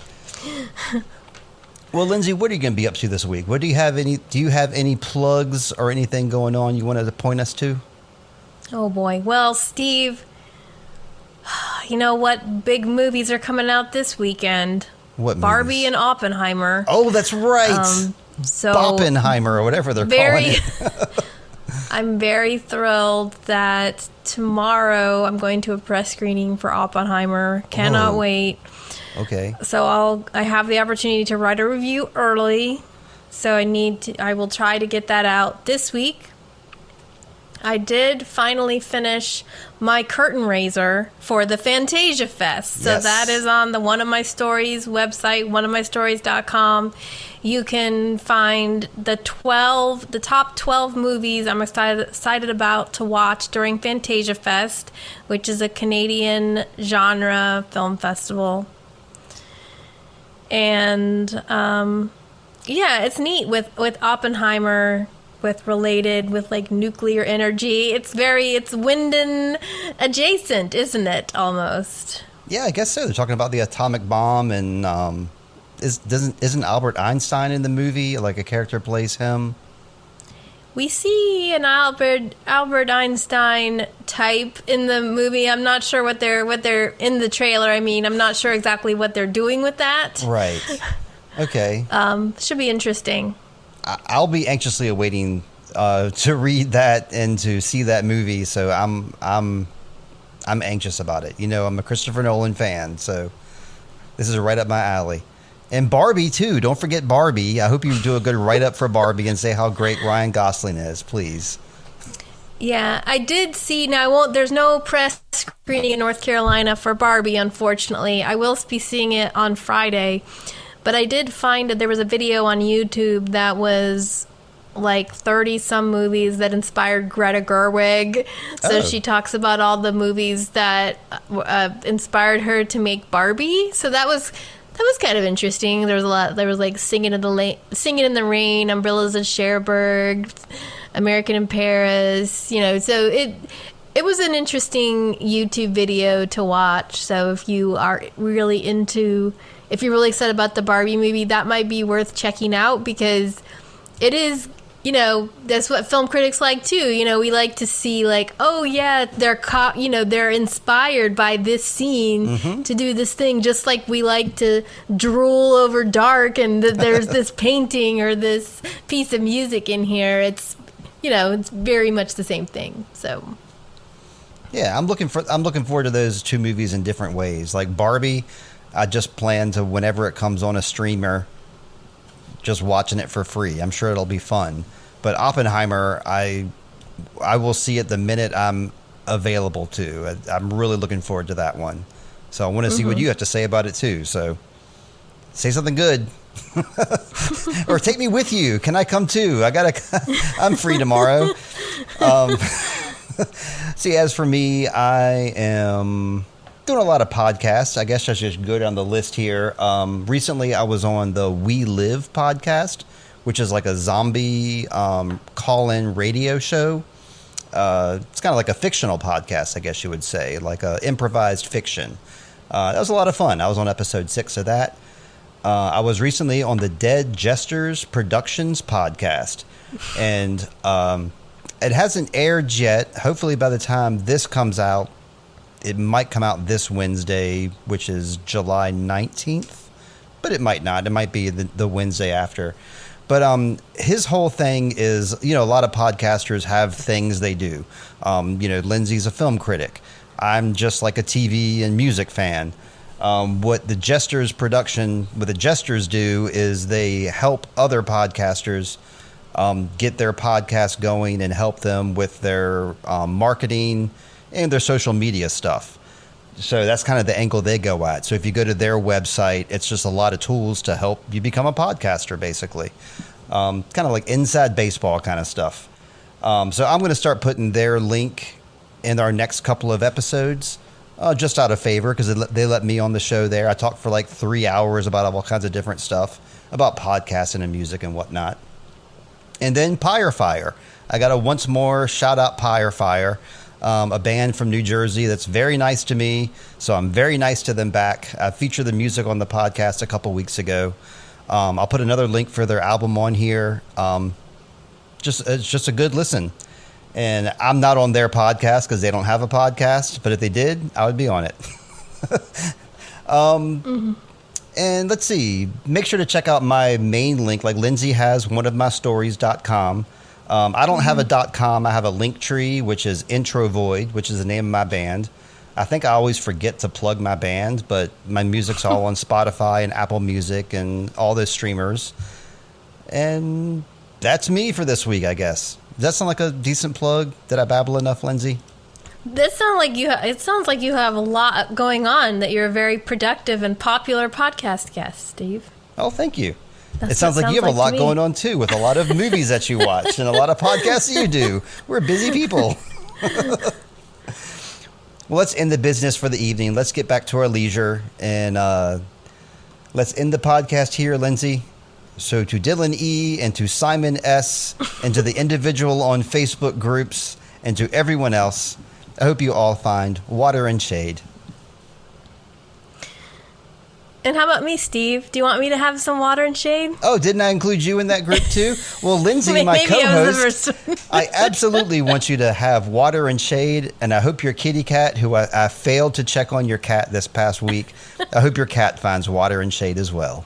Well, Lindsay, what are you going to be up to this week? Do you have any plugs or anything going on you wanted to point us to? Oh, boy. Well, Steve, you know what big movies are coming out this weekend? What Barbie movies? and Oppenheimer. Oh, that's right. So Oppenheimer, or whatever they're calling it. I'm very thrilled that tomorrow I'm going to a press screening for Oppenheimer. Cannot wait. Okay. So I have the opportunity to write a review early. So I will try to get that out this week. I did finally finish my curtain raiser for the Fantasia Fest. So that is on the One of My Stories website, oneofmystories.com. You can find the top 12 movies I'm excited about to watch during Fantasia Fest, which is a Canadian genre film festival. And it's neat with Oppenheimer, with like nuclear energy. It's Wyndon adjacent, isn't it? Almost. Yeah, I guess so. They're talking about the atomic bomb, and isn't Albert Einstein in the movie? Like a character plays him. We see an Albert Einstein type in the movie. I'm not sure what they're in the trailer. I mean, I'm not sure exactly what they're doing with that. Right. Okay. Should be interesting. I'll be anxiously awaiting to read that and to see that movie. So I'm anxious about it. I'm a Christopher Nolan fan, so this is right up my alley. And Barbie too. Don't forget Barbie. I hope you do a good write up for Barbie and say how great Ryan Gosling is, please. Yeah, I did see. Now, there's no press screening in North Carolina for Barbie, unfortunately. I will be seeing it on Friday. But I did find that there was a video on YouTube that was like 30-some movies that inspired Greta Gerwig. So she talks about all the movies that inspired her to make Barbie. So that was kind of interesting. There was a lot. There was like Singing in the Rain, Umbrellas of Cherbourg, American in Paris. So it was an interesting YouTube video to watch. So if you are really if you're really excited about the Barbie movie, that might be worth checking out, because it is, that's what film critics like too. We like to see like, oh yeah, they're inspired by this scene to do this thing, just like we like to drool over Dark and there's this painting or this piece of music in here. It's, it's very much the same thing. So. Yeah, I'm looking forward to those two movies in different ways. Like Barbie, I just plan to, whenever it comes on a streamer, just watching it for free. I'm sure it'll be fun. But Oppenheimer, I I will see it the minute I'm available to. I'm really looking forward to that one. So I want to see what you have to say about it too. So say something good. Or take me with you. Can I come too? I'm free tomorrow. See, as for me, I am doing a lot of podcasts. I guess I should just go down the list here. Recently, I was on the We Live podcast, which is like a zombie call-in radio show. It's kind of like a fictional podcast, I guess you would say, like a improvised fiction. That was a lot of fun. I was on episode 6 of that. I was recently on the Dead Jesters Productions podcast, and it hasn't aired yet. Hopefully by the time this comes out, it might come out this Wednesday, which is July 19th, but it might not. It might be the Wednesday after. But his whole thing is, a lot of podcasters have things they do. Lindsay's a film critic. I'm just like a TV and music fan. What the Jesters do is they help other podcasters get their podcast going and help them with their marketing and their social media stuff. So that's kind of the angle they go at. So if you go to their website, it's just a lot of tools to help you become a podcaster, basically. Kind of like inside baseball kind of stuff. So I'm going to start putting their link in our next couple of episodes. Just out of favor, because they let me on the show there. I talked for like 3 hours about all kinds of different stuff, about podcasting and music and whatnot. And then Pyre Fire. I got to once more shout out Pyre Fire, a band from New Jersey that's very nice to me. So I'm very nice to them back. I featured the music on the podcast a couple weeks ago. I'll put another link for their album on here. It's just a good listen. And I'm not on their podcast because they don't have a podcast. But if they did, I would be on it. And let's see. Make sure to check out my main link. Like Lindsay has oneofmystories.com. I don't have a .com. I have a link tree, which is Introvoid, which is the name of my band. I think I always forget to plug my band, but my music's all on Spotify and Apple Music and all those streamers. And that's me for this week, I guess. Does that sound like a decent plug? Did I babble enough, Lindsay? It sounds like you have a lot going on, that you're a very productive and popular podcast guest, Steve. Oh, thank you. It sounds like you have a lot going on, too, with a lot of movies that you watch and a lot of podcasts that you do. We're busy people. Well, let's end the business for the evening. Let's get back to our leisure. And let's end the podcast here, Lindsay. So to Dylan E. and to Simon S. and to the individual on Facebook groups and to everyone else, I hope you all find water and shade. And how about me, Steve? Do you want me to have some water and shade? Oh, didn't I include you in that group too? Well, Lindsay, my co-host, I absolutely want you to have water and shade, and I hope your kitty cat, who I failed to check on your cat this past week, I hope your cat finds water and shade as well.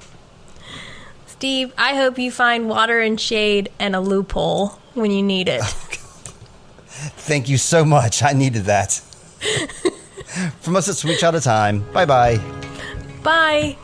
Steve, I hope you find water and shade and a loophole when you need it. Thank you so much. I needed that. From us at Sweet Child of Time. Bye-bye. Bye.